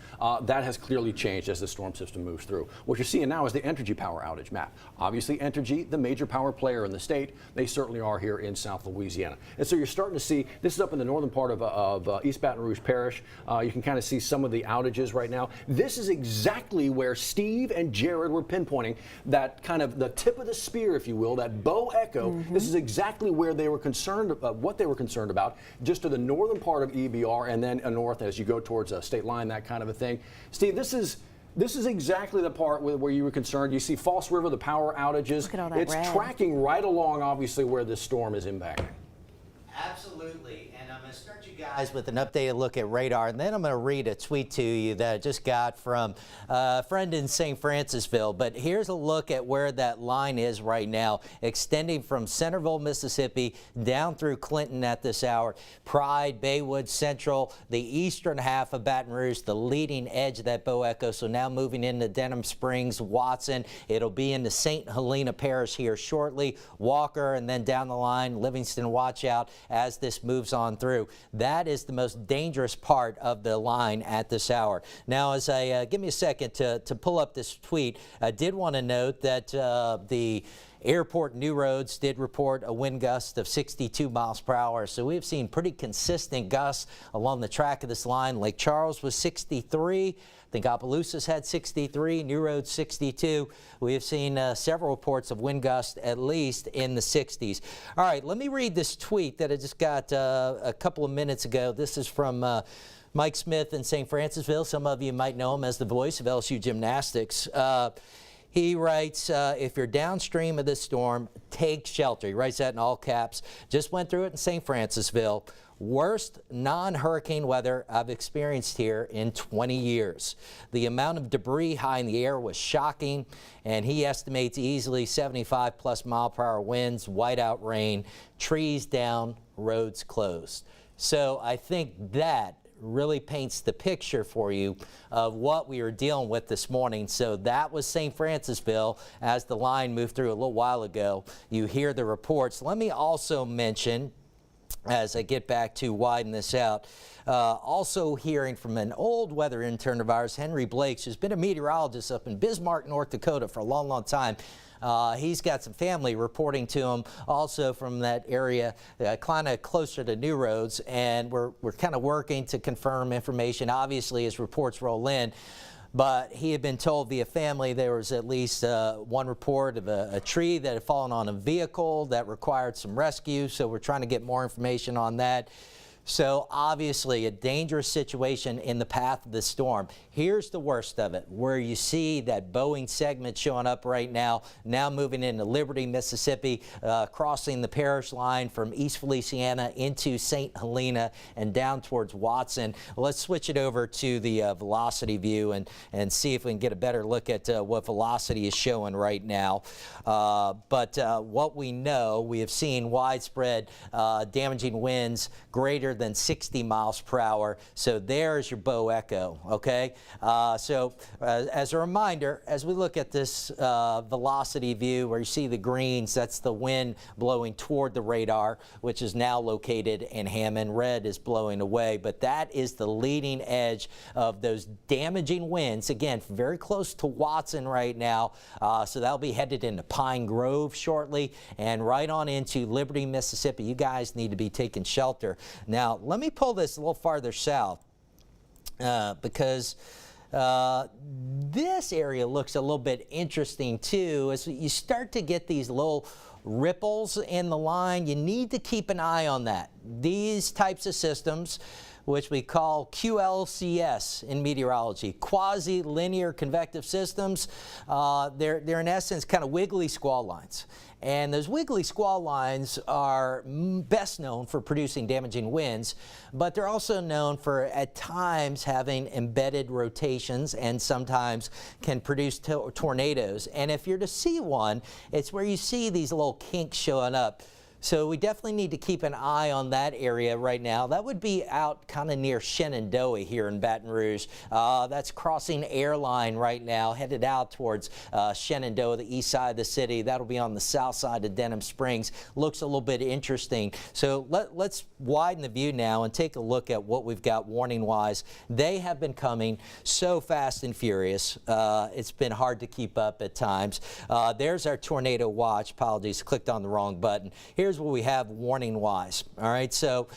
That has clearly changed as the storm system moves through. What you're seeing now is the Entergy power outage map. Obviously, Entergy, the major power player in the state, they certainly are here in South Louisiana. And so you're starting to see, this is up in the northern part of East Baton Rouge Parish. You can kind of see some of the outages right now. This is exactly where Steve and Jared were pinpointing that kind of the tip of the spear, if you will, that bow echo. This is exactly where they were concerned about, what they were concerned about, just to the northern part of EBR and then north as you go towards a state line, that kind of a thing. Steve, this is exactly the part where you were concerned. You see False River, the power outages.
Look at all that
it's
red.
tracking right along, obviously, where this storm is impacting.
Absolutely, and I'm going to start you guys with an updated look at radar, and then I'm going to read a tweet to you that I just got from a friend in St. Francisville. But here's a look at where that line is right now, extending from Centerville, Mississippi, down through Clinton at this hour. Pride, Baywood, Central, the eastern half of Baton Rouge, the leading edge of that bow echo. So now moving into Denham Springs, Watson. It'll be into St. Helena Parish here shortly, Walker, and then down the line, Livingston, watch out as this moves on through. That is the most dangerous part of the line at this hour. Now, as I give me a second to pull up this tweet, I did want to note that the Airport New Roads did report a wind gust of 62 miles per hour. So we've seen pretty consistent gusts along the track of this line. Lake Charles was 63. I think Opelousas had 63, New Roads 62. We have seen several reports of wind gusts at least in the 60s. All right, let me read this tweet that I just got a couple of minutes ago. This is from Mike Smith in St. Francisville. Some of you might know him as the voice of LSU Gymnastics. He writes, if you're downstream of this storm, take shelter. He writes that in all caps. Just went through it in St. Francisville. Worst non-hurricane weather I've experienced here in 20 years. The amount of debris high in the air was shocking, and he estimates easily 75+ mile per hour winds, whiteout rain, trees down, roads closed. So I think that really paints the picture for you of what we were dealing with this morning. So that was St. Francisville as the line moved through a little while ago. You hear the reports. Let me also mention, as I get back to widen this out, also hearing from an old weather intern of ours, Henry Blakes, who's been a meteorologist up in Bismarck, North Dakota for a long, long time. He's got some family reporting to him also from that area, kind of closer to New Roads, and we're kind of working to confirm information, obviously, as reports roll in. But he had been told via family there was at least one report of a tree that had fallen on a vehicle that required some rescue, so we're trying to get more information on that. So obviously a dangerous situation in the path of the storm. Here's the worst of it, where you see that Boeing segment showing up right now moving into Liberty, Mississippi, crossing the parish line from East Feliciana into St. Helena and down towards Watson. Let's switch it over to the velocity view and see if we can get a better look at what velocity is showing right now. But what we know, we have seen widespread damaging winds greater than 60 miles per hour. So there's your bow echo, okay? So as a reminder, as we look at this velocity view where you see the greens, that's the wind blowing toward the radar, which is now located in Hammond. Red is blowing away, but that is the leading edge of those damaging winds. Again, very close to Watson right now, so that'll be headed into Pine Grove shortly and right on into Liberty, Mississippi. You guys need to be taking shelter. Now, let me pull this a little farther south because this area looks a little bit interesting too. As you start to get these little ripples in the line, you need to keep an eye on that. These types of systems, which we call QLCS in meteorology, quasi-linear convective systems, they're in essence kind of wiggly squall lines. And those wiggly squall lines are best known for producing damaging winds, but they're also known for at times having embedded rotations and sometimes can produce tornadoes. And if you're to see one, it's where you see these little kinks showing up. So we definitely need to keep an eye on that area right now. That would be out kind of near Shenandoah here in Baton Rouge. That's crossing Airline right now, headed out towards Shenandoah, the east side of the city. That'll be on the south side of Denham Springs. Looks a little bit interesting. So let's widen the view now and take a look at what we've got warning-wise. They have been coming so fast and furious. It's been hard to keep up at times. There's our tornado watch. Apologies, clicked on the wrong button. Here's what we have warning-wise. All right, so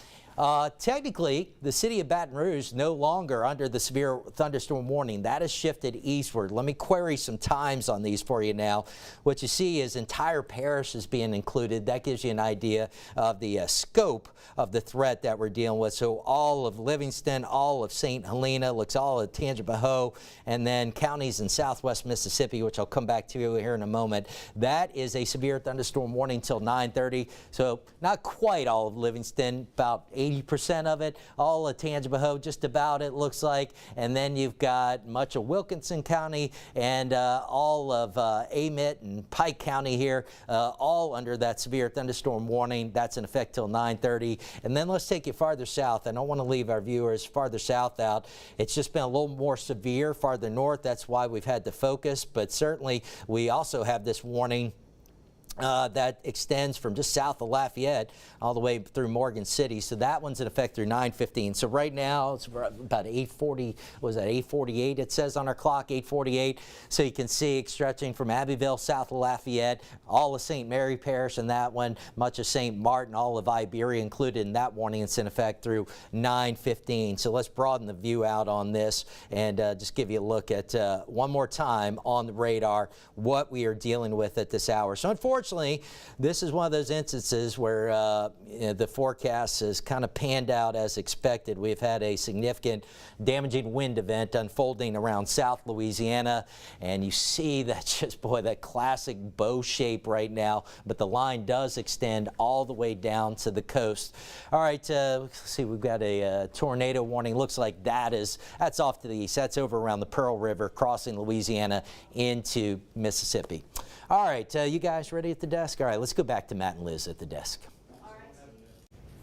technically, the city of Baton Rouge is no longer under the severe thunderstorm warning. That has shifted eastward. Let me query some times on these for you now. What you see is entire parish is being included. That gives you an idea of the scope of the threat that we're dealing with. So all of Livingston, all of St. Helena, looks all of Tangipahoa, and then counties in southwest Mississippi, which I'll come back to here in a moment. That is a severe thunderstorm warning till 9:30. So not quite all of Livingston, about 80% of it, all of Tangipahoa, just about it looks like, and then you've got much of Wilkinson County and all of Amite and Pike County here, all under that severe thunderstorm warning. That's in effect till 9:30. And then let's take you farther south. I don't want to leave our viewers farther south out. It's just been a little more severe farther north. That's why we've had to focus, but certainly we also have this warning that extends from just south of Lafayette all the way through Morgan City. So that one's in effect through 9:15. So right now it's about 8:40. Was that 8:48? It says on our clock 8:48. So you can see stretching from Abbeville, south of Lafayette, all of St. Mary Parish in that one, much of St. Martin, all of Iberia included in that warning. It's in effect through 9:15. So let's broaden the view out on this and just give you a look at one more time on the radar what we are dealing with at this hour. So unfortunately, this is one of those instances where the forecast has kind of panned out as expected. We've had a significant damaging wind event unfolding around South Louisiana, and you see that just, boy, that classic bow shape right now, but the line does extend all the way down to the coast. All right, let's see, we've got a tornado warning. Looks like that's off to the east. That's over around the Pearl River, crossing Louisiana into Mississippi. All right, you guys ready at the desk? All right, let's go back to Matt and Liz at the desk.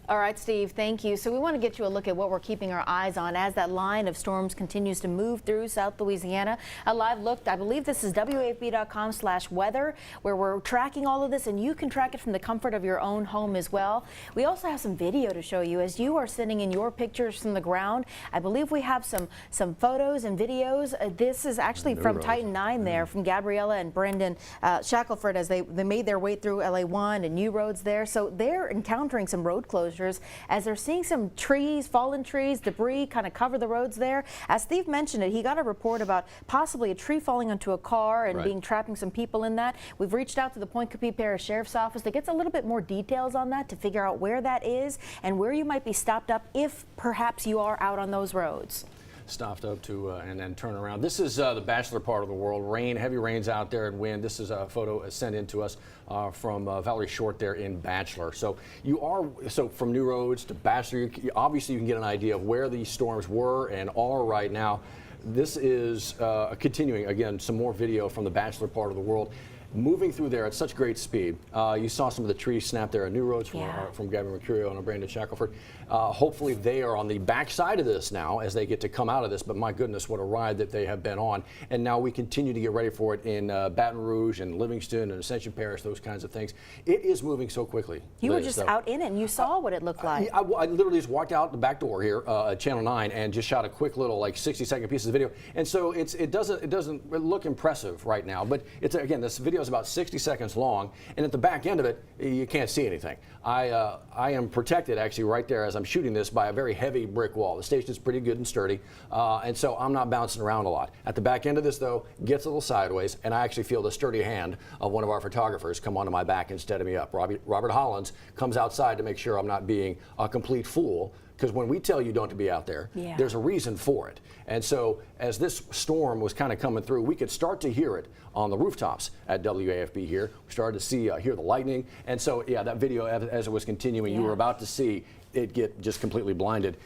All right, Steve, thank you. So we want to get you a look at what we're keeping our eyes on as that line of storms continues to move through South Louisiana. A live look, I believe this is WAFB.com/weather, where we're tracking all of this, and you can track it from the comfort of your own home as well. We also have some video to show you as you are sending in your pictures from the ground. I believe we have some photos and videos. This is actually from Titan 9 there, from Gabriella and Brendan Shackelford as they made their way through LA1 and new roads there. So they're encountering some road closures as they're seeing some trees, fallen trees, debris kind of cover the roads there. As Steve mentioned it, he got a report about possibly a tree falling onto a car and being trapping some people in that. We've reached out to the Point Coupee Parish Sheriff's Office to get a little bit more details on that to figure out where that is and where you might be stopped up if perhaps you are out on those roads.
Stopped up to and then turn around. This is the Bachelor part of the world. Rain, heavy rains out there and wind. This is a photo sent in to us from Valerie Short there in Bachelor. So from New Roads to Bachelor, obviously you can get an idea of where these storms were and are right now. This is continuing, again, some more video from the Bachelor part of the world. Moving through there at such great speed. You saw some of the trees snap there at New Roads from Gavin Mercurio and Brandon Shackelford. Hopefully they are on the backside of this now as they get to come out of this, but my goodness, what a ride that they have been on. And now we continue to get ready for it in Baton Rouge and Livingston and Ascension Parish, those kinds of things. It is moving so quickly.
You were just out in it and you saw what it looked like.
I literally just walked out the back door here at Channel 9 and just shot a quick little 60-second piece of video. And so it doesn't look impressive right now, but it's, again, this video is about 60 seconds long, and at the back end of it, you can't see anything. I am protected actually right there as I'm shooting this by a very heavy brick wall. The station's pretty good and sturdy, and so I'm not bouncing around a lot. At the back end of this, though, gets a little sideways, and I actually feel the sturdy hand of one of our photographers come onto my back and steady me up. Robert Hollins comes outside to make sure I'm not being a complete fool, because when we tell you don't to be out there, there's a reason for it. And so as this storm was kind of coming through, we could start to hear it on the rooftops at WAFB here. We started to hear the lightning. And so, yeah, that video, as it was continuing, you were about to see it get just completely blinded.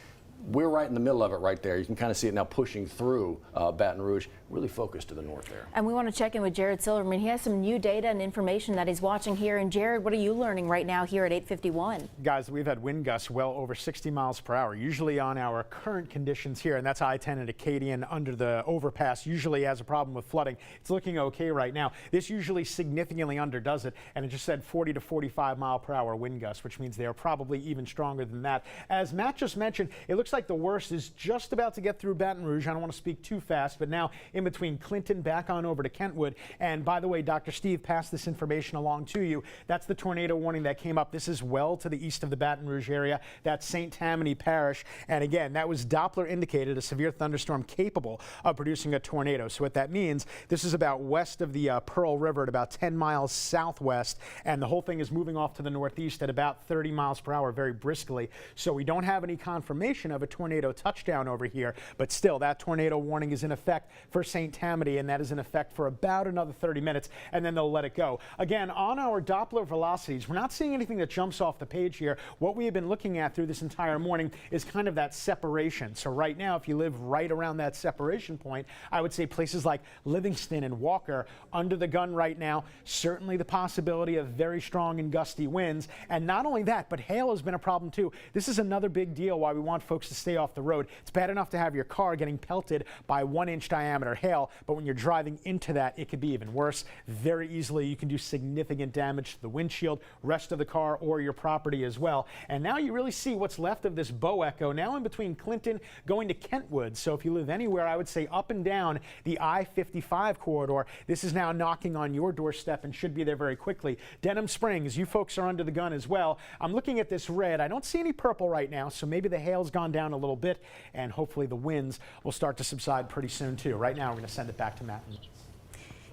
we're right in the middle of it right there. You can kind of see it now pushing through Baton Rouge, really focused to the north there.
And we want to check in with Jared Silverman. He has some new data and information that he's watching here. And Jared, what are you learning right now here at 8:51?
Guys, we've had wind gusts well over 60 miles per hour, usually on our current conditions here, and that's I-10 and Acadian under the overpass, usually has a problem with flooding. It's looking okay right now. This usually significantly underdoes it, and it just said 40 to 45 mile per hour wind gusts, which means they are probably even stronger than that. As Matt just mentioned, it looks like the worst is just about to get through Baton Rouge. I don't want to speak too fast, but now in between Clinton back on over to Kentwood. And by the way, Dr. Steve passed this information along to you. That's the tornado warning that came up. This is well to the east of the Baton Rouge area. That's St. Tammany Parish. And again, that was Doppler indicated a severe thunderstorm capable of producing a tornado. So what that means, this is about west of the Pearl River at about 10 miles southwest. And the whole thing is moving off to the northeast at about 30 miles per hour very briskly. So we don't have any confirmation of a tornado touchdown over here, but still that tornado warning is in effect for St. Tammany, and that is in effect for about another 30 minutes, and then they'll let it go. Again, on our Doppler velocities, we're not seeing anything that jumps off the page here. What we have been looking at through this entire morning is kind of that separation. So right now, if you live right around that separation point, I would say places like Livingston and Walker under the gun right now, certainly the possibility of very strong and gusty winds. And not only that, but hail has been a problem too. This is another big deal why we want folks to stay off the road. It's bad enough to have your car getting pelted by 1-inch diameter hail, but when you're driving into that, it could be even worse. Very easily, you can do significant damage to the windshield, rest of the car, or your property as well. And now you really see what's left of this bow echo now in between Clinton going to Kentwood. So if you live anywhere, I would say up and down the I-55 corridor, this is now knocking on your doorstep and should be there very quickly. Denham Springs, you folks are under the gun as well. I'm looking at this red. I don't see any purple right now, so maybe the hail's gone down a little bit, and hopefully the winds will start to subside pretty soon too. Right now, we're going to send it back to Matt.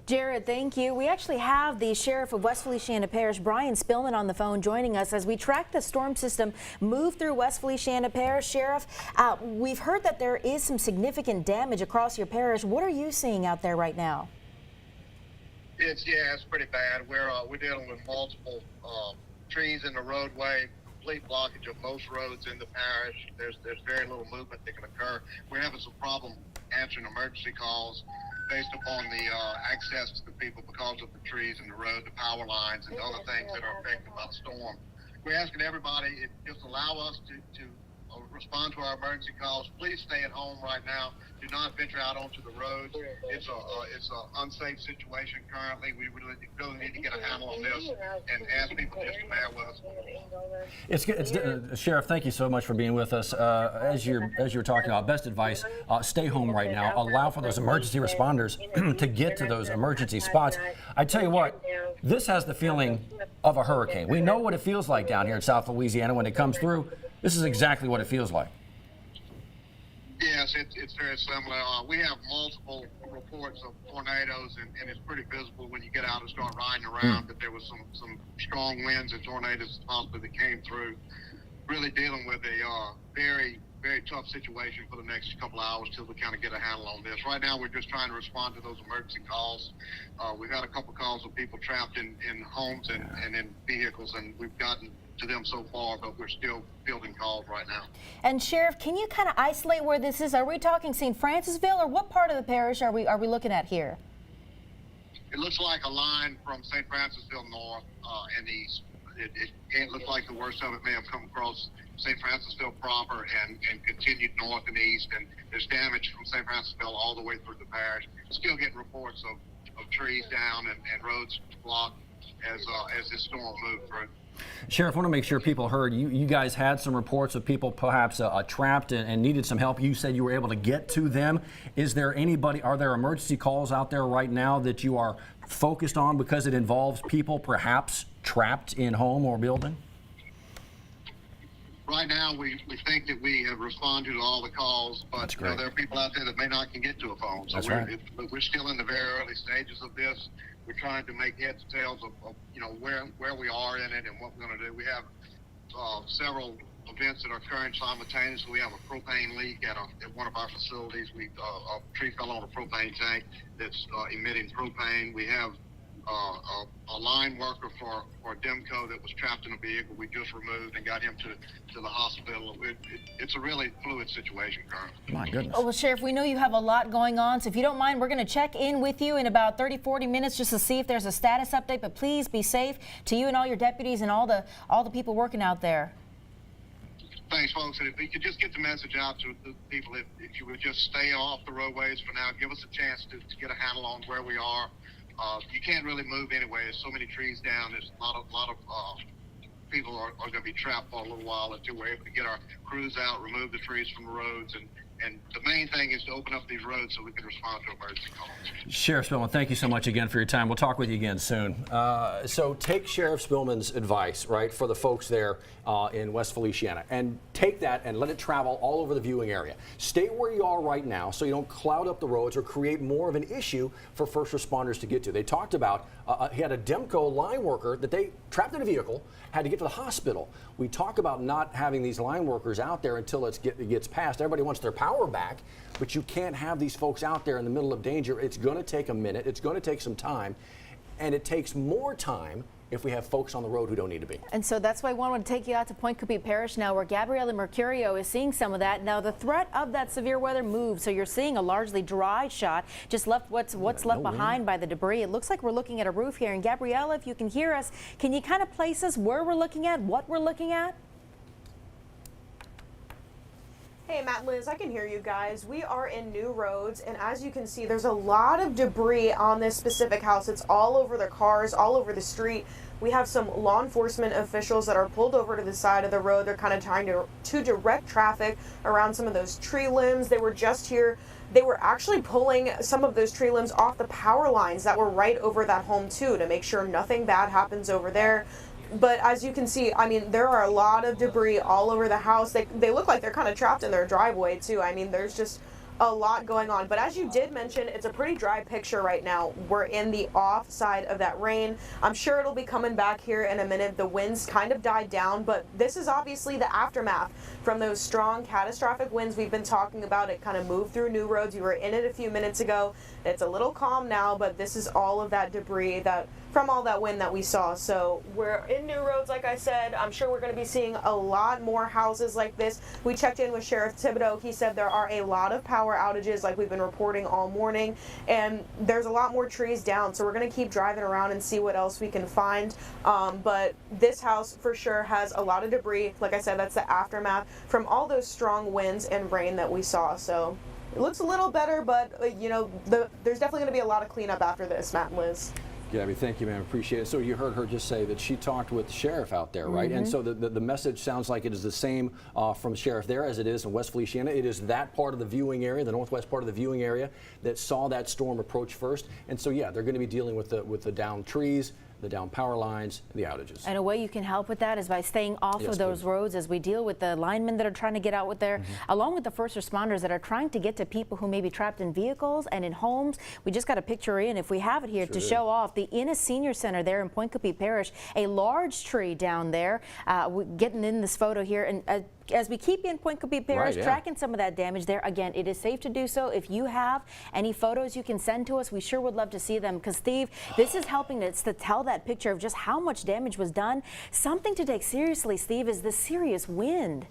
Jared, thank you. We actually have the Sheriff of West Feliciana Parish, Brian Spillman, on the phone joining us as we track the storm system move through West Feliciana Parish. Sheriff, we've heard that there is some significant damage across your parish. What are you seeing out there right now?
It's pretty bad. We're dealing with multiple trees in the roadway, complete blockage of most roads in the parish. There's very little movement that can occur. We're having some problem answering emergency calls based upon the access to the people because of the trees in the road, the power lines, and other things that are affected by the storm. We're asking everybody, just allow us to respond to our emergency calls. Please stay at home right now. Do not venture out onto the roads. It's an unsafe situation currently. We really need to get a handle on this and ask people just to bear with us.
Sheriff, thank you so much for being with us. As you're talking about, best advice: stay home right now. Allow for those emergency responders to get to those emergency spots. I tell you what, this has the feeling of a hurricane. We know what it feels like down here in South Louisiana when it comes through. This is exactly what it feels like.
Yes, it's very similar. We have multiple reports of tornadoes, and it's pretty visible when you get out and start riding around that there was some strong winds and tornadoes possibly that came through. Really dealing with a very, very tough situation for the next couple of hours till we kind of get a handle on this. Right now, we're just trying to respond to those emergency calls. We've had a couple calls of people trapped in homes and in vehicles, and we've gotten to them so far, but we're still fielding calls right now.
And Sheriff, can you kind of isolate where this is? Are we talking St. Francisville, or what part of the parish are we looking at here?
It looks like a line from St. Francisville north and east. It can't look like the worst of it may have come across St. Francisville proper and continued north and east, and there's damage from St. Francisville all the way through the parish. Still getting reports of trees down and roads blocked as this storm moved through.
Sheriff, I want to make sure people heard you guys had some reports of people perhaps trapped and needed some help. You said you were able to get to them. Are there emergency calls out there right now that you are focused on because it involves people perhaps trapped in home or building?
Right now, we think that we have responded to all the calls, but there are people out there that may not can get to a phone. So we're still in the very early stages of this. We're trying to make heads and tails of where we are in it and what we're going to do. We have several events that are occurring simultaneously. We have a propane leak at one of our facilities. A tree fell on a propane tank that's emitting propane. We have a line worker for Demco that was trapped in a vehicle. We just removed and got him to the hospital. It's a really fluid situation currently.
My goodness.
Oh, well, Sheriff, we know you have a lot going on, so if you don't mind, we're going to check in with you in about 30-40 minutes just to see if there's a status update. But please be safe to you and all your deputies and all the people working out there.
Thanks, folks. And if we could just get the message out to the people, if you would just stay off the roadways for now, give us a chance to get a handle on where we are. You can't really move anyway. There's so many trees down. There's a lot of people are going to be trapped for a little while until we're able to get our crews out, remove the trees from the roads, and the main thing is to open up these roads so we can respond to emergency calls.
Sheriff Spillman, thank you so much again for your time. We'll talk with you again soon. So take Sheriff Spillman's advice, right, for the folks there in West Feliciana, and take that and let it travel all over the viewing area. Stay where you are right now so you don't cloud up the roads or create more of an issue for first responders to get to. They talked about he had a Demco line worker that they trapped in a vehicle, had to get to the hospital. We talk about not having these line workers out there until it gets passed. Everybody wants their power back, but you can't have these folks out there in the middle of danger. It's going to take a minute. It's going to take some time, and it takes more time if we have folks on the road who don't need to be.
And so that's why I wanted to take you out to Point Cupid Parish now, where Gabrielle and Mercurio is seeing some of that. Now the threat of that severe weather moves, so you're seeing a largely dry shot, just left what's left behind by the debris. It looks like we're looking at a roof here. And Gabrielle, if you can hear us, can you kind of place us where we're looking at, what we're looking at?
Hey, Matt and Liz, I can hear you guys. We are in New Roads, and as you can see, there's a lot of debris on this specific house. It's all over the cars, all over the street. We have some law enforcement officials that are pulled over to the side of the road. They're kind of trying to direct traffic around some of those tree limbs. They were just here. They were actually pulling some of those tree limbs off the power lines that were right over that home, too, to make sure nothing bad happens over there. But as you can see, I mean, there are a lot of debris all over the house. They look like they're kind of trapped in their driveway, too. I mean, there's just a lot going on. But as you did mention, it's a pretty dry picture right now. We're in the off side of that rain. I'm sure it'll be coming back here in a minute. The winds kind of died down, but this is obviously the aftermath from those strong catastrophic winds we've been talking about. It kind of moved through New Roads. You were in it a few minutes ago. It's a little calm now, but this is all of that debris from all that wind that we saw. So we're in New Roads, like I said. I'm sure we're going to be seeing a lot more houses like this. We checked in with Sheriff Thibodeau. He said there are a lot of power outages like we've been reporting all morning, and there's a lot more trees down. So we're going to keep driving around and see what else we can find. But this house for sure has a lot of debris. Like I said, that's the aftermath from all those strong winds and rain that we saw. So it looks a little better, but you know, there's definitely going to be a lot of cleanup after this, Matt and Liz.
Gabby, thank you, ma'am. Appreciate it. So you heard her just say that she talked with the sheriff out there, right? And so the message sounds like it is the same from the sheriff there as it is in West Feliciana. It is that part of the viewing area, the northwest part of the viewing area, that saw that storm approach first. And so, yeah, they're going to be dealing with the downed trees, the down power lines, and the outages.
And a way you can help with that is by staying off of those roads as we deal with the linemen that are trying to get out with there, along with the first responders that are trying to get to people who may be trapped in vehicles and in homes. We just got a picture in, if we have it here, to show off the Innis Senior Center there in Point Cupid Parish. A large tree down there, getting in this photo here. And as we keep in Point Cupid Parish, tracking some of that damage there, again, it is safe to do so. If you have any photos you can send to us, we sure would love to see them, because Steve, this is helping us to tell that picture of just how much damage was done. Something to take seriously, Steve, is the serious wind.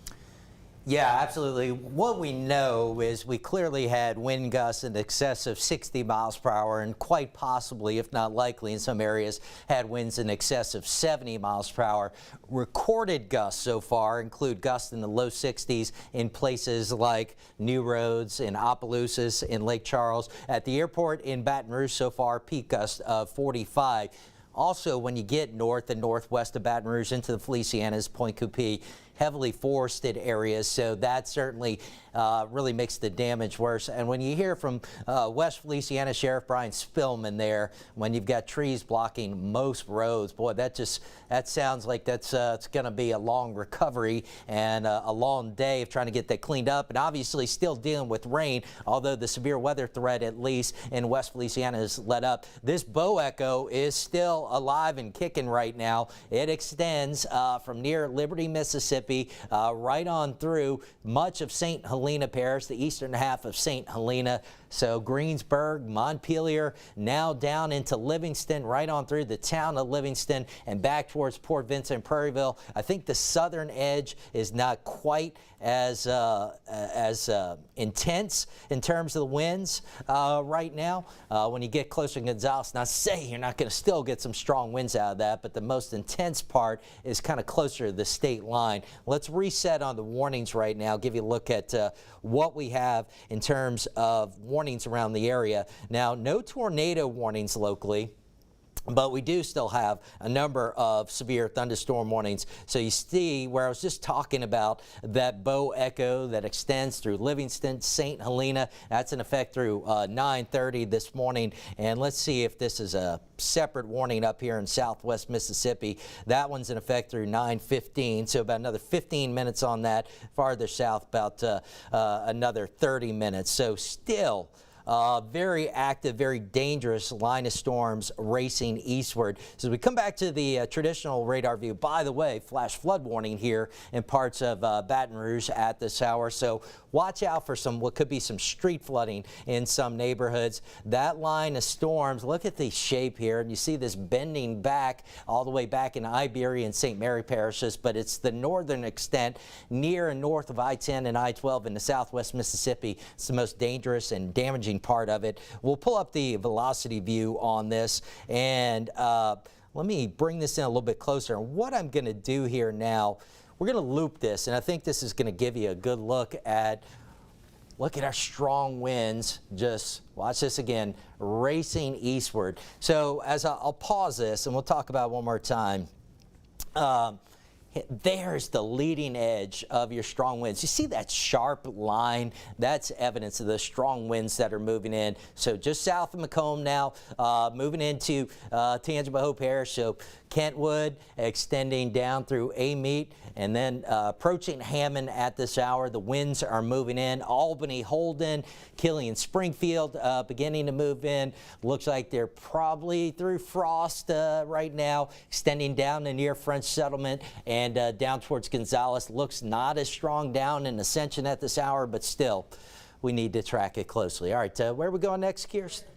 Yeah, absolutely. What we know is we clearly had wind gusts in excess of 60 miles per hour, and quite possibly, if not likely in some areas, had winds in excess of 70 miles per hour. Recorded gusts so far include gusts in the low 60s in places like New Roads, in Opelousas, in Lake Charles. At the airport in Baton Rouge so far, peak gusts of 45. Also, when you get north and northwest of Baton Rouge into the Felicianas, Point Cupid, heavily forested areas, so that certainly really makes the damage worse. And when you hear from West Feliciana Sheriff Brian Spillman there, when you've got trees blocking most roads, boy, that sounds like it's going to be a long recovery and a long day of trying to get that cleaned up, and obviously still dealing with rain, although the severe weather threat, at least in West Feliciana, has let up. This bow echo is still alive and kicking right now. It extends from near Liberty, Mississippi, Mississippi, right on through much of St. Helena Parish, the eastern half of St. Helena. So Greensburg, Montpelier, now down into Livingston, right on through the town of Livingston and back towards Port Vincent, Prairieville. I think the southern edge is not quite as intense in terms of the winds right now. When you get closer to Gonzales, not say you're not going to still get some strong winds out of that, but the most intense part is kind of closer to the state line. Let's reset on the warnings right now, give you a look at what we have in terms of warnings around the area. Now, no tornado warnings locally, but we do still have a number of severe thunderstorm warnings. So you see where I was just talking about that bow echo that extends through Livingston, St. Helena. That's in effect through 9:30 this morning. And let's see if this is a separate warning up here in southwest Mississippi. That one's in effect through 9:15. So about another 15 minutes on that. Farther south, about another 30 minutes. So still very active, very dangerous line of storms racing eastward. So as we come back to the traditional radar view, by the way, flash flood warning here in parts of Baton Rouge at this hour. So watch out for what could be some street flooding in some neighborhoods. That line of storms, look at the shape here, and you see this bending back all the way back in Iberia and St. Mary parishes, but it's the northern extent near and north of I-10 and I-12 in the southwest Mississippi. It's the most dangerous and damaging part of it. We'll pull up the velocity view on this, and let me bring this in a little bit closer. And what I'm going to do here now, we're going to loop this, and I think this is going to give you a good look at our strong winds. Just watch this again, racing eastward. So as I'll pause this, and we'll talk about it one more time. There's the leading edge of your strong winds. You see that sharp line? That's evidence of the strong winds that are moving in. So just south of Macomb now, moving into Tangipahoa Parish. So Kentwood extending down through Amite and then approaching Hammond at this hour. The winds are moving in. Albany, Holden, Killeen, Springfield beginning to move in. Looks like they're probably through Frost right now, extending down to near French Settlement and down towards Gonzales. Looks not as strong down in Ascension at this hour, but still, we need to track it closely. All right, where are we going next, Kirsten?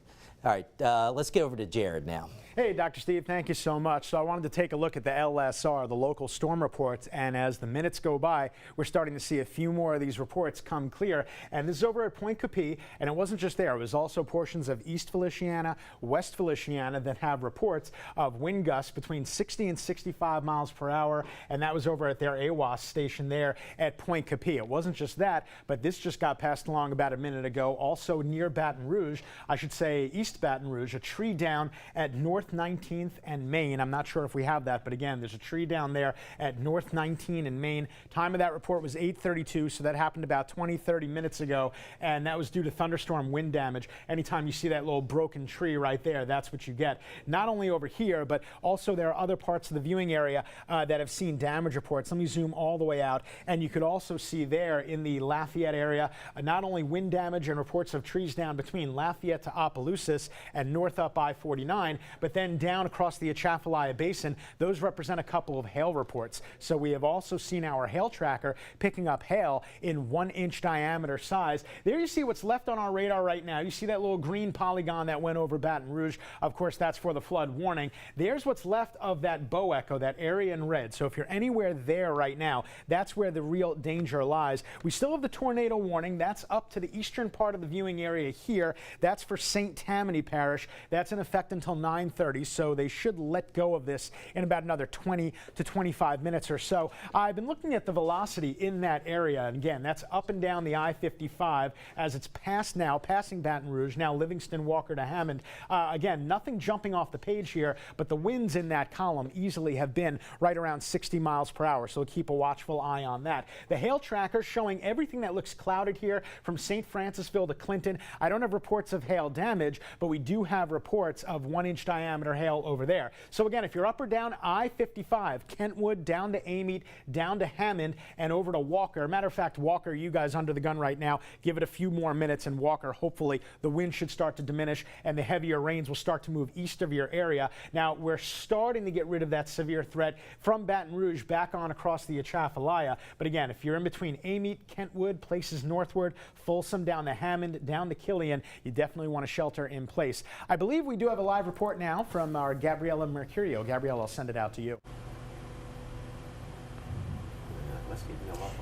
All right, let's get over to Jared now.
Hey, Dr. Steve, thank you so much. So I wanted to take a look at the LSR, the local storm reports, and as the minutes go by, we're starting to see a few more of these reports come clear. And this is over at Point Capee, and it wasn't just there. It was also portions of East Feliciana, West Feliciana that have reports of wind gusts between 60 and 65 miles per hour, and that was over at their AWAS station there at Point Capee. It wasn't just that, but this just got passed along about a minute ago. Also near Baton Rouge, I should say East Baton Rouge, a tree down at North 19th and Main. I'm not sure if we have that, but again, there's a tree down there at North 19 and Main. Time of that report was 8:32, so that happened about 20-30 minutes ago, and that was due to thunderstorm wind damage. Anytime you see that little broken tree right there, that's what you get. Not only over here, but also there are other parts of the viewing area that have seen damage reports. Let me zoom all the way out, and you could also see there in the Lafayette area, not only wind damage and reports of trees down between Lafayette to Opelousas and north up I-49, but then down across the Atchafalaya Basin, those represent a couple of hail reports. So we have also seen our hail tracker picking up hail in 1-inch diameter size. There you see what's left on our radar right now. You see that little green polygon that went over Baton Rouge. Of course, that's for the flood warning. There's what's left of that bow echo, that area in red. So if you're anywhere there right now, that's where the real danger lies. We still have the tornado warning. That's up to the eastern part of the viewing area here. That's for St. Tammany Parish. That's in effect until 9:30. So they should let go of this in about another 20 to 25 minutes or so. I've been looking at the velocity in that area, and again, that's up and down the I-55 as it's passing Baton Rouge, now Livingston, Walker to Hammond. Again, nothing jumping off the page here, but the winds in that column easily have been right around 60 miles per hour, so keep a watchful eye on that. The hail tracker showing everything that looks clouded here from St. Francisville to Clinton. I don't have reports of hail damage, but we do have reports of 1-inch diameter diameter hail over there. So again, if you're up or down I-55, Kentwood down to Amite, down to Hammond, and over to Walker. Matter of fact, Walker, you guys under the gun right now, give it a few more minutes, and Walker, hopefully the wind should start to diminish and the heavier rains will start to move east of your area. Now, we're starting to get rid of that severe threat from Baton Rouge back on across the Atchafalaya. But again, if you're in between Amite, Kentwood, places northward, Folsom down to Hammond, down to Killian, you definitely want to shelter in place. I believe we do have a live report now from our Gabriela Mercurio. Gabriela, I'll send it out to you.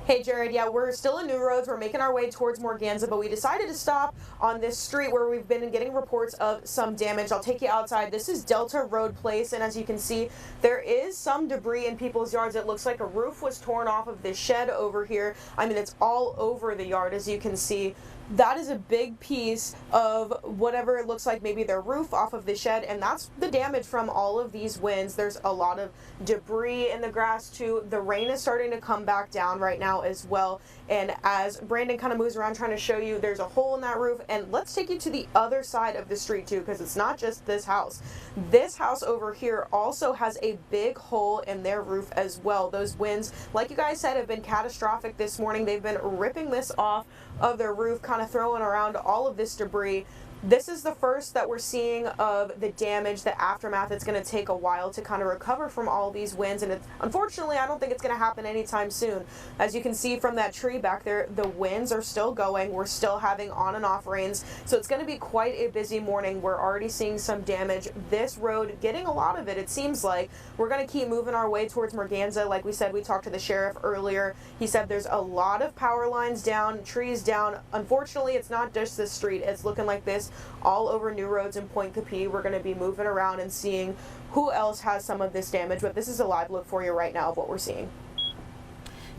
Hey Jared, yeah, we're still in New Roads. We're making our way towards Morganza, but we decided to stop on this street where we've been getting reports of some damage. I'll take you outside. This is Delta Road Place, and as you can see, there is some debris in people's yards. It looks like a roof was torn off of this shed over here. I mean, it's all over the yard, as you can see. That is a big piece of whatever it looks like, maybe their roof off of the shed, and that's the damage from all of these winds. There's a lot of debris in the grass too. The rain is starting to come back down right now as well, and as Brandon kind of moves around trying to show you, there's a hole in that roof, and let's take you to the other side of the street too, because it's not just this house. This house over here also has a big hole in their roof as well. Those winds, like you guys said, have been catastrophic this morning. They've been ripping this off of their roof, kind of throwing around all of this debris. This is the first that we're seeing of the damage, the aftermath. It's going to take a while to kind of recover from all these winds, and unfortunately, I don't think it's going to happen anytime soon. As you can see from that tree back there, the winds are still going. We're still having on and off rains, so it's going to be quite a busy morning. We're already seeing some damage. This road, getting a lot of it, it seems like. We're going to keep moving our way towards Morganza. Like we said, we talked to the sheriff earlier. He said there's a lot of power lines down, trees down. Unfortunately, it's not just this street. It's looking like this all over New Roads and Point Capee. We're going to be moving around and seeing who else has some of this damage, but this is a live look for you right now of what we're seeing.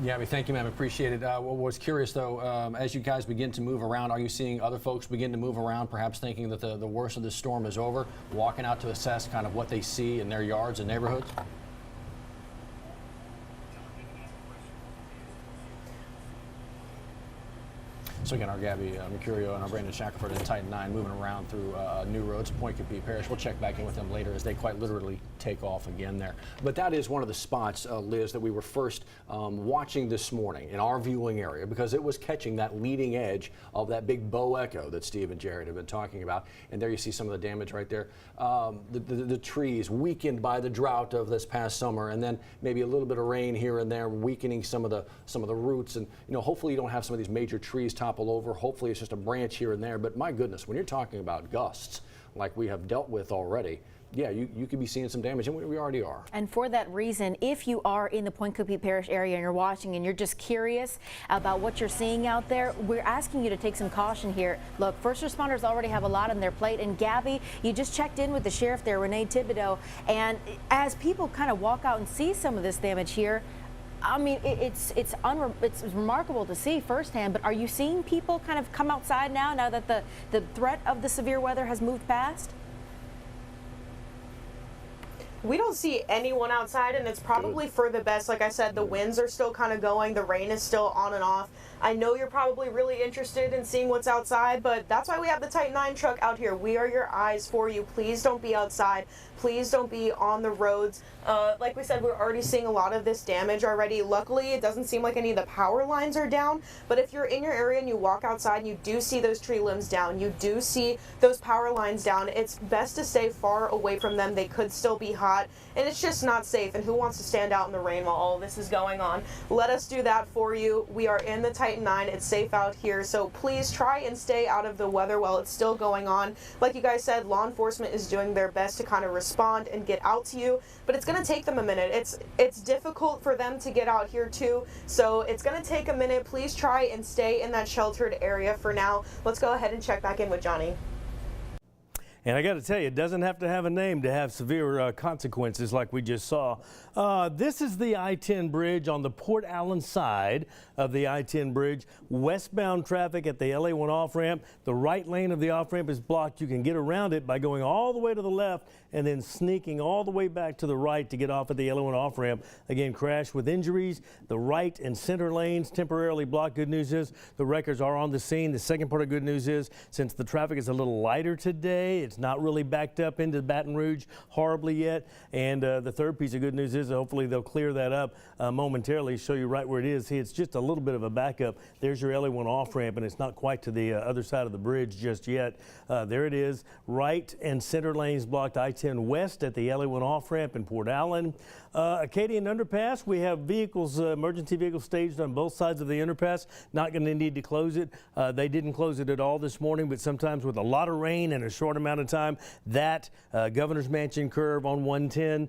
Yeah, thank you, ma'am. Appreciate it. Was curious, though, as you guys begin to move around, are you seeing other folks begin to move around, perhaps thinking that the worst of this storm is over, walking out to assess kind of what they see in their yards and neighborhoods? So again, our Gabby Mercurio and our Brandon Shackelford and Titan 9 moving around through New Roads, Point Capee Parish. We'll check back in with them later as they quite literally take off again there. But that is one of the spots, Liz, that we were first watching this morning in our viewing area, because it was catching that leading edge of that big bow echo that Steve and Jared have been talking about. And there you see some of the damage right there. The trees weakened by the drought of this past summer, and then maybe a little bit of rain here and there, weakening some of the roots. And hopefully you don't have some of these major trees topple over. Hopefully it's just a branch here and there. But my goodness, when you're talking about gusts like we have dealt with already, yeah, you could be seeing some damage, and we already are.
And for that reason, if you are in the Point Capee Parish area and you're watching and you're just curious about what you're seeing out there, we're asking you to take some caution here. Look, first responders already have a lot on their plate, and Gabby, you just checked in with the sheriff there, Renee Thibodeau, and as people kind of walk out and see some of this damage here, I mean, it's remarkable to see firsthand, but are you seeing people kind of come outside now that the threat of the severe weather has moved past?
We don't see anyone outside, and it's probably for the best. Like I said, the winds are still kind of going. The rain is still on and off. I know you're probably really interested in seeing what's outside, but that's why we have the Titan 9 truck out here. We are your eyes for you. Please don't be outside. Please don't be on the roads. Like we said, we're already seeing a lot of this damage already. Luckily, it doesn't seem like any of the power lines are down, but if you're in your area and you walk outside and you do see those tree limbs down, you do see those power lines down, it's best to stay far away from them. They could still be hot, and it's just not safe, and who wants to stand out in the rain while all of this is going on? Let us do that for you. We are in the Titan 9. It's safe out here, so please try and stay out of the weather while it's still going on. Like you guys said, law enforcement is doing their best to kind of respond and get out to you, but it's going to take them a minute. It's difficult for them to get out here too, so it's going to take a minute. Please try and stay in that sheltered area for now. Let's go ahead and check back in with Johnny.
And I got to tell you, it doesn't have to have a name to have severe consequences like we just saw. This is the I-10 bridge on the Port Allen side of the I-10 bridge. Westbound traffic at the LA1 off-ramp. The right lane of the off-ramp is blocked. You can get around it by going all the way to the left and then sneaking all the way back to the right to get off at the LA1 off-ramp. Again, crash with injuries. The right and center lanes temporarily blocked. Good news is the wreckers are on the scene. The second part of good news is since the traffic is a little lighter today, it's It's not really backed up into Baton Rouge horribly yet. And the third piece of good news is hopefully they'll clear that up momentarily, show you right where it is. See, it's just a little bit of a backup. There's your LA1 off-ramp, and it's not quite to the other side of the bridge just yet. There it is. Right and center lanes blocked. I-10 west at the LA1 off-ramp in Port Allen. Acadian Underpass, we have vehicles, emergency vehicles staged on both sides of the underpass. Not going to need to close it. They didn't close it at all this morning, but sometimes with a lot of rain and a short amount of time, that Governor's Mansion curve on 110,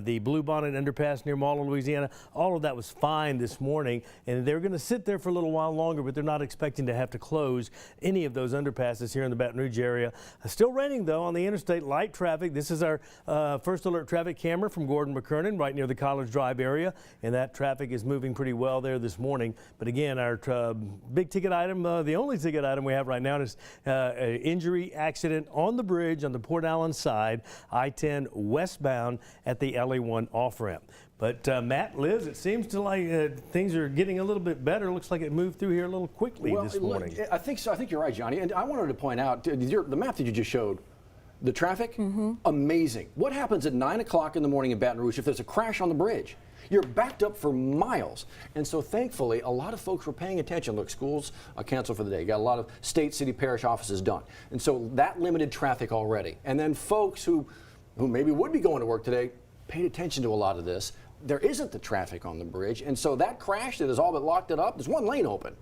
the Bluebonnet Underpass near Mall, Louisiana, all of that was fine this morning, and they're going to sit there for a little while longer, but they're not expecting to have to close any of those underpasses here in the Baton Rouge area. Still raining, though, on the interstate. Light traffic. This is our first alert traffic camera from Gordon McKernan, right near the College Drive area, and that traffic is moving pretty well there this morning. But again, our big ticket item, the only ticket item we have right now is an injury accident on the bridge on the Port Allen side, I-10 westbound at the LA1 off-ramp. But Matt, Liz, it seems to like things are getting a little bit better. Looks like it moved through here a little quickly this morning.
I think so. I think you're right, Johnny. And I wanted to point out the map that you just showed. The traffic, amazing. What happens at 9 o'clock in the morning in Baton Rouge if there's a crash on the bridge? You're backed up for miles. And so thankfully, a lot of folks were paying attention. Look, schools canceled for the day. You got a lot of state, city, parish offices done. And so that limited traffic already. And then folks who maybe would be going to work today paid attention to a lot of this. There isn't the traffic on the bridge. And so that crash that has all but locked it up, there's one lane open.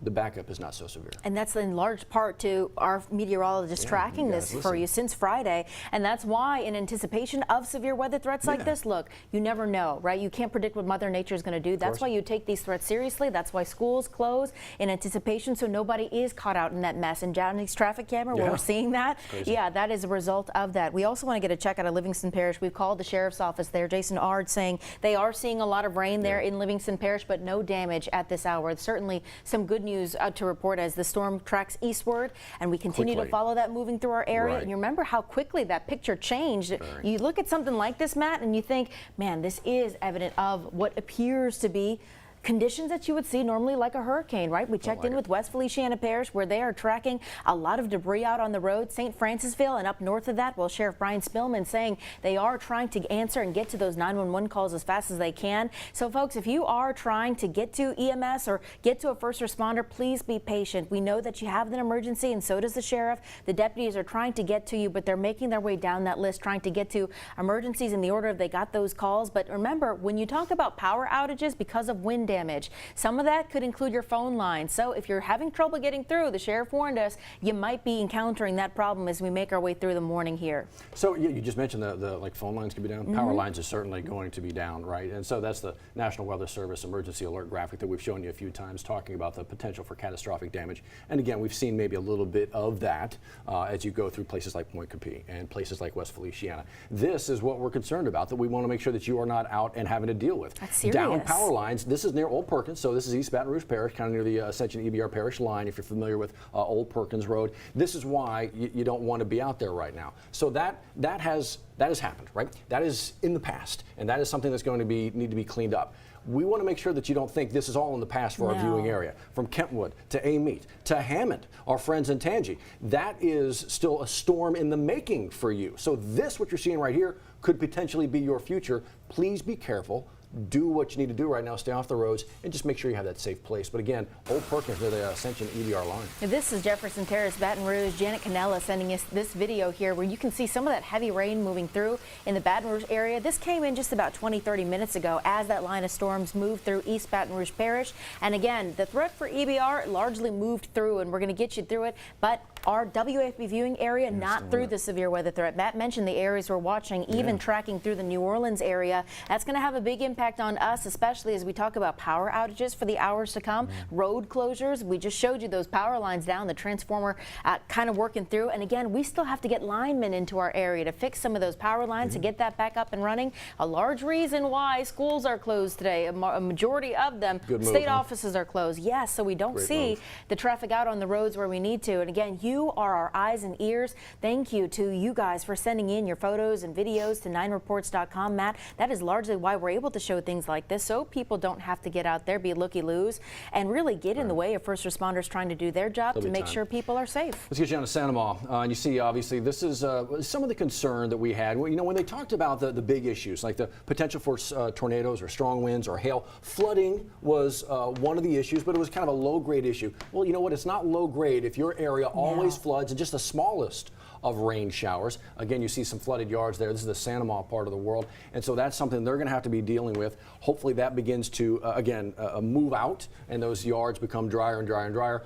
The backup is not so severe.
And that's in large part to our meteorologists tracking this for you since Friday. And that's why, in anticipation of severe weather threats like this, look, you never know, right? You can't predict what Mother Nature is going to do. That's why you take these threats seriously. That's why schools close in anticipation so nobody is caught out in that mess. And Johnny's traffic camera, where we're seeing that, that is a result of that. We also want to get a check out of Livingston Parish. We've called the sheriff's office there, Jason Ard, saying they are seeing a lot of rain there in Livingston Parish, but no damage at this hour. Certainly some good news to report as the storm tracks eastward, and we continue to follow that moving through our area. And you remember how quickly that picture changed. You look at something like this, Matt, and you think, man, this is evident of what appears to be conditions that you would see normally like a hurricane, right? We checked in with West Feliciana Parish, where they are tracking a lot of debris out on the road. St. Francisville and up north of that, well, Sheriff Brian Spillman saying they are trying to answer and get to those 911 calls as fast as they can. So folks, if you are trying to get to EMS or get to a first responder, please be patient. We know that you have an emergency, and so does the sheriff. The deputies are trying to get to you, but they're making their way down that list, trying to get to emergencies in the order of they got those calls. But remember, when you talk about power outages because of wind damage, some of that could include your phone line. So if you're having trouble getting through, the sheriff warned us, you might be encountering that problem as we make our way through the morning here.
So you just mentioned the like phone lines could be down. Power lines are certainly going to be down, right? And so that's the National Weather Service emergency alert graphic that we've shown you a few times, talking about the potential for catastrophic damage. And again, we've seen maybe a little bit of that as you go through places like Point Capee and places like West Feliciana. This is what we're concerned about, that we want to make sure that you are not out and having to deal with.
That's serious.
Down power lines. This is near Old Perkins, so this is East Baton Rouge Parish, kind of near the Ascension EBR Parish line, if you're familiar with Old Perkins Road. This is why you don't want to be out there right now. So that has happened, right? That is in the past, and that is something that's going to need to be cleaned up. We want to make sure that you don't think this is all in the past for our viewing area. From Kentwood to Amite to Hammond, our friends in Tangi, that is still a storm in the making for you. So this, what you're seeing right here, could potentially be your future. Please be careful. Do what you need to do right now, stay off the roads, and just make sure you have that safe place. But again, Old Perkins near the Ascension EBR line.
This is Jefferson Terrace, Baton Rouge. Janet Canella sending us this video here where you can see some of that heavy rain moving through in the Baton Rouge area. This came in just about 20-30 minutes ago as that line of storms moved through East Baton Rouge Parish. And again, the threat for EBR largely moved through, and we're going to get you through it. But our WAFB viewing area, not through the severe weather threat. Matt mentioned the areas we're watching, even tracking through the New Orleans area. That's going to have a big impact on us, especially as we talk about power outages for the hours to come, road closures. We just showed you those power lines down, the transformer kind of working through. And again, we still have to get linemen into our area to fix some of those power lines to get that back up and running. A large reason why schools are closed today, a majority of them, state offices are closed. Yes, so we don't see the traffic out on the roads where we need to. And again, you are our eyes and ears. Thank you to you guys for sending in your photos and videos to 9reports.com, Matt. That is largely why we're able to show things like this so people don't have to get out there, be looky-loos, and really get in the way of first responders trying to do their job to make sure people are safe.
Let's get you down to Santa Ma. And you see, obviously, this is some of the concern that we had. Well, you know, when they talked about the big issues, like the potential for tornadoes or strong winds or hail, flooding was one of the issues, but it was kind of a low-grade issue. Well, you know what? It's not low-grade if your area always floods in just the smallest of rain showers. Again, you see some flooded yards there. This is the Santa Ma part of the world, and so that's something they're going to have to be dealing with. Hopefully that begins to, move out, and those yards become drier and drier and drier.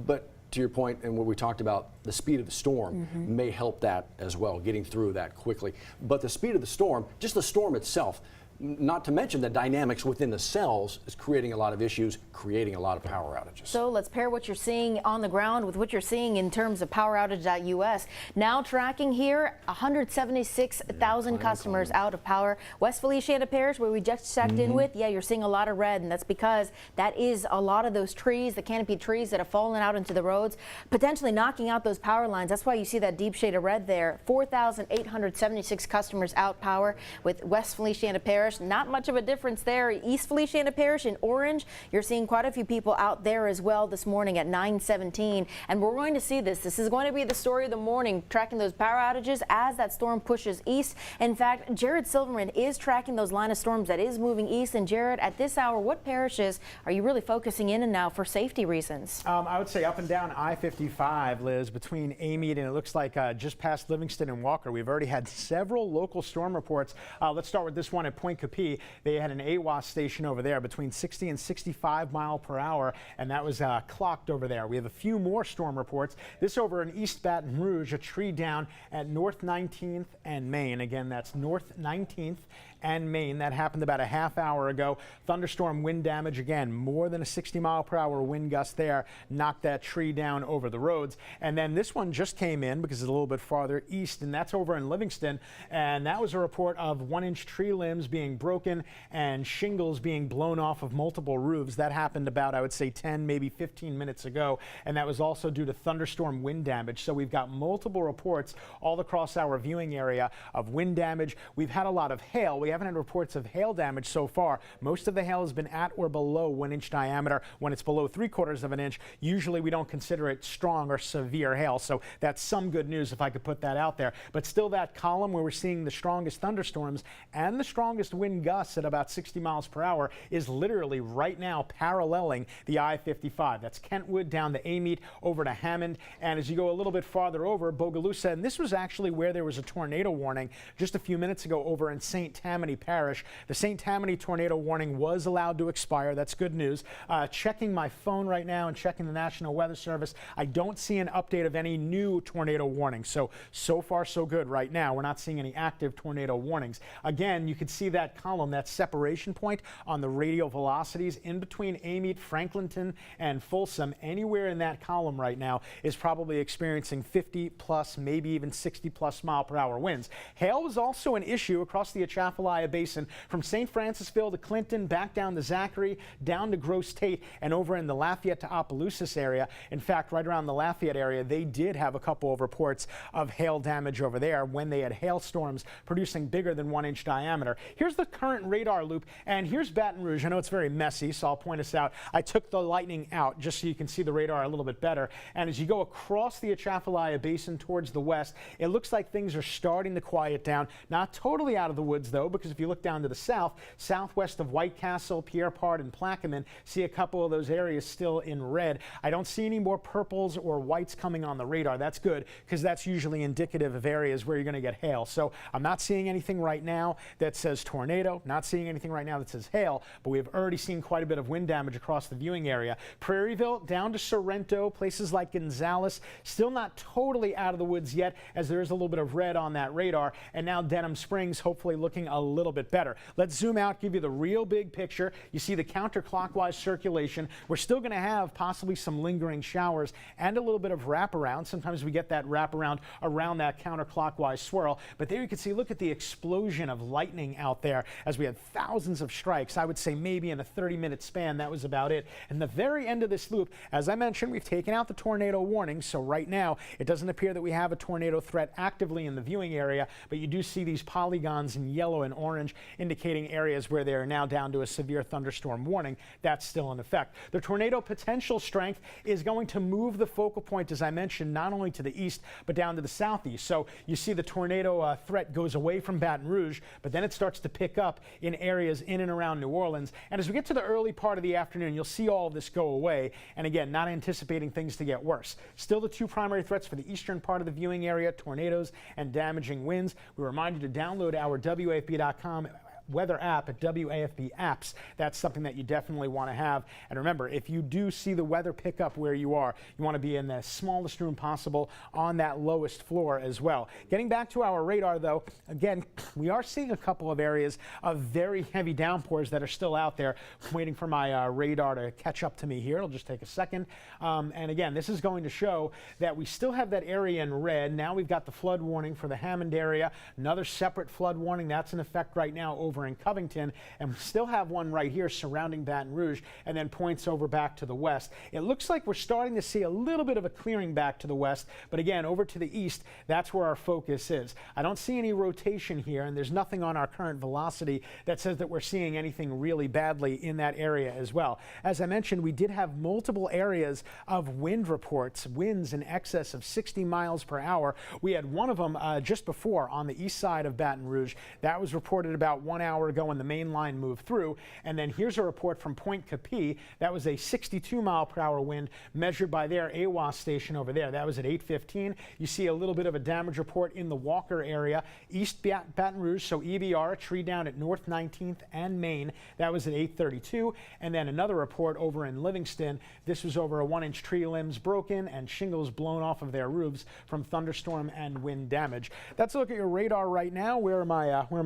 But to your point, and what we talked about, the speed of the storm may help that as well, getting through that quickly. But the speed of the storm, just the storm itself, not to mention the dynamics within the cells, is creating a lot of issues, creating a lot of power outages.
So let's pair what you're seeing on the ground with what you're seeing in terms of poweroutage.us. Now tracking here, 176,000 customers out of power. West Feliciana Parish, where we just checked in with, you're seeing a lot of red, and that's because that is a lot of those trees, the canopy trees that have fallen out into the roads, potentially knocking out those power lines. That's why you see that deep shade of red there. 4,876 customers out power with West Feliciana Parish. Not much of a difference there. East Feliciana Parish in orange, you're seeing quite a few people out there as well this morning at 9:17. And we're going to see this. This is going to be the story of the morning, tracking those power outages as that storm pushes east. In fact, Jared Silverman is tracking those line of storms that is moving east. And Jared, at this hour, what parishes are you really focusing in and now for safety reasons?
I would say up and down I-55, Liz, between Amite and it looks like just past Livingston and Walker. We've already had several local storm reports. Let's start with this one at Point Capee. They had an AWAS station over there between 60 and 65 mile per hour, and that was clocked over there. We have a few more storm reports. This over in East Baton Rouge, a tree down at North 19th and Main. Again, that's North 19th and Main. That happened about a half hour ago. Thunderstorm wind damage, again, more than a 60 mile per hour wind gust there, knocked that tree down over the roads. And then this one just came in because it's a little bit farther east, and that's over in Livingston. And that was a report of 1-inch tree limbs being broken and shingles being blown off of multiple roofs. That happened about, I would say, 10, maybe 15 minutes ago. And that was also due to thunderstorm wind damage. So we've got multiple reports all across our viewing area of wind damage. We've had a lot of hail. We haven't had reports of hail damage so far. Most of the hail has been at or below 1-inch diameter. When it's below 3/4 of an inch, usually we don't consider it strong or severe hail. So that's some good news, if I could put that out there. But still, that column where we're seeing the strongest thunderstorms and the strongest wind gusts at about 60 miles per hour is literally right now paralleling the I-55. That's Kentwood down to Amite over to Hammond. And as you go a little bit farther over, Bogalusa, and this was actually where there was a tornado warning just a few minutes ago over in St. Tammany Parish. The St. Tammany tornado warning was allowed to expire. That's good news. Checking my phone right now and checking the National Weather Service, I don't see an update of any new tornado warnings. So far, so good right now. We're not seeing any active tornado warnings. Again, you can see that column, that separation point on the radial velocities in between Amite, Franklinton, and Folsom. Anywhere in that column right now is probably experiencing 50 plus, maybe even 60 plus mile per hour winds. Hail was also an issue across the Atchafalaya Basin from St. Francisville to Clinton, back down to Zachary, down to Gross Tate, and over in the Lafayette to Opelousas area. In fact, right around the Lafayette area, they did have a couple of reports of hail damage over there when they had hailstorms producing bigger than 1-inch diameter. Here's the current radar loop, and here's Baton Rouge. I know it's very messy, so I'll point us out. I took the lightning out just so you can see the radar a little bit better. And as you go across the Atchafalaya Basin towards the west, it looks like things are starting to quiet down. Not totally out of the woods, though, because if you look down to the south, southwest of White Castle, Pierre Part, and Plaquemine, see a couple of those areas still in red. I don't see any more purples or whites coming on the radar. That's good, because that's usually indicative of areas where you're going to get hail. So I'm not seeing anything right now that says tornado, not seeing anything right now that says hail, but we've already seen quite a bit of wind damage across the viewing area. Prairieville down to Sorrento, places like Gonzales, still not totally out of the woods yet, as there is a little bit of red on that radar. And now Denham Springs, hopefully looking a little bit better. Let's zoom out, give you the real big picture. You see the counterclockwise circulation. We're still going to have possibly some lingering showers and a little bit of wraparound. Sometimes we get that wraparound around that counterclockwise swirl. But there you can see, look at the explosion of lightning out there. there, as we had thousands of strikes. I would say maybe in a 30-minute span, that was about it. And the very end of this loop, as I mentioned, we've taken out the tornado warning. So right now, it doesn't appear that we have a tornado threat actively in the viewing area, but you do see these polygons in yellow and orange indicating areas where they are now down to a severe thunderstorm warning. That's still in effect. The tornado potential strength is going to move the focal point, as I mentioned, not only to the east, but down to the southeast. So you see the tornado threat goes away from Baton Rouge, but then it starts to pick up in areas in and around New Orleans. And as we get to the early part of the afternoon, you'll see all of this go away. And again, not anticipating things to get worse. Still the two primary threats for the eastern part of the viewing area, tornadoes and damaging winds. We remind you to download our WAFB.com weather app at WAFB apps. That's something that you definitely want to have. And remember, if you do see the weather pick up where you are, you want to be in the smallest room possible on that lowest floor as well. Getting back to our radar, though, again, we are seeing a couple of areas of very heavy downpours that are still out there. I'm waiting for my radar to catch up to me here. It'll just take a second. And again, this is going to show that we still have that area in red. Now we've got the flood warning for the Hammond area, another separate flood warning that's in effect right now over in Covington, and we still have one right here surrounding Baton Rouge, and then points over back to the west. It looks like we're starting to see a little bit of a clearing back to the west, but again, over to the east, that's where our focus is. I don't see any rotation here, and there's nothing on our current velocity that says that we're seeing anything really badly in that area as well. As I mentioned, we did have multiple areas of wind reports, winds in excess of 60 miles per hour. We had one of them just before on the east side of Baton Rouge. That was reported about 1 hour ago when the main line moved through. And then here's a report from Point Capee. That was a 62-mile-per-hour wind measured by their AWAS station over there. That was at 8:15. You see a little bit of a damage report in the Walker area, East Baton Rouge, so EBR, a tree down at North 19th and Main. That was at 8:32. And then another report over in Livingston. This was over a 1-inch tree limbs broken and shingles blown off of their roofs from thunderstorm and wind damage. That's a look at your radar right now. Where am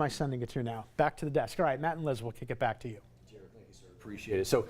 I sending it to now? Back to the desk. All right, Matt and Liz, we'll kick it back to you.
Appreciate it. So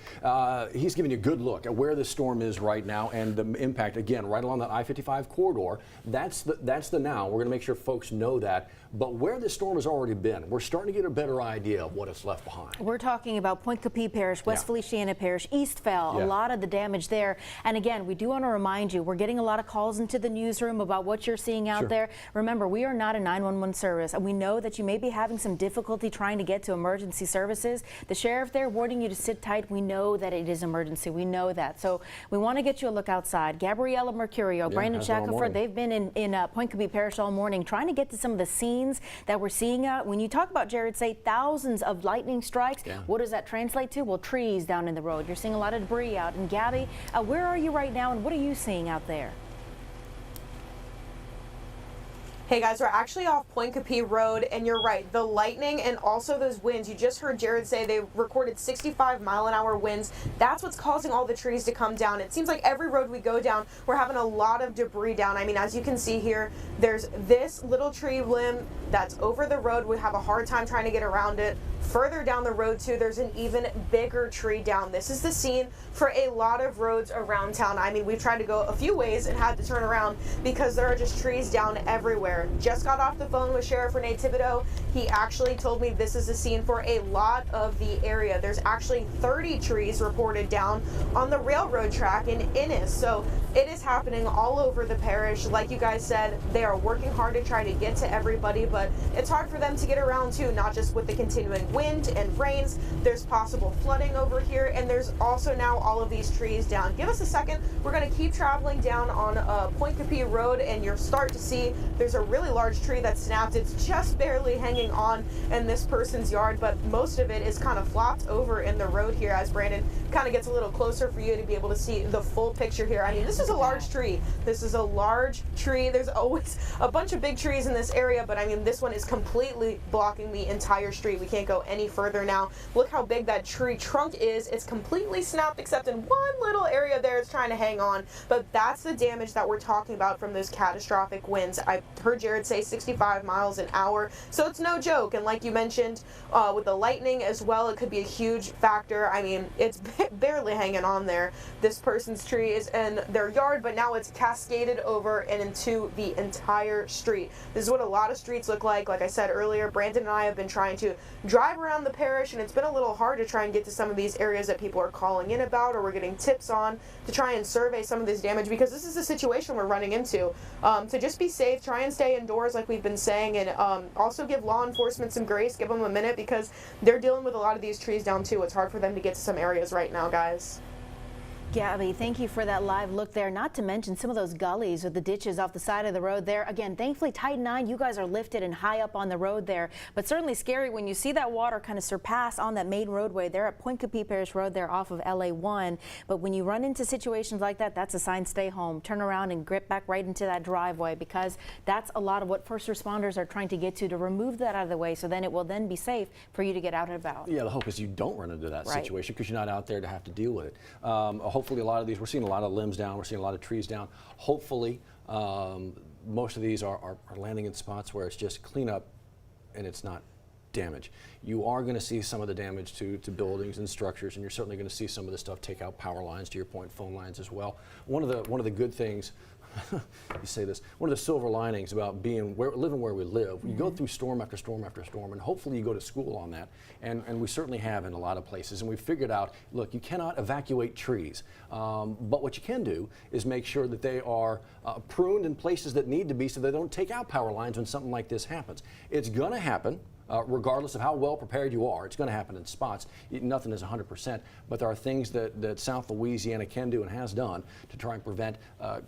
he's giving you a good look at where the storm is right now and the impact, again, right along that I-55 corridor. That's the now. We're going to make sure folks know that. But where the storm has already been, we're starting to get a better idea of what it's left behind.
We're talking about Point Capee Parish, West Feliciana Parish, East Fell, a lot of the damage there. And again, we do want to remind you, we're getting a lot of calls into the newsroom about what you're seeing out there. Remember, we are not a 911 service. We know that you may be having some difficulty trying to get to emergency services. The sheriff there warning you to sit tight. We know that it is emergency. We know that. So we want to get you a look outside. Gabriella Mercurio, Brandon Shackelford, they've been in Point Capee Parish all morning trying to get to some of the scenes that we're seeing out. When you talk about, Jared, say thousands of lightning strikes, what does that translate to? Well, trees down in the road. You're seeing a lot of debris out. And Gabby, where are you right now and what are you seeing out there?
Hey guys, we're actually off Point Capee Road, and you're right, the lightning and also those winds, you just heard Jared say they recorded 65-mile-an-hour winds. That's what's causing all the trees to come down. It seems like every road we go down, we're having a lot of debris down. I mean, as you can see here, there's this little tree limb that's over the road. We have a hard time trying to get around it. Further down the road, too, there's an even bigger tree down. This is the scene for a lot of roads around town. I mean, we've tried to go a few ways and had to turn around because there are just trees down everywhere. Just got off the phone with Sheriff Renee Thibodeau. He actually told me this is a scene for a lot of the area. There's actually 30 trees reported down on the railroad track in Innis. So it is happening all over the parish. Like you guys said, they are working hard to try to get to everybody, but it's hard for them to get around too, not just with the continuing wind and rains. There's possible flooding over here, and there's also now all of these trees down. Give us a second. We're going to keep traveling down on Point Capee Road, and you'll start to see there's a really large tree that snapped. It's just barely hanging on in this person's yard, but most of it is kind of flopped over in the road here as Brandon kind of gets a little closer for you to be able to see the full picture here. I mean, this is a large tree. This is a large tree. There's always a bunch of big trees in this area, but I mean, this one is completely blocking the entire street. We can't go any further now. Look how big that tree trunk is. It's completely snapped except in one little area there it's trying to hang on. But that's the damage that we're talking about from those catastrophic winds. I heard Jared say 65 miles an hour, so it's no joke. And like you mentioned, with the lightning as well, it could be a huge factor. I mean, it's barely hanging on there. This person's tree is in their yard, but now it's cascaded over and into the entire street. This is what a lot of streets look like. Like I said earlier, Brandon and I have been trying to drive around the parish, and it's been a little hard to try and get to some of these areas that people are calling in about, or we're getting tips on to try and survey some of this damage, because this is a situation we're running into. So just be safe, try and stay indoors like we've been saying, and also give law enforcement some grace, give them a minute, because they're dealing with a lot of these trees down too. It's hard for them to get to some areas right now, guys.
Gabby, thank you for that live look there. Not to mention some of those gullies or the ditches off the side of the road there. Again, thankfully, Titan 9, you guys are lifted and high up on the road there, but certainly scary when you see that water kind of surpass on that main roadway there at Point Coupee Parish Road there off of LA1. But when you run into situations like that, that's a sign, stay home. Turn around and grip back right into that driveway, because that's a lot of what first responders are trying to get to remove that out of the way, so then it will then be safe for you to get out and about.
Yeah, the hope is you don't run into that
Right.
situation, because you're not out there to have to deal with it. Hopefully a lot of these, we're seeing a lot of limbs down, we're seeing a lot of trees down. Hopefully most of these are landing in spots where it's just cleanup and it's not damage. You are going to see some of the damage to buildings and structures, and you're certainly going to see some of the stuff take out power lines, to your point, phone lines as well. One of the good things, you say this, one of the silver linings about living where we live, you go through storm after storm after storm, and hopefully you go to school on that, and we certainly have in a lot of places, and we've figured out, look, you cannot evacuate trees, but what you can do is make sure that they are pruned in places that need to be, so they don't take out power lines when something like this happens. It's going to happen. Regardless of how well prepared you are, it's going to happen in spots. Nothing is 100%, but there are things that South Louisiana can do and has done to try and prevent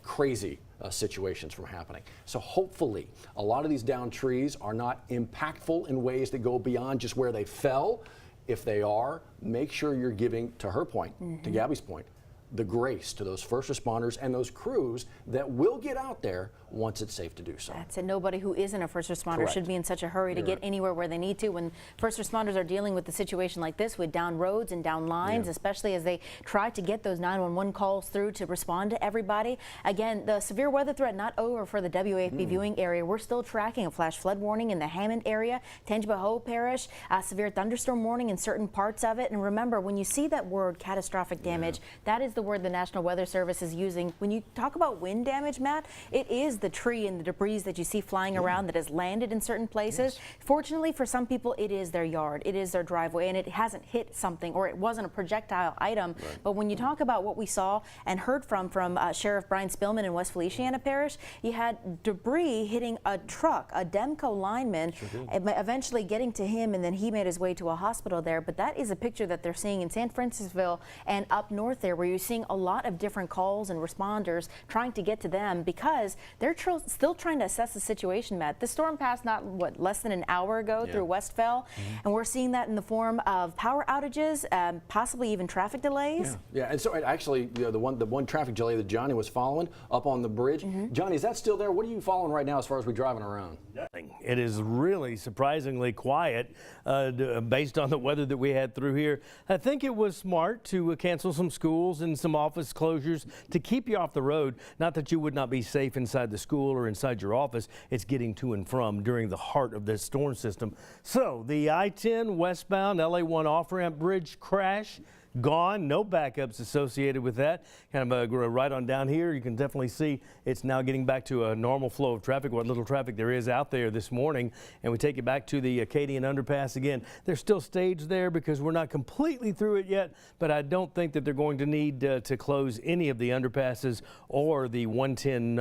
crazy situations from happening. So hopefully a lot of these downed trees are not impactful in ways that go beyond just where they fell. If they are, make sure you're giving, to her point, to Gabby's point, the grace to those first responders and those crews that will get out there once it's safe to do so.
That's it. Nobody who isn't a first responder
Correct.
should be in such a hurry to get anywhere where they need to. When first responders are dealing with a situation like this with down roads and down lines, especially as they try to get those 911 calls through to respond to everybody. Again, the severe weather threat not over for the WAFB viewing area. We're still tracking a flash flood warning in the Hammond area, Tangipahoa Parish, severe thunderstorm warning in certain parts of it. And remember, when you see that word catastrophic damage, that is the word the National Weather Service is using. When you talk about wind damage, Matt, it is the tree and the debris that you see flying around that has landed in certain places. Fortunately for some people, it is their yard, it is their driveway, and it hasn't hit something, or it wasn't a projectile item. But when you talk about what we saw and heard from Sheriff Brian Spillman in West Feliciana Parish, you had debris hitting a truck, a Demco lineman, eventually getting to him, and then he made his way to a hospital there. But that is a picture that they're seeing in San Francisco and up north there, where you're seeing a lot of different calls and responders trying to get to them, because they're still trying to assess the situation, Matt. The storm passed less than an hour ago through Westfell, and we're seeing that in the form of power outages, possibly even traffic delays.
Yeah, and so actually, the one traffic delay that Johnny was following up on the bridge. Johnny, is that still there? What are you following right now as far as we're driving around?
Nothing. It is really surprisingly quiet based on the weather that we had through here. I think it was smart to cancel some schools and some office closures to keep you off the road. Not that you would not be safe inside the school or inside your office. It's getting to and from during the heart of this storm system. So the I-10 westbound LA1 off-ramp bridge crash gone, no backups associated with that. Kind of right on down here, you can definitely see it's now getting back to a normal flow of traffic, what little traffic there is out there this morning. And we take it back to the Acadian underpass again. There's still staged there because we're not completely through it yet, but I don't think that they're going to need to close any of the underpasses or the 110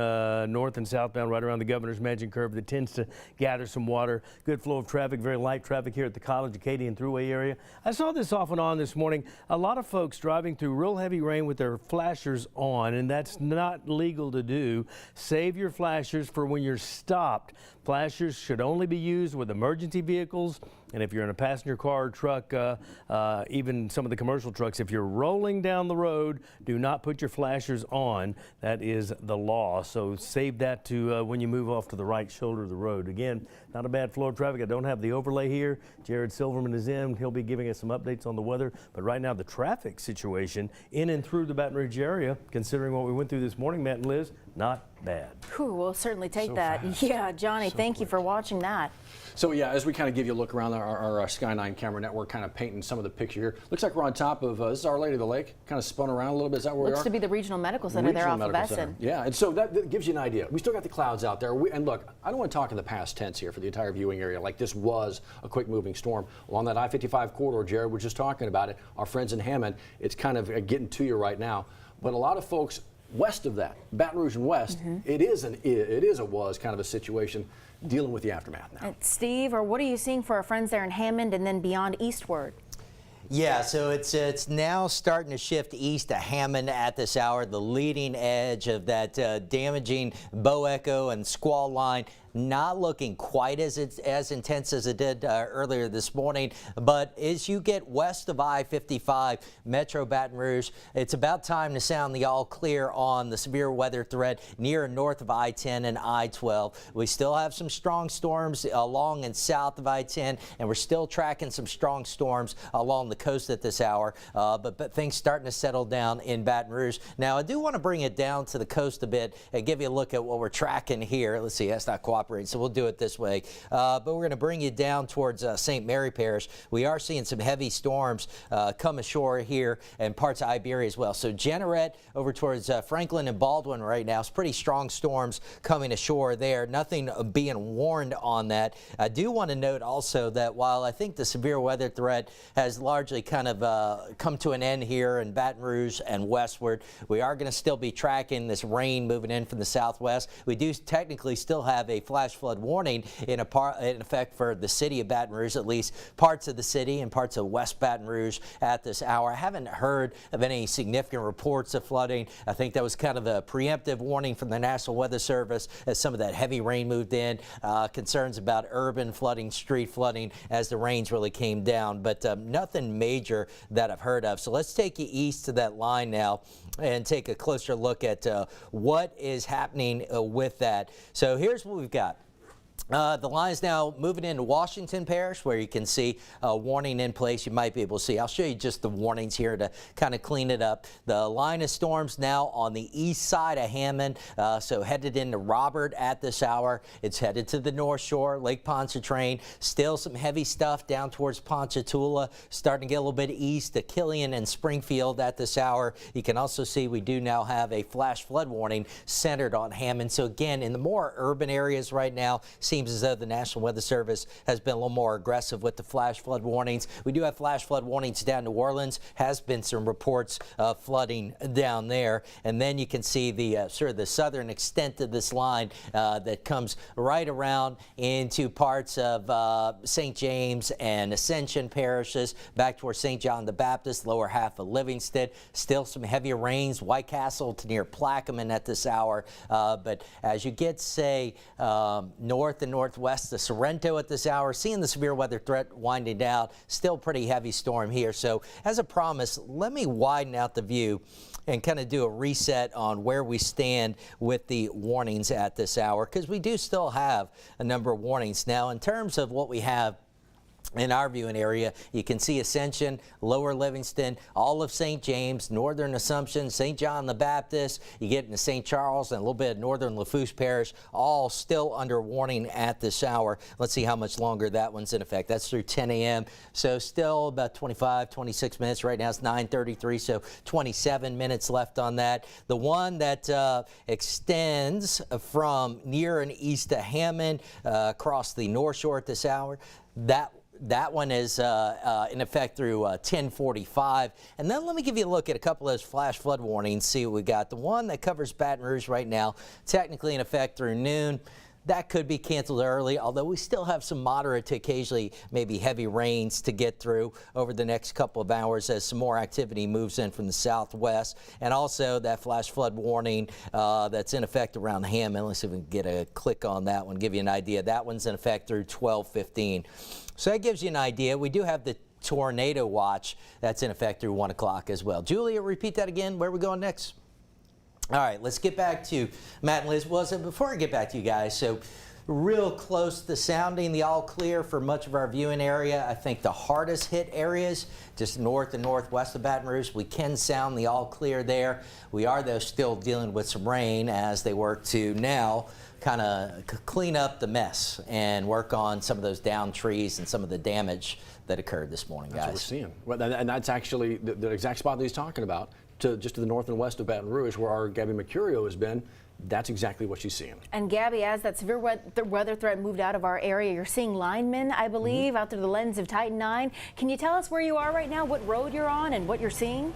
north and southbound right around the Governor's Mansion curve that tends to gather some water. Good flow of traffic, very light traffic here at the College Acadian Thruway area. I saw this off and on this morning. A lot of folks driving through real heavy rain with their flashers on, and that's not legal to do. Save your flashers for when you're stopped. Flashers should only be used with emergency vehicles, and if you're in a passenger car or truck, even some of the commercial trucks, if you're rolling down the road, do not put your flashers on. That is the law. So save that to when you move off to the right shoulder of the road. Again, not a bad flow of traffic. I don't have the overlay here. Jared Silverman is in. He'll be giving us some updates on the weather. But right now, the traffic situation in and through the Baton Rouge area, considering what we went through this morning, Matt and Liz, not bad.
Whew, we'll certainly take
So
that.
fast.
Yeah, Johnny,
So
thank you
quick.
for watching that.
So yeah, as we kind of give you a look around our Sky 9 camera network, kind of painting some of the picture here. Looks like we're on top of, this is Our Lady of the Lake, kind of spun around a little bit. Is that where we
Looks
are?
to be the Regional Medical Center there
Regional
off of
Medical Center.
Essen.
Yeah, and so that gives you an idea. We still got the clouds out there. And look, I don't want to talk in the past tense here for the entire viewing area, like this was a quick moving storm. Along that I-55 corridor, Jared was just talking about it. Our friends in Hammond, it's kind of getting to you right now. But a lot of folks west of that, Baton Rouge and west, it is kind of a situation dealing with the aftermath now.
Steve, or what are you seeing for our friends there in Hammond and then beyond eastward?
Yeah, so it's now starting to shift east to Hammond at this hour, the leading edge of that damaging Bow Echo and Squall line. Not looking quite as intense as it did earlier this morning, but as you get west of I-55, Metro Baton Rouge, it's about time to sound the all clear on the severe weather threat near and north of I-10 and I-12. We still have some strong storms along and south of I-10, and we're still tracking some strong storms along the coast at this hour, but things starting to settle down in Baton Rouge. Now, I do want to bring it down to the coast a bit and give you a look at what we're tracking here. Let's see, that's not cooperating. So we'll do it this way. But we're going to bring you down towards St. Mary Parish. We are seeing some heavy storms come ashore here and parts of Iberia as well. So Jeanneret over towards Franklin and Baldwin right now. It's pretty strong storms coming ashore there. Nothing being warned on that. I do want to note also that while I think the severe weather threat has largely kind of come to an end here in Baton Rouge and westward, we are going to still be tracking this rain moving in from the southwest. We do technically still have a flash flood warning in effect for the city of Baton Rouge, at least parts of the city and parts of West Baton Rouge at this hour. I haven't heard of any significant reports of flooding. I think that was kind of a preemptive warning from the National Weather Service as some of that heavy rain moved in. Concerns about urban flooding, street flooding as the rains really came down, but nothing major that I've heard of. So let's take you east to that line now and take a closer look at what is happening with that. So here's what we've got. The line is now moving into Washington Parish, where you can see a warning in place. You might be able to see. I'll show you just the warnings here to kind of clean it up. The line of storms now on the east side of Hammond, so headed into Robert at this hour. It's headed to the North Shore, Lake Pontchartrain. Still some heavy stuff down towards Ponchatoula, starting to get a little bit east to Killian and Springfield at this hour. You can also see we do now have a flash flood warning centered on Hammond. So again, in the more urban areas right now, seems as though the National Weather Service has been a little more aggressive with the flash flood warnings. We do have flash flood warnings down New Orleans. Has been some reports of flooding down there. And then you can see the sort of the southern extent of this line that comes right around into parts of St. James and Ascension parishes, back towards St. John the Baptist, lower half of Livingston. Still some heavier rains, White Castle to near Plaquemine at this hour. But as you get, say, north and northwest of Sorrento at this hour, seeing the severe weather threat winding down. Still pretty heavy storm here. So as a promise, let me widen out the view and kind of do a reset on where we stand with the warnings at this hour, because we do still have a number of warnings. Now, in terms of what we have in our viewing area, you can see Ascension, Lower Livingston, all of St. James, Northern Assumption, St. John the Baptist. You get into St. Charles and a little bit of Northern Lafourche Parish, all still under warning at this hour. Let's see how much longer that one's in effect. That's through 10 a.m. So still about 25, 26 minutes. Right now it's 9:33, so 27 minutes left on that. The one that extends from near and east to Hammond across the North Shore at this hour, that one is in effect through 10:45. And then let me give you a look at a couple of those flash flood warnings, see what we got. The one that covers Baton Rouge right now, technically in effect through noon. that could be canceled early, although we still have some moderate to occasionally maybe heavy rains to get through over the next couple of hours as some more activity moves in from the southwest. And also that flash flood warning that's in effect around Hammond. Let's see if we can get a click on that one, give you an idea. That one's in effect through 12:15. So that gives you an idea. We do have the tornado watch that's in effect through 1 o'clock as well. Julia, repeat that again. Where are we going next? All right, let's get back to Matt and Liz. Well, so before I get back to you guys, so real close to sounding the all clear for much of our viewing area. I think the hardest hit areas, just north and northwest of Baton Rouge, we can sound the all clear there. We are, though, still dealing with some rain as they work to now kind of clean up the mess and work on some of those downed trees and some of the damage that occurred this morning, guys.
That's what we're seeing. Well, and that's actually the exact spot that he's talking about. Just to the north and west of Baton Rouge, where our Gabby Mercurio has been, that's exactly what she's seeing.
And Gabby, as that severe weather threat moved out of our area, you're seeing linemen, I believe, out through the lens of Titan 9. Can you tell us where you are right now, what road you're on, and what you're seeing?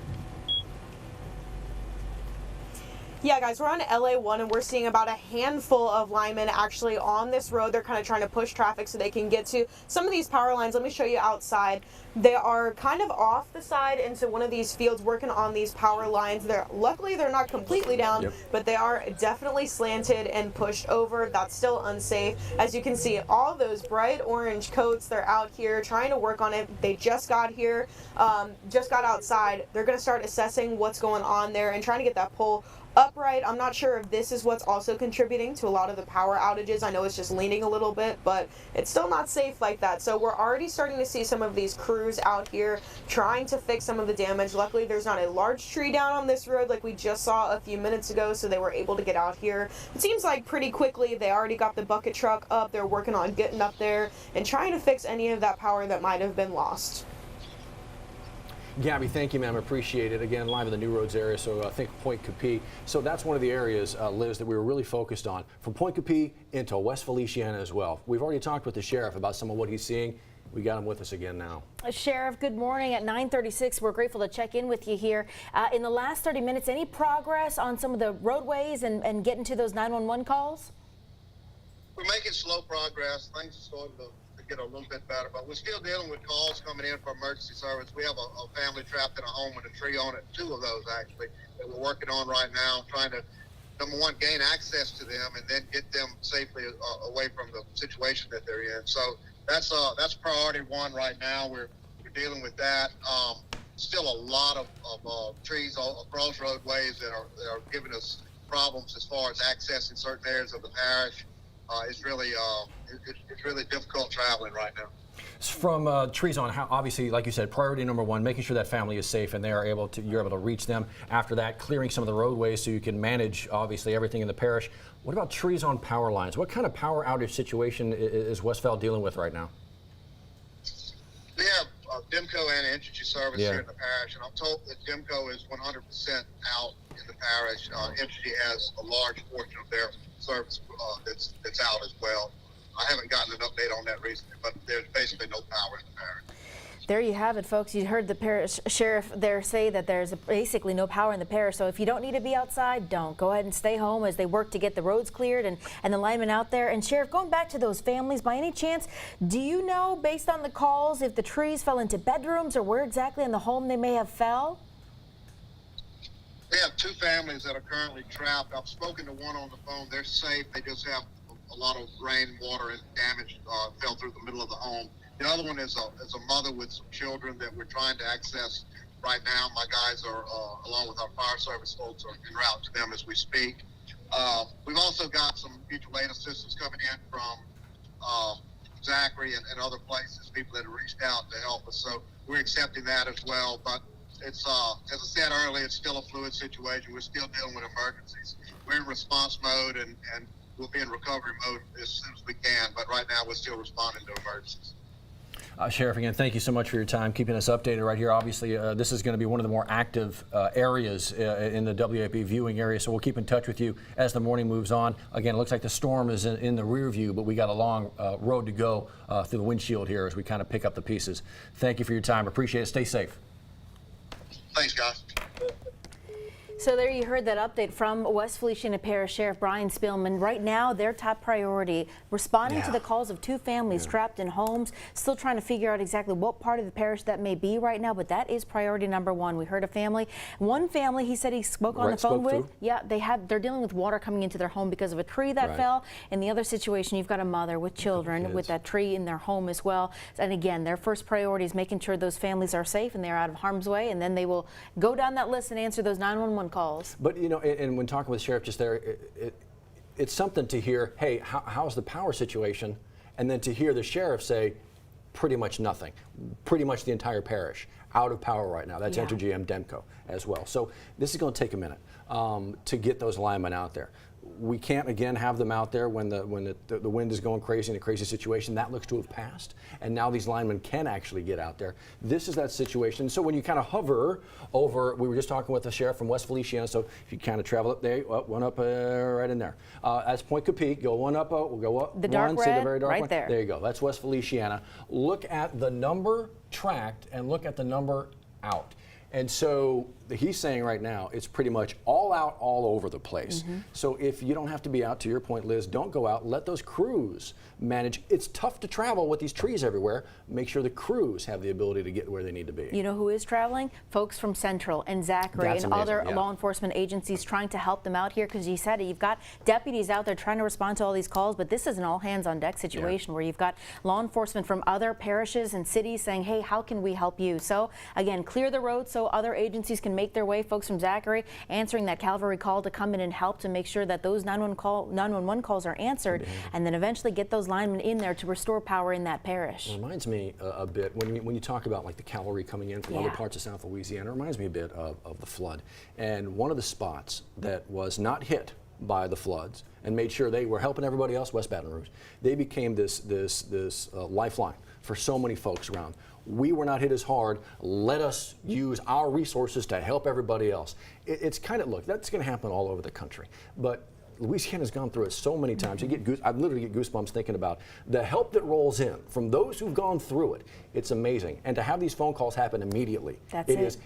Yeah, guys, we're on LA1 and we're seeing about a handful of linemen actually on this road. They're kind of trying to push traffic so they can get to some of these power lines. Let me show you outside. They are kind of off the side into one of these fields working on these power lines. Luckily, they're not completely down, but they are definitely slanted and pushed over. That's still unsafe. As you can see, all those bright orange coats, they're out here trying to work on it. They just got here, just got outside. They're going to start assessing what's going on there and trying to get that pole upright. I'm not sure if this is what's also contributing to a lot of the power outages. I know it's just leaning a little bit, but it's still not safe like that. So we're already starting to see some of these crews out here trying to fix some of the damage. Luckily, there's not a large tree down on this road like we just saw a few minutes ago, so they were able to get out here. It seems like pretty quickly they already got the bucket truck up. They're working on getting up there and trying to fix any of that power that might have been lost.
Gabby, thank you, ma'am. Appreciate it. Again, live in the New Roads area, so I think Point Capee. So that's one of the areas, Liz, that we were really focused on. From Point Capee into West Feliciana as well. We've already talked with the sheriff about some of what he's seeing. We got him with us again now.
Sheriff, good morning. At 9:36, we're grateful to check in with you here. In the last 30 minutes, any progress on some of the roadways and getting to those 911 calls?
We're making slow progress. Things are starting to get a little bit better, but we're still dealing with calls coming in for emergency service. We have a family trapped in a home with a tree on it, 2 of those actually, that we're working on right now, trying to, number one, gain access to them and then get them safely away from the situation that they're in. So that's priority 1 right now. We're dealing with that. Still a lot of trees across roadways that are giving us problems as far as accessing certain areas of the parish. It's really difficult traveling right now.
From trees on, how obviously, like you said, priority number 1, making sure that family is safe and you're able to reach them. After that, clearing some of the roadways so you can manage obviously everything in the parish. What about trees on power lines? What kind of power outage situation is Westfeld dealing with right now?
We have DEMCO and Energy Service here in the parish, and I'm told that DEMCO is 100% out in the parish. Energy has a large portion of their service that's out as well. I haven't gotten an update on that recently, but there's basically no power in the parish.
There you have it, folks. You heard the parish sheriff there say that there's basically no power in the parish. So if you don't need to be outside, don't. Go ahead and stay home as they work to get the roads cleared and the linemen out there. And Sheriff, going back to those families, by any chance, do you know, based on the calls, if the trees fell into bedrooms or where exactly in the home they may have fell?
We have 2 families that are currently trapped. I've spoken to one on the phone. They're safe. They just have a lot of rain, water, and damage fell through the middle of the home. The other one is a mother with some children that we're trying to access right now. My guys are, along with our fire service folks, are en route to them as we speak. We've also got some mutual aid assistance coming in from Zachary and other places, people that have reached out to help us. So we're accepting that as well. But it's, as I said earlier, it's still a fluid situation. We're still dealing with emergencies. We're in response mode and we'll be in recovery mode as soon as we can. But right now, we're still responding to emergencies.
Sheriff, again, thank you so much for your time, keeping us updated right here. Obviously, this is going to be one of the more active areas in the WAFB viewing area, so we'll keep in touch with you as the morning moves on. Again, it looks like the storm is in the rear view, but we got a long road to go through the windshield here as we kind of pick up the pieces. Thank you for your time. Appreciate it. Stay safe.
Thanks, guys.
So there you heard that update from West Feliciana Parish Sheriff Brian Spielman. Right now, their top priority, responding to the calls of 2 families trapped in homes, still trying to figure out exactly what part of the parish that may be right now, but that is priority number 1. We heard a family. One family, he said he spoke on the phone with. Yeah, they're dealing with water coming into their home because of a tree that fell. In the other situation, you've got a mother with children with that tree in their home as well. And again, their first priority is making sure those families are safe and they're out of harm's way, and then they will go down that list and answer those 911 calls.
But you know, and when talking with the sheriff just there, it's something to hear, hey, how's the power situation? And then to hear the sheriff say, pretty much nothing. Pretty much the entire parish out of power right now. That's Entergy and Demco as well. So this is going to take a minute to get those linemen out there. We can't again have them out there when the wind is going crazy in a crazy situation. That looks to have passed, and now these linemen can actually get out there. This is that situation. So when you kind of hover over, we were just talking with the sheriff from West Feliciana. So if you kind of travel up there, one up right in there. That's Point Capique. Go one up. We'll go up.
The dark red,
see the very dark
right
one?
there.
There you go. That's West Feliciana. Look at the number tracked and look at the number out. And so he's saying right now it's pretty much all out all over the place. So if you don't have to be out, to your point, Liz, don't go out. Let those crews manage. It's tough to travel with these trees everywhere. Make sure the crews have the ability to get where they need to be.
You know who is traveling? Folks from Central and Zachary and other law enforcement agencies trying to help them out here, because you said it, you've got deputies out there trying to respond to all these calls, but this is an all hands on deck situation where you've got law enforcement from other parishes and cities saying, hey, how can we help you? So again, clear the road so other agencies can make their way. Folks from Zachary answering that cavalry call to come in and help to make sure that those 911 calls are answered, and then eventually get those linemen in there to restore power in that parish.
It reminds me a bit when you talk about like the cavalry coming in from other parts of South Louisiana. It reminds me a bit of the flood, and one of the spots that was not hit by the floods and made sure they were helping everybody else, West Baton Rouge. They became this lifeline for so many folks around. We were not hit as hard. Let us use our resources to help everybody else. It's kind of, look, that's going to happen all over the country. But Louisiana's gone through it so many times. I literally get goosebumps thinking about the help that rolls in from those who've gone through it. It's amazing. And to have these phone calls happen immediately.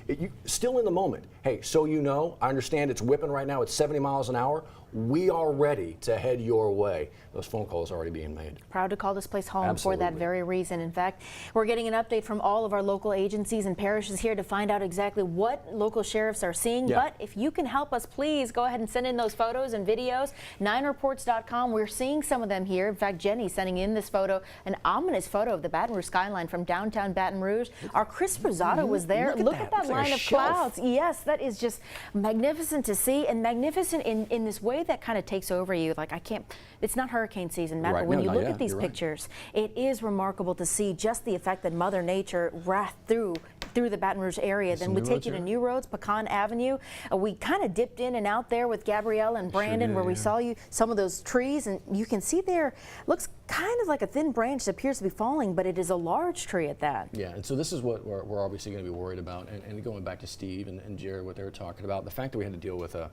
You still in the moment. Hey, so you know, I understand it's whipping right now. It's 70 miles an hour. We are ready to head your way. Those phone calls are already being made.
Proud to call this place home for that very reason. In fact, we're getting an update from all of our local agencies and parishes here to find out exactly what local sheriffs are seeing. But if you can help us, please go ahead and send in those photos and videos. 9reports.com. We're seeing some of them here. In fact, Jenny's sending in this photo, an ominous photo of the Baton Rouge skyline from downtown Baton Rouge. Our Chris Rosado was there. Look at that line of clouds. Yes, that is just magnificent to see, and magnificent in this way that kind of takes over you. Like, it's not hurricane season, Matt, but when you look at these pictures, it is remarkable to see just the effect that Mother Nature wrath through the Baton Rouge area. Then we take you to New Roads, Pecan Avenue. We kind of dipped in and out there with Gabrielle and Brandon, where we saw some of those trees, and you can see there, looks kind of like a thin branch that appears to be falling, but it is a large tree at that.
Yeah, and so this is what we're obviously going to be worried about. And going back to Steve and Jared, what they were talking about, the fact that we had to deal with a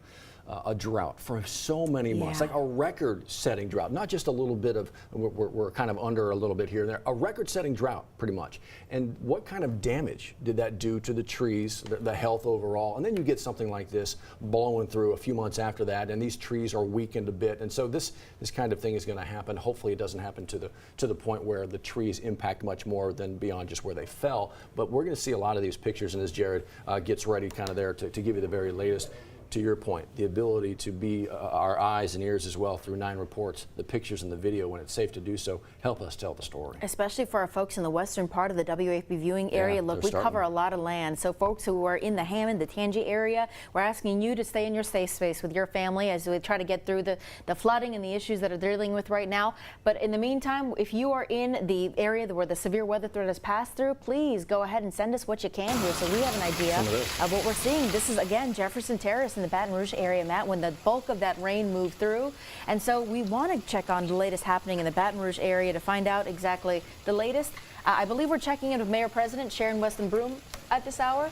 drought for so many months, like a record-setting drought, not just a little bit of, we're kind of under a little bit here and there, a record-setting drought, pretty much. And what kind of damage did that do to the trees, the health overall? And then you get something like this blowing through a few months after that, and these trees are weakened a bit. And so this kind of thing is going to happen. Hopefully it doesn't happen to the point where the trees impact much more than beyond just where they fell. But we're going to see a lot of these pictures, and as Jared gets ready kind of there to give you the very latest, to your point, the ability to be our eyes and ears as well through 9 Reports, the pictures and the video when it's safe to do so, help us tell the story.
Especially for our folks in the western part of the WAFB viewing area. Look, we cover a lot of land. So folks who are in the Hammond, the Tangi area, we're asking you to stay in your safe space with your family as we try to get through the flooding and the issues that are dealing with right now. But in the meantime, if you are in the area where the severe weather threat has passed through, please go ahead and send us what you can here so we have an idea of what we're seeing. This is, again, Jefferson Terrace in the Baton Rouge area, Matt, when the bulk of that rain moved through. And so we want to check on the latest happening in the Baton Rouge area to find out exactly the latest. I believe we're checking in with Mayor President Sharon Weston Broome at this hour.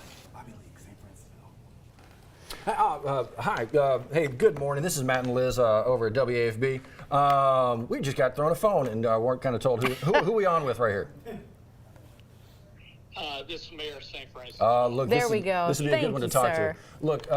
Hi, hey, good morning. This is Matt and Liz over at WAFB. We just got thrown a phone and weren't kind of told who we on with right here.
This is Mayor of St. Francis.
Look,
There we go.
This would be a good
Thank
one to
you,
talk
sir.
to. Look,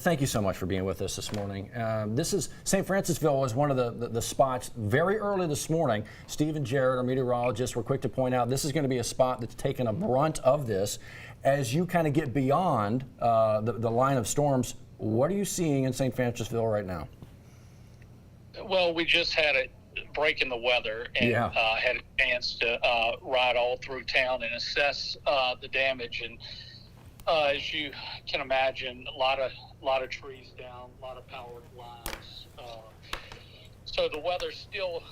thank you so much for being with us this morning. This is St. Francisville was one of the spots very early this morning. Steve and Jared, our meteorologists, were quick to point out this is going to be a spot that's taken a brunt of this. As you kind of get beyond the line of storms, what are you seeing in St. Francisville right now?
Well, we just had a break in the weather and had a chance to ride all through town and assess the damage. And as you can imagine, a lot of trees down, a lot of power lines. So the weather's still,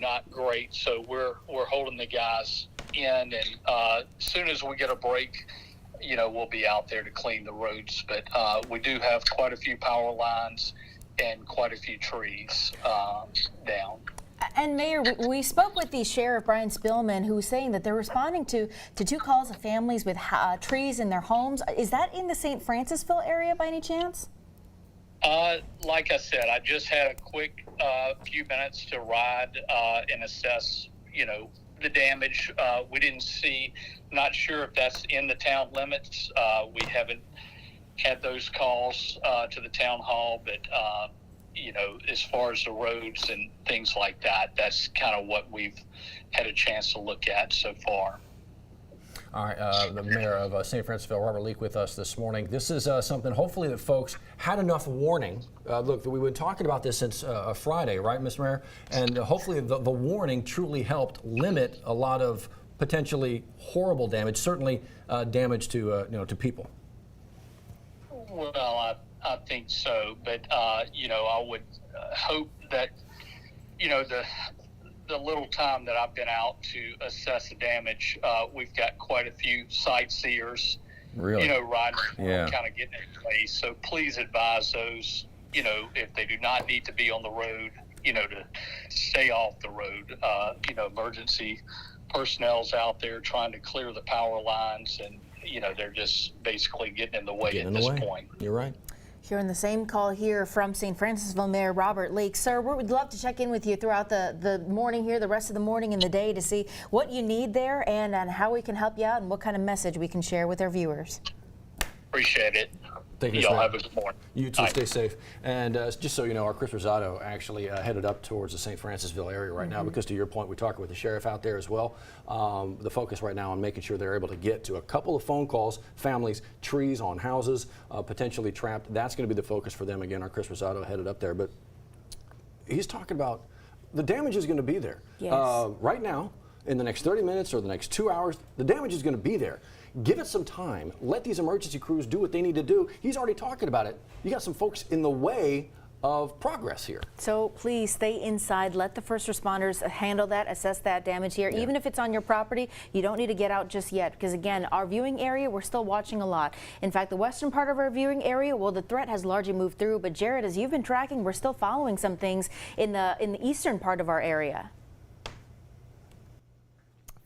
not great. So we're holding the guys in, and as soon as we get a break, we'll be out there to clean the roads. But we do have quite a few power lines and quite a few trees down.
And Mayor, we spoke with the Sheriff Brian Spillman, who was saying that they're responding to 2 calls of families with trees in their homes. Is that in the St. Francisville area by any chance?
Like I said, I just had a quick few minutes to ride and assess, the damage. We didn't see, not sure if that's in the town limits. We haven't had those calls to the town hall, but as far as the roads and things like that, that's kind of what we've had a chance to look at so far.
All right, the mayor of St. Francisville, Robert Leake, with us this morning. This is something hopefully that folks had enough warning. Look, we've been talking about this since Friday, right, Mr. Mayor? And hopefully the warning truly helped limit a lot of potentially horrible damage, certainly damage to people.
Well, I think so, but I would hope that the little time that I've been out to assess the damage, we've got quite a few sightseers,
really,
riding, kind of getting in place. So please advise those, if they do not need to be on the road, to stay off the road. Emergency personnel's out there trying to clear the power lines, and they're just basically getting in the way at this point.
You're right.
Hearing the same call here from St. Francisville Mayor Robert Leake. Sir, we'd love to check in with you throughout the morning here, the rest of the morning and the day, to see what you need there and how we can help you out and what kind of message we can share with our viewers.
Appreciate it.
Thank you,
Y'all
sir.
have a good morning.
You too. Stay safe. And just so you know, our Chris Rosado actually headed up towards the St. Francisville area right now, because to your point, we're talking with the sheriff out there as well. The focus right now on making sure they're able to get to a couple of phone calls, families, trees on houses, potentially trapped. That's going to be the focus for them. Again, our Chris Rosado headed up there. But he's talking about the damage is going to be there.
Yes.
Right now, in the next 30 minutes or the next 2 hours, the damage is going to be there. Give it some time. Let these emergency crews do what they need to do. He's already talking about it. You got some folks in the way of progress here.
So please stay inside. Let the first responders handle that, assess that damage here.
Yeah.
Even if it's on your property, you don't need to get out just yet, because again, our viewing area, we're still watching a lot. In fact, the western part of our viewing area, well, the threat has largely moved through, but Jared, as you've been tracking, we're still following some things in the eastern part of our area.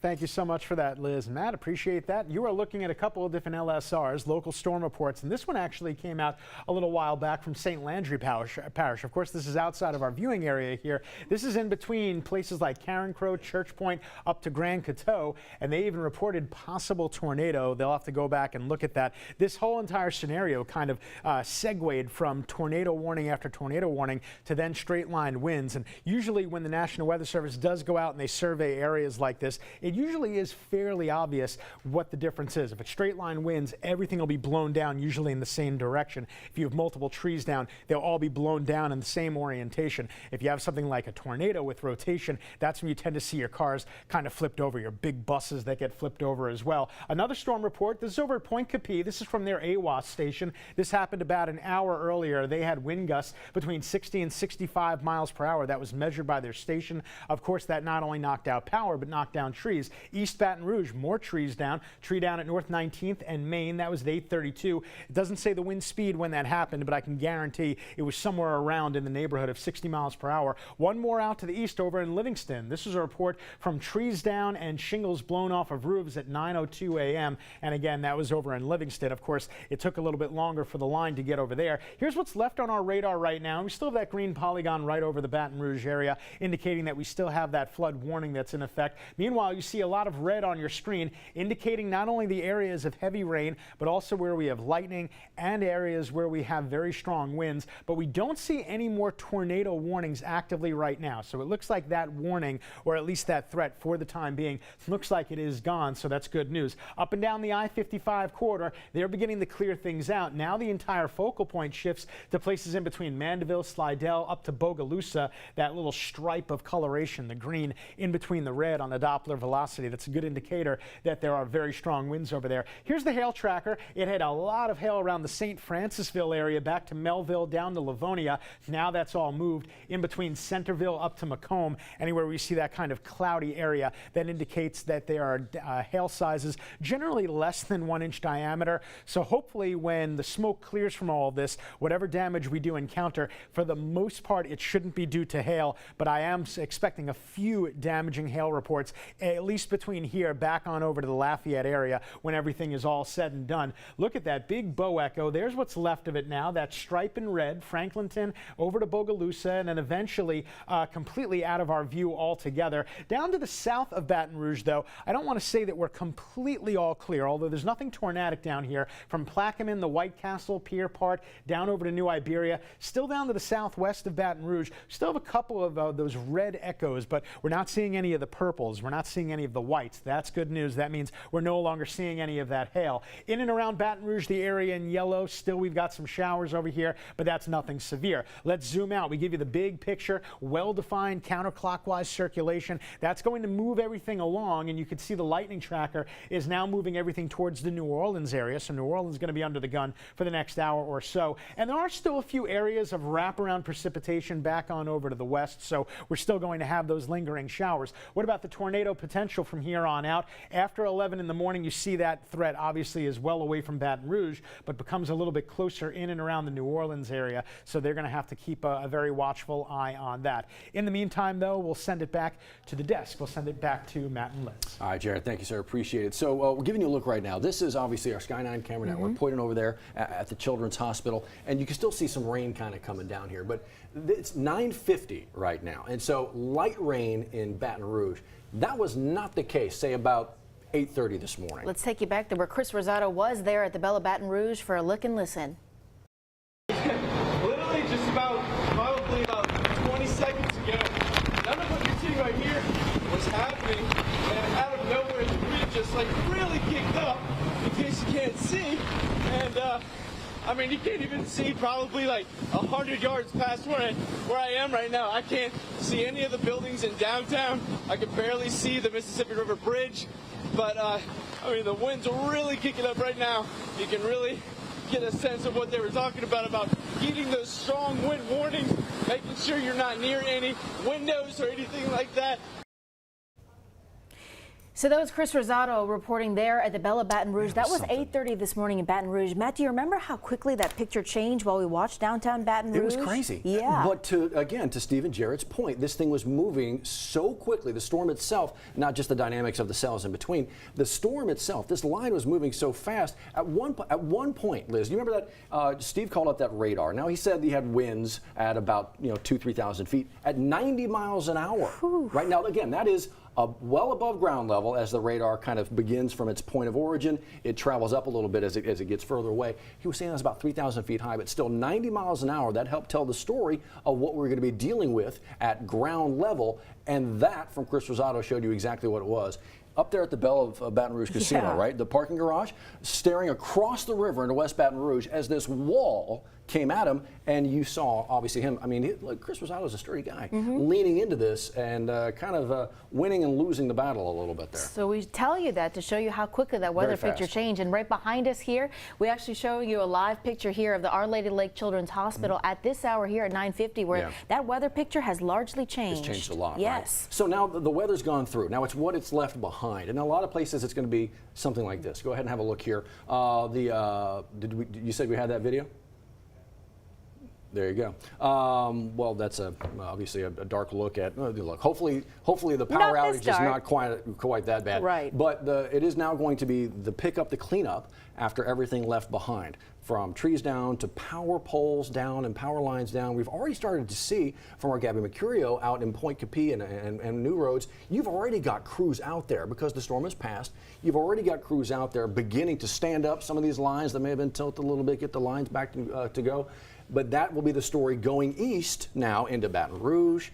Thank you so much for that, Liz and Matt. Appreciate that. You are looking at a couple of different LSRs, local storm reports, and this one actually came out a little while back from St. Landry Parish. Of course, this is outside of our viewing area here. This is in between places like Karen Crow, Church Point, up to Grand Coteau, and they even reported possible tornado. They'll have to go back and look at that. This whole entire scenario kind of segued from tornado warning after tornado warning to then straight line winds. And usually when the National Weather Service does go out and they survey areas like this, it usually is fairly obvious what the difference is. If it's straight line winds, everything will be blown down usually in the same direction. If you have multiple trees down, they'll all be blown down in the same orientation. If you have something like a tornado with rotation, that's when you tend to see your cars kind of flipped over, your big buses that get flipped over as well. Another storm report, this is over at Point Capee. This is from their AWAS station. This happened about an hour earlier. They had wind gusts between 60 and 65 miles per hour. That was measured by their station. Of course, that not only knocked out power, but knocked down trees. East Baton Rouge, more trees down. Tree down at North 19th and Main. That was at 8:32. It doesn't say the wind speed when that happened, but I can guarantee it was somewhere around in the neighborhood of 60 miles per hour. One more out to the east over in Livingston. This is a report from trees down and shingles blown off of roofs at 9:02 a.m. And again, that was over in Livingston. Of course, it took a little bit longer for the line to get over there. Here's what's left on our radar right now. We still have that green polygon right over the Baton Rouge area, indicating that we still have that flood warning that's in effect. Meanwhile, you see see a lot of red on your screen, indicating not only the areas of heavy rain, but also where we have lightning and areas where we have very strong winds. But we don't see any more tornado warnings actively right now. So it looks like that warning, or at least that threat for the time being, looks like it is gone. So that's good news. Up and down the I-55 corridor, they're beginning to clear things out. Now the entire focal point shifts to places in between Mandeville, Slidell, up to Bogalusa, that little stripe of coloration, the green in between the red on the Doppler velocity. That's a good indicator that there are very strong winds over there. Here's the hail tracker. It had a lot of hail around the St. Francisville area, back to Melville, down to Livonia. Now that's all moved in between Centerville up to Macomb. Anywhere we see that kind of cloudy area, that indicates that there are hail sizes generally less than 1 inch diameter. So hopefully when the smoke clears from all of this, whatever damage we do encounter, for the most part, it shouldn't be due to hail, but I am expecting a few damaging hail reports, at least between here back on over to the Lafayette area when everything is all said and done. Look at that big bow echo. There's what's left of it now, that stripe in red, Franklinton over to Bogalusa, and then eventually completely out of our view altogether. Down to the south of Baton Rouge, though, I don't want to say that we're completely all clear, although there's nothing tornadic down here. From Plaquemine, the White Castle, Pier Park, down over to New Iberia, still down to the southwest of Baton Rouge. Still have a couple of those red echoes, but we're not seeing any of the purples. We're not seeing any of the whites. That's good news. That means we're no longer seeing any of that hail. In and around Baton Rouge, the area in yellow, still we've got some showers over here, but that's nothing severe. Let's zoom out. We give you the big picture, well-defined counterclockwise circulation. That's going to move everything along, and you can see the lightning tracker is now moving everything towards the New Orleans area. So New Orleans is going to be under the gun for the next hour or so. And there are still a few areas of wraparound precipitation back on over to the west, so we're still going to have those lingering showers. What about the tornado potential from here on out? After 11 in the morning, you see that threat obviously is well away from Baton Rouge, but becomes a little bit closer in and around the New Orleans area, so they're going to have to keep a very watchful eye on that. In the meantime, though, we'll send it back to the desk. We'll send it back to Matt and Liz.
All right, Jared, thank you, sir. Appreciate it. So we're giving you a look right now. This is obviously our Sky 9 camera network pointing over there at the Children's Hospital, and you can still see some rain kind of coming down here, but it's 9:50 right now, and so light rain in Baton Rouge. That was not the case, say about 8:30 this morning.
Let's take you back to where Chris Rosato was there at the Bella Baton Rouge for a look and listen.
Literally just probably about 20 seconds ago, none of what you're seeing right here was happening, and out of nowhere the wind just like really kicked up, in case you can't see, and I mean, you can't even see probably like 100 yards past where I am right now. I can't see any of the buildings in downtown. I can barely see the Mississippi River Bridge, but I mean, the wind's really kicking up right now. You can really get a sense of what they were talking about heeding those strong wind warnings, making sure you're not near any windows or anything like that.
So that was Chris Rosato reporting there at the Bella Baton Rouge. That was 8:30 this morning in Baton Rouge. Matt, do you remember how quickly that picture changed while we watched downtown Baton Rouge?
It was crazy.
Yeah.
But again, to Steve and Jared's point, this thing was moving so quickly. The storm itself, not just the dynamics of the cells in between, the storm itself, this line was moving so fast. At one point, Liz, you remember that Steve called up that radar. Now he said he had winds at about 2,000-3,000 feet at 90 miles an hour. Whew. Right now, again, that is well above ground level as the radar kind of begins from its point of origin. It travels up a little bit as it gets further away. He was saying that's about 3,000 feet high, but still 90 miles an hour. That helped tell the story of what we're going to be dealing with at ground level, and that, from Chris Rosato, showed you exactly what it was. Up there at the Belle of Baton Rouge Casino, right? The parking garage, staring across the river into West Baton Rouge as this wall came at him, and you saw obviously him. I mean, Chris Rosato's a sturdy guy, leaning into this and kind of winning and losing the battle a little bit there.
So we tell you that to show you how quickly that weather picture changed. And right behind us here, we actually show you a live picture here of the Our Lady Lake Children's Hospital at this hour here at 9:50, where that weather picture has largely changed.
It's changed a lot.
Yes.
Right? So now the weather's gone through. Now it's what it's left behind. And in a lot of places it's going to be something like this. Go ahead and have a look here. You said we had that video? There you go. Well, that's obviously a dark look at. Look, hopefully the power outage is not quite that bad.
Right.
But it is now going to be the pickup, the cleanup after everything left behind, from trees down to power poles down and power lines down. We've already started to see from our Gabby Mercurio out in Point Capee and New Roads. You've already got crews out there because the storm has passed. You've already got crews out there beginning to stand up some of these lines that may have been tilted a little bit, get the lines back to go. But that will be the story going east now into Baton Rouge,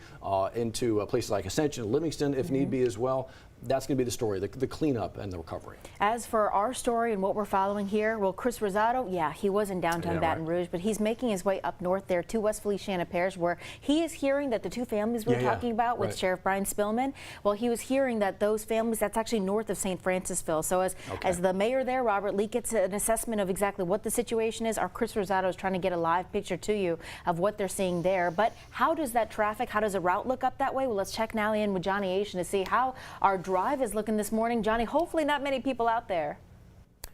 into places like Ascension and Livingston, if need be as well. That's going to be the story, the cleanup and the recovery.
As for our story and what we're following here, well, Chris Rosado, yeah, he was in downtown Baton Rouge, but he's making his way up north there to West Feliciana Parish, where he is hearing that the two families we were talking about with Sheriff Brian Spillman, well, he was hearing that those families, that's actually north of St. Francisville. So as the mayor there, Robert Lee, gets an assessment of exactly what the situation is, our Chris Rosado is trying to get a live picture to you of what they're seeing there. But how does that traffic, how does the route look up that way? Well, let's check now in with Johnny Asian to see how our drive is looking this morning. Johnny, hopefully not many people out there.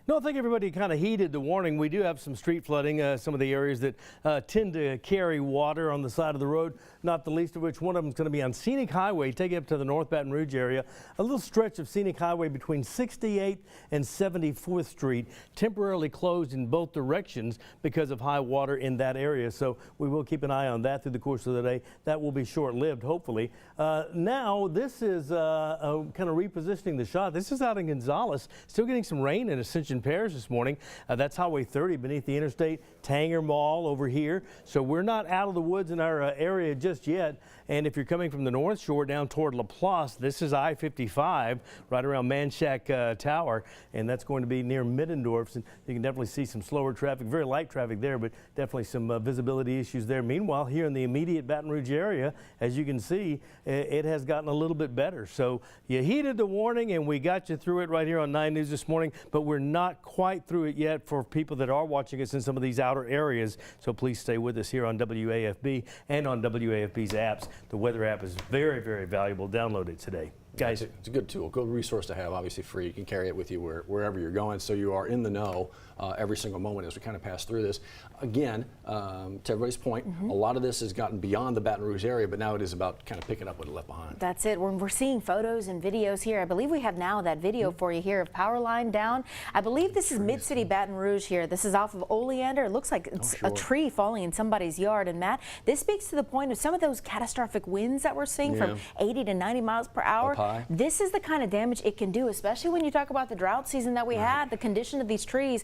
No, I think everybody kind of heeded the warning. We do have some street flooding, some of the areas that tend to carry water on the side of the road, not the least of which one of them is going to be on Scenic Highway, taking up to the North Baton Rouge area. A little stretch of Scenic Highway between 68th and 74th Street, temporarily closed in both directions because of high water in that area. So we will keep an eye on that through the course of the day. That will be short-lived, hopefully. Now, this is kind of repositioning the shot. This is out in Gonzales, still getting some rain in Ascension Parish this morning. That's Highway 30 beneath the interstate, Tanger Mall over here. So we're not out of the woods in our area just yet. And if you're coming from the North Shore down toward LaPlace, this is I-55 right around Manchac Tower, and that's going to be near Middendorf's. And you can definitely see some slower traffic, very light traffic there, but definitely some visibility issues there. Meanwhile, here in the immediate Baton Rouge area, as you can see, it has gotten a little bit better. So you heeded the warning, and we got you through it right here on 9 News this morning, but we're not quite through it yet for people that are watching us in some of these outer areas. So please stay with us here on WAFB and on WAFB's apps. The weather app is very, very valuable. Download it today. Guys,
it's a good tool, good resource to have, obviously free. You can carry it with you wherever you're going, so you are in the know every single moment as we kind of pass through this. Again, to everybody's point, a lot of this has gotten beyond the Baton Rouge area, but now it is about kind of picking up what it left behind.
That's it. We're seeing photos and videos here. I believe we have now that video for you here of power line down. I believe this is Mid-City Baton Rouge here. This is off of Oleander. It looks like it's a tree falling in somebody's yard. And Matt, this speaks to the point of some of those catastrophic winds that we're seeing from 80 to 90 miles per hour. This is the kind of damage it can do, especially when you talk about the drought season that we had, the condition of these trees.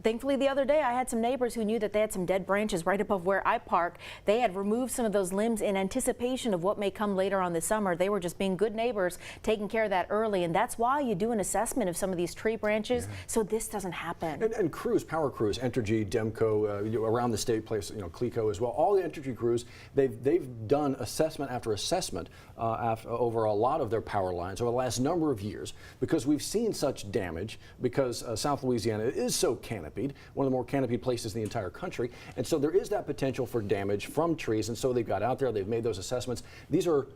Thankfully, the other day I had some neighbors who knew that they had some dead branches right above where I park. They had removed some of those limbs in anticipation of what may come later on this summer. They were just being good neighbors, taking care of that early, and that's why you do an assessment of some of these tree branches so this doesn't happen.
And crews, power crews, Entergy, Demco, around the state place, Clico as well. All the Entergy crews, they've done assessment after assessment over a lot of their power lines over the last number of years, because we've seen such damage, because South Louisiana is so canopied, one of the more canopied places in the entire country, and so there is that potential for damage from trees, and so they've got out there, they've made those assessments. These are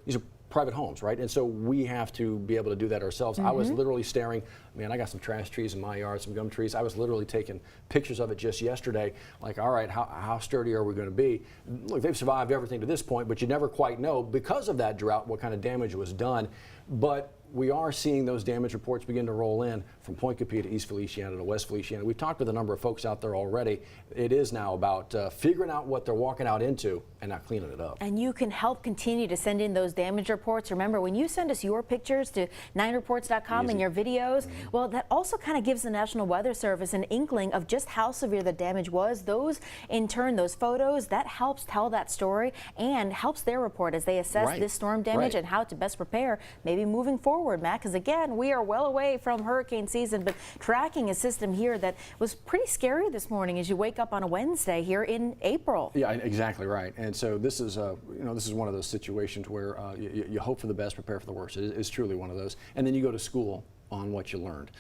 private homes, right? And so we have to be able to do that ourselves. I was literally staring, man, I got some trash trees in my yard, some gum trees. I was literally taking pictures of it just yesterday, like, all right, how sturdy are we going to be? Look, they've survived everything to this point, but you never quite know, because of that drought, what kind of damage was done. But we are seeing those damage reports begin to roll in from Point Capee to East Feliciana to West Feliciana. We've talked with a number of folks out there already. It is now about figuring out what they're walking out into and not cleaning it up.
And you can help continue to send in those damage reports. Remember, when you send us your pictures to 9reports.com and your videos, well, that also kind of gives the National Weather Service an inkling of just how severe the damage was. Those, in turn, those photos, that helps tell that story and helps their report as they assess this storm damage and how to best prepare, maybe moving forward, Matt, because again, we are well away from hurricane season, but tracking a system here that was pretty scary this morning as you wake up on a Wednesday here in April.
Yeah, exactly right. And so this is, this is one of those situations where you hope for the best, prepare for the worst. It is truly one of those. And then you go to school on what you learned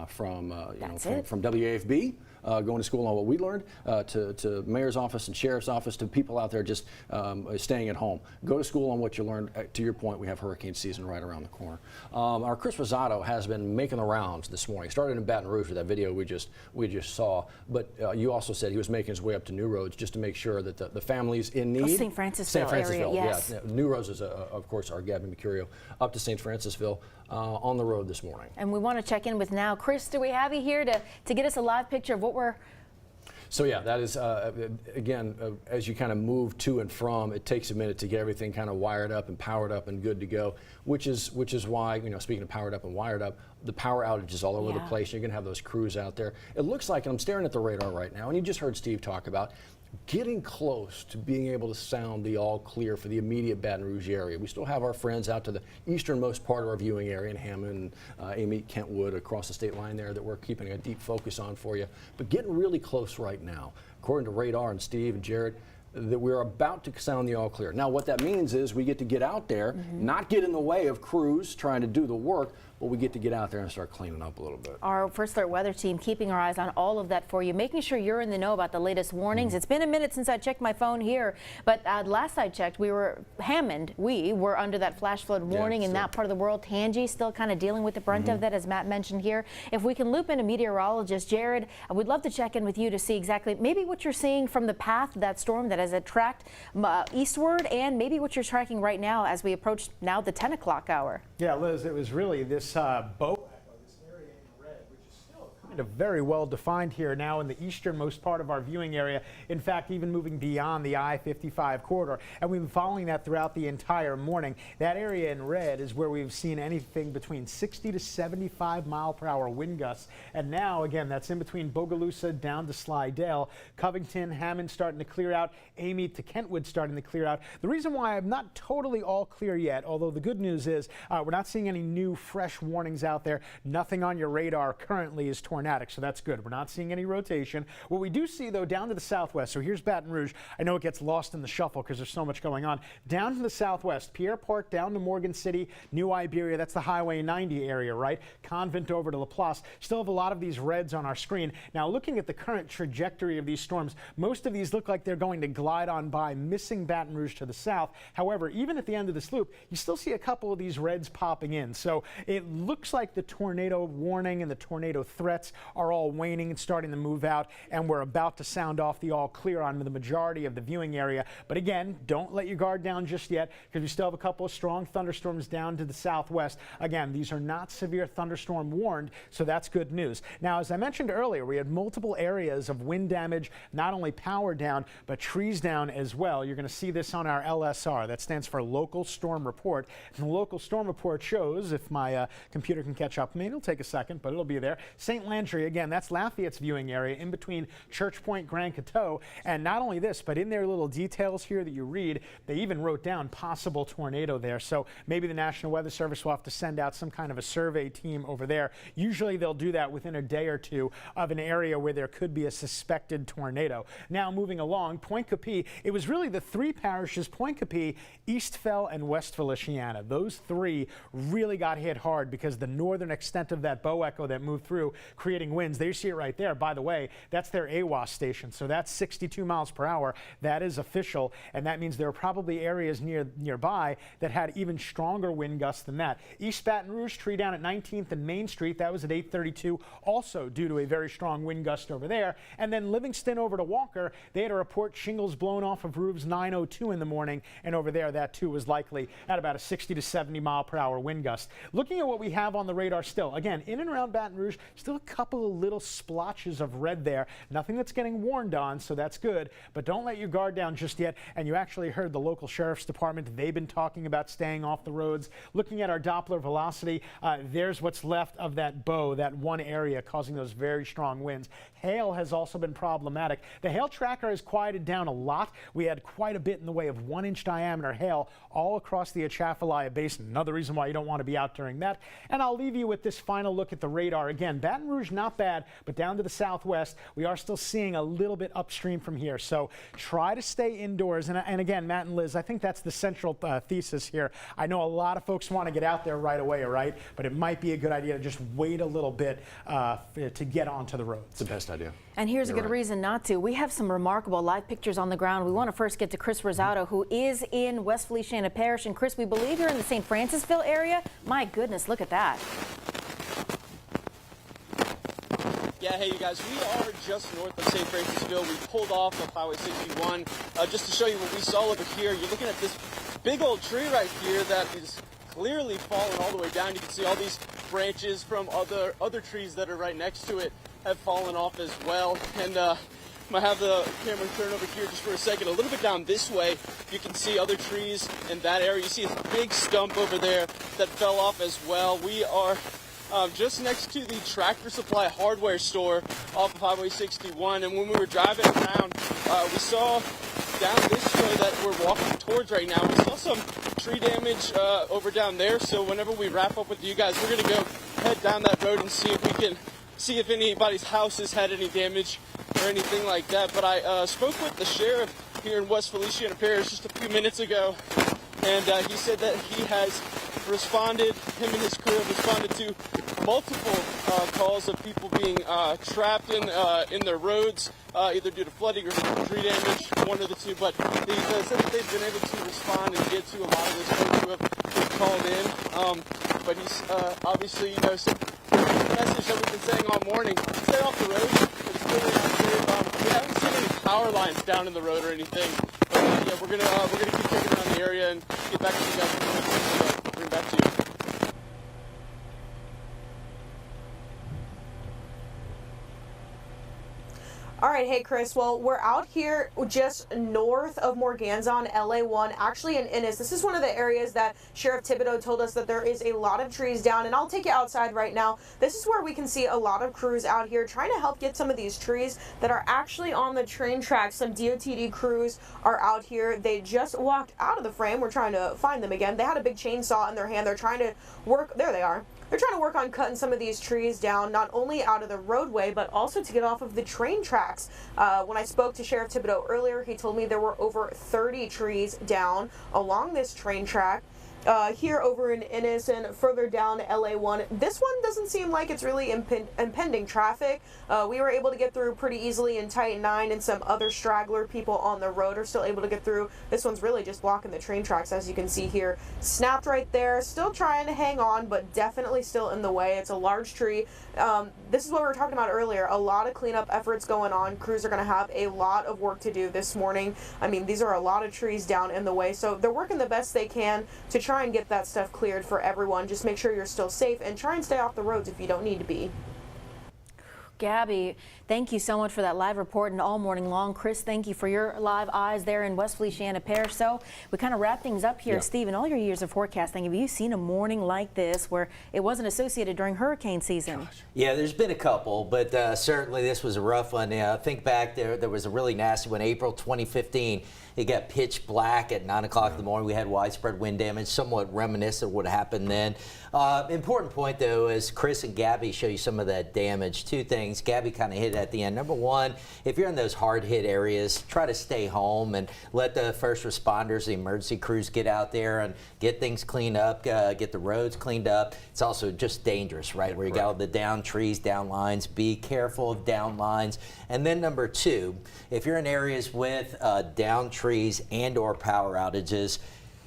from WAFB, going to school on what we learned, to mayor's office and sheriff's office, to people out there just staying at home. Go to school on what you learned. To your point, we have hurricane season right around the corner. Our Chris Rosado has been making the rounds this morning. Started in Baton Rouge with that video we just saw, but you also said he was making his way up to New Roads just to make sure that the families in need.
St. Francisville area, yes.
Yeah. New Roads is, of course, our Gabby Mercurio up to St. Francisville on the road this morning.
And we want to check in with now. Chris, do we have you here to get us a live picture of what we're...
So yeah, that is, again, as you kind of move to and from, it takes a minute to get everything kind of wired up and powered up and good to go, which is why, speaking of powered up and wired up, the power outages all over the place. You're going to have those crews out there. It looks like, and I'm staring at the radar right now, and you just heard Steve talk about getting close to being able to sound the all clear for the immediate Baton Rouge area. We still have our friends out to the easternmost part of our viewing area in Hammond, Amite, Kentwood, across the state line there that we're keeping a deep focus on for you. But getting really close right now, according to radar and Steve and Jared, that we're about to sound the all clear. Now what that means is we get to get out there, not get in the way of crews trying to do the work, but we get to get out there and start cleaning up a little bit.
Our First Alert weather team keeping our eyes on all of that for you, making sure you're in the know about the latest warnings. It's been a minute since I checked my phone here, but last I checked, we were under that flash flood warning in that part of the world. Tangi still kind of dealing with the brunt of that, as Matt mentioned here. If we can loop in a meteorologist, Jared, I would love to check in with you to see exactly maybe what you're seeing from the path of that storm that has tracked eastward, and maybe what you're tracking right now as we approach now the 10 o'clock hour.
Yeah, Liz, it was really this bow echo, this area in red, which is still kind of very well defined here now in the easternmost part of our viewing area. In fact, even moving beyond the I-55 corridor. And we've been following that throughout the entire morning. That area in red is where we've seen anything between 60 to 75 mile per hour wind gusts. And now, again, that's in between Bogalusa down to Slidell, Covington, Hammond starting to clear out, Amite to Kentwood starting to clear out. The reason why I'm not totally all clear yet, although the good news is we're not seeing any new fresh warnings out there. Nothing on your radar currently is tornadic, so that's good. We're not seeing any rotation. What we do see, though, down to the southwest, so here's Baton Rouge. I know it gets lost in the shuffle because there's so much going on. Down to the southwest, Pierre Park down to Morgan City, New Iberia, that's the Highway 90 area, right? Convent over to LaPlace. Still have a lot of these reds on our screen. Now, looking at the current trajectory of these storms, most of these look like they're going to glide on by, missing Baton Rouge to the south. However, even at the end of this loop, you still see a couple of these reds popping in. So it looks like the tornado warning and the tornado threats are all waning and starting to move out, and we're about to sound off the all clear on the majority of the viewing area. But again, don't let your guard down just yet, because we still have a couple of strong thunderstorms down to the southwest. Again, these are not severe thunderstorm warned, so that's good news. Now, as I mentioned earlier, we had multiple areas of wind damage, not only power down, but trees down as well. You're going to see this on our LSR. That stands for Local Storm Report. And the Local Storm Report shows, if my computer can catch up with me, it'll take a second, but it'll be there. St. Landry, again, that's Lafayette's viewing area in between Church Point, Grand Coteau. And not only this, but in their little details here that you read, they even wrote down possible tornado there. So maybe the National Weather Service will have to send out some kind of a survey team over there. Usually they'll do that within a day or two of an area where there could be a suspected tornado. Now, moving along, Point Capee, it was really the three parishes, Point Capee, East Fell, and West Feliciana. Those three really got hit hard because the northern extent of that bow echo that moved through, creating winds. There you see it right there. By the way, that's their AWAS station. So that's 62 miles per hour. That is official. And that means there are probably areas nearby that had even stronger wind gusts than that. East Baton Rouge, tree down at 19th and Main Street. That was at 8:32, also due to a very strong wind gust over there. And then Livingston over to Walker, they had a report shingles blown off of roofs 9:02 in the morning. And over there, that too was likely at about a 60 to 70 mile per hour wind gust. Looking at what we have on the radar still, again, in and around Baton Rouge, still a couple of little splotches of red there. Nothing that's getting warned on, so that's good. But don't let your guard down just yet. And you actually heard the local sheriff's department. They've been talking about staying off the roads. Looking at our Doppler velocity, there's what's left of that bow, that one area causing those very strong winds. Hail has also been problematic. The hail tracker has quieted down a lot. We had quite a bit in the way of 1-inch diameter hail all across the Atchafalaya Basin. Another reason why you don't want to be out during that. And I'll leave you with this final look at the radar. Again, Baton Rouge Rouge, not bad, but down to the southwest, we are still seeing a little bit upstream from here. So try to stay indoors. And again, Matt and Liz, I think that's the central thesis here. I know a lot of folks want to get out there right away, right? But it might be a good idea to just wait a little bit to get onto the roads.
It's the best idea.
And here's a good reason not to. We have some remarkable live pictures on the ground. We want to first get to Chris Rosado, who is in West Feliciana Parish. And Chris, we believe you're in the St. Francisville area. My goodness, look at that.
Yeah, hey you guys, we are just north of St. Francisville. We pulled off of Highway 61 just to show you what we saw over here. You're looking at this big old tree right here that is clearly fallen all the way down. You can see all these branches from other trees that are right next to it have fallen off as well. And I'm gonna have the camera turn over here just for a second. A little bit down this way, you can see other trees in that area. You see a big stump over there that fell off as well. We are just next to the Tractor Supply hardware store off of Highway 61. And when we were driving around, we saw down this road that we're walking towards right now, we saw some tree damage over down there. So whenever we wrap up with you guys, we're gonna go head down that road and see if we can see if anybody's house has had any damage or anything like that. But I spoke with the sheriff here in West Feliciana Parish just a few minutes ago, and he said that he has responded, him and his crew have responded to multiple calls of people being trapped in their roads, either due to flooding or tree damage, one of the two. But he said that they've been able to respond and get to a lot of those folks who have called in. But he's obviously, you know, said the message that we've been saying all morning: stay off the road. It's really not safe. We haven't seen any power lines down in the road or anything. But yeah, we're gonna keep checking around the area and get back to you guys. Bring back to you.
All right, hey Chris, well, we're out here just north of Morganza on LA1, actually in Ennis. This is one of the areas that Sheriff Thibodeau told us that there is a lot of trees down, and I'll take you outside right now. This is where we can see a lot of crews out here trying to help get some of these trees that are actually on the train tracks. Some DOTD crews are out here. They just walked out of the frame. We're trying to find them again. They had a big chainsaw in their hand. They're trying to work, there they are. They're trying to work on cutting some of these trees down, not only out of the roadway, but also to get off of the train tracks. When I spoke to Sheriff Thibodeau earlier, he told me there were over 30 trees down along this train track. Here over in Ennis and further down LA1. This one doesn't seem like it's really impending traffic. We were able to get through pretty easily in Titan 9, and some other straggler people on the road are still able to get through. This one's really just blocking the train tracks, as you can see here. Snapped right there, still trying to hang on, but definitely still in the way. It's a large tree. This is what we were talking about earlier. A lot of cleanup efforts going on. Crews are going to have a lot of work to do this morning. I mean, these are a lot of trees down in the way, so they're working the best they can to try and get that stuff cleared for everyone. Just make sure you're still safe and try and stay off the roads if you don't need to be.
Gabby, thank you so much for that live report and all morning long. Chris, thank you for your live eyes there in West Feliciana Parish. So we kind of wrap things up here.
Yeah.
Steve, in all your years of forecasting, have you seen a morning like this where it wasn't associated during hurricane season?
Gosh.
Yeah, there's been a couple, but certainly this was a rough one. Think back, there was a really nasty one, April 2015. It got pitch black at 9 o'clock in the morning. We had widespread wind damage, somewhat reminiscent of what happened then. Important point, though, is Chris and Gabby show you some of that damage. Two things. Gabby kind of hit it at the end. Number one, if you're in those hard-hit areas, try to stay home and let the first responders, the emergency crews get out there and get things cleaned up, get the roads cleaned up. It's also just dangerous, right, where you got all the down trees, down lines. Be careful of down lines. And then number two, if you're in areas with down trees and or power outages,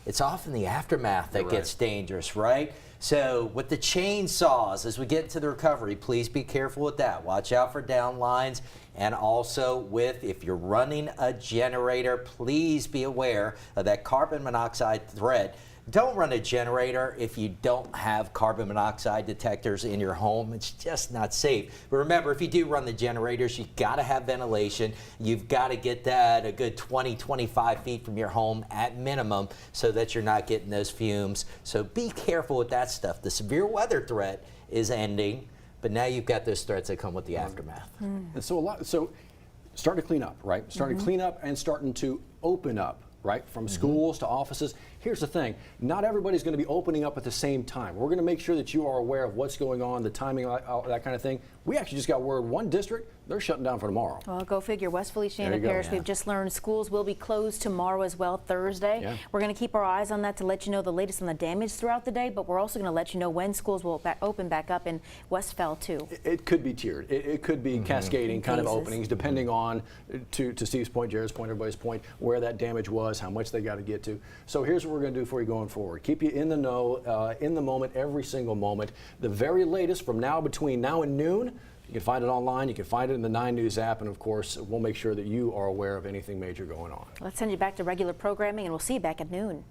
it's often the aftermath that gets dangerous, right? So with the chainsaws, as we get into the recovery, please be careful with that. Watch out for down lines. And also if you're running a generator, please be aware of that carbon monoxide threat. Don't run a generator if you don't have carbon monoxide detectors in your home. It's just not safe. But remember, if you do run the generators, you've got to have ventilation. You've got to get that a good 20, 25 feet from your home at minimum so that you're not getting those fumes. So be careful with that stuff. The severe weather threat is ending, but now you've got those threats that come with the aftermath.
And so starting to clean up, right? Starting to clean up and starting to open up, right? From schools to offices. here's the thing, not everybody's going to be opening up at the same time. We're going to make sure that you are aware of what's going on, the timing, that kind of thing. We actually just got word one district, they're shutting down for tomorrow.
Well, go figure. West Feliciana
There you go.
Parish, we've just learned schools will be closed tomorrow as well, Thursday.
Yeah.
We're going to keep our eyes on that to let you know the latest on the damage throughout the day, but we're also going to let you know when schools will open back up in Westfell too.
It could be tiered. It could be cascading kind of
Phases.
openings, depending on, to Steve's point, Jared's point, everybody's point, where that damage was, how much they got to get to. So here's what we're going to do for you going forward. Keep you in the know, in the moment, every single moment. The very latest from between now and noon. You can find it online. You can find it in the 9 News app. And, of course, we'll make sure that you are aware of anything major going on.
Let's send you back to regular programming, and we'll see you back at noon.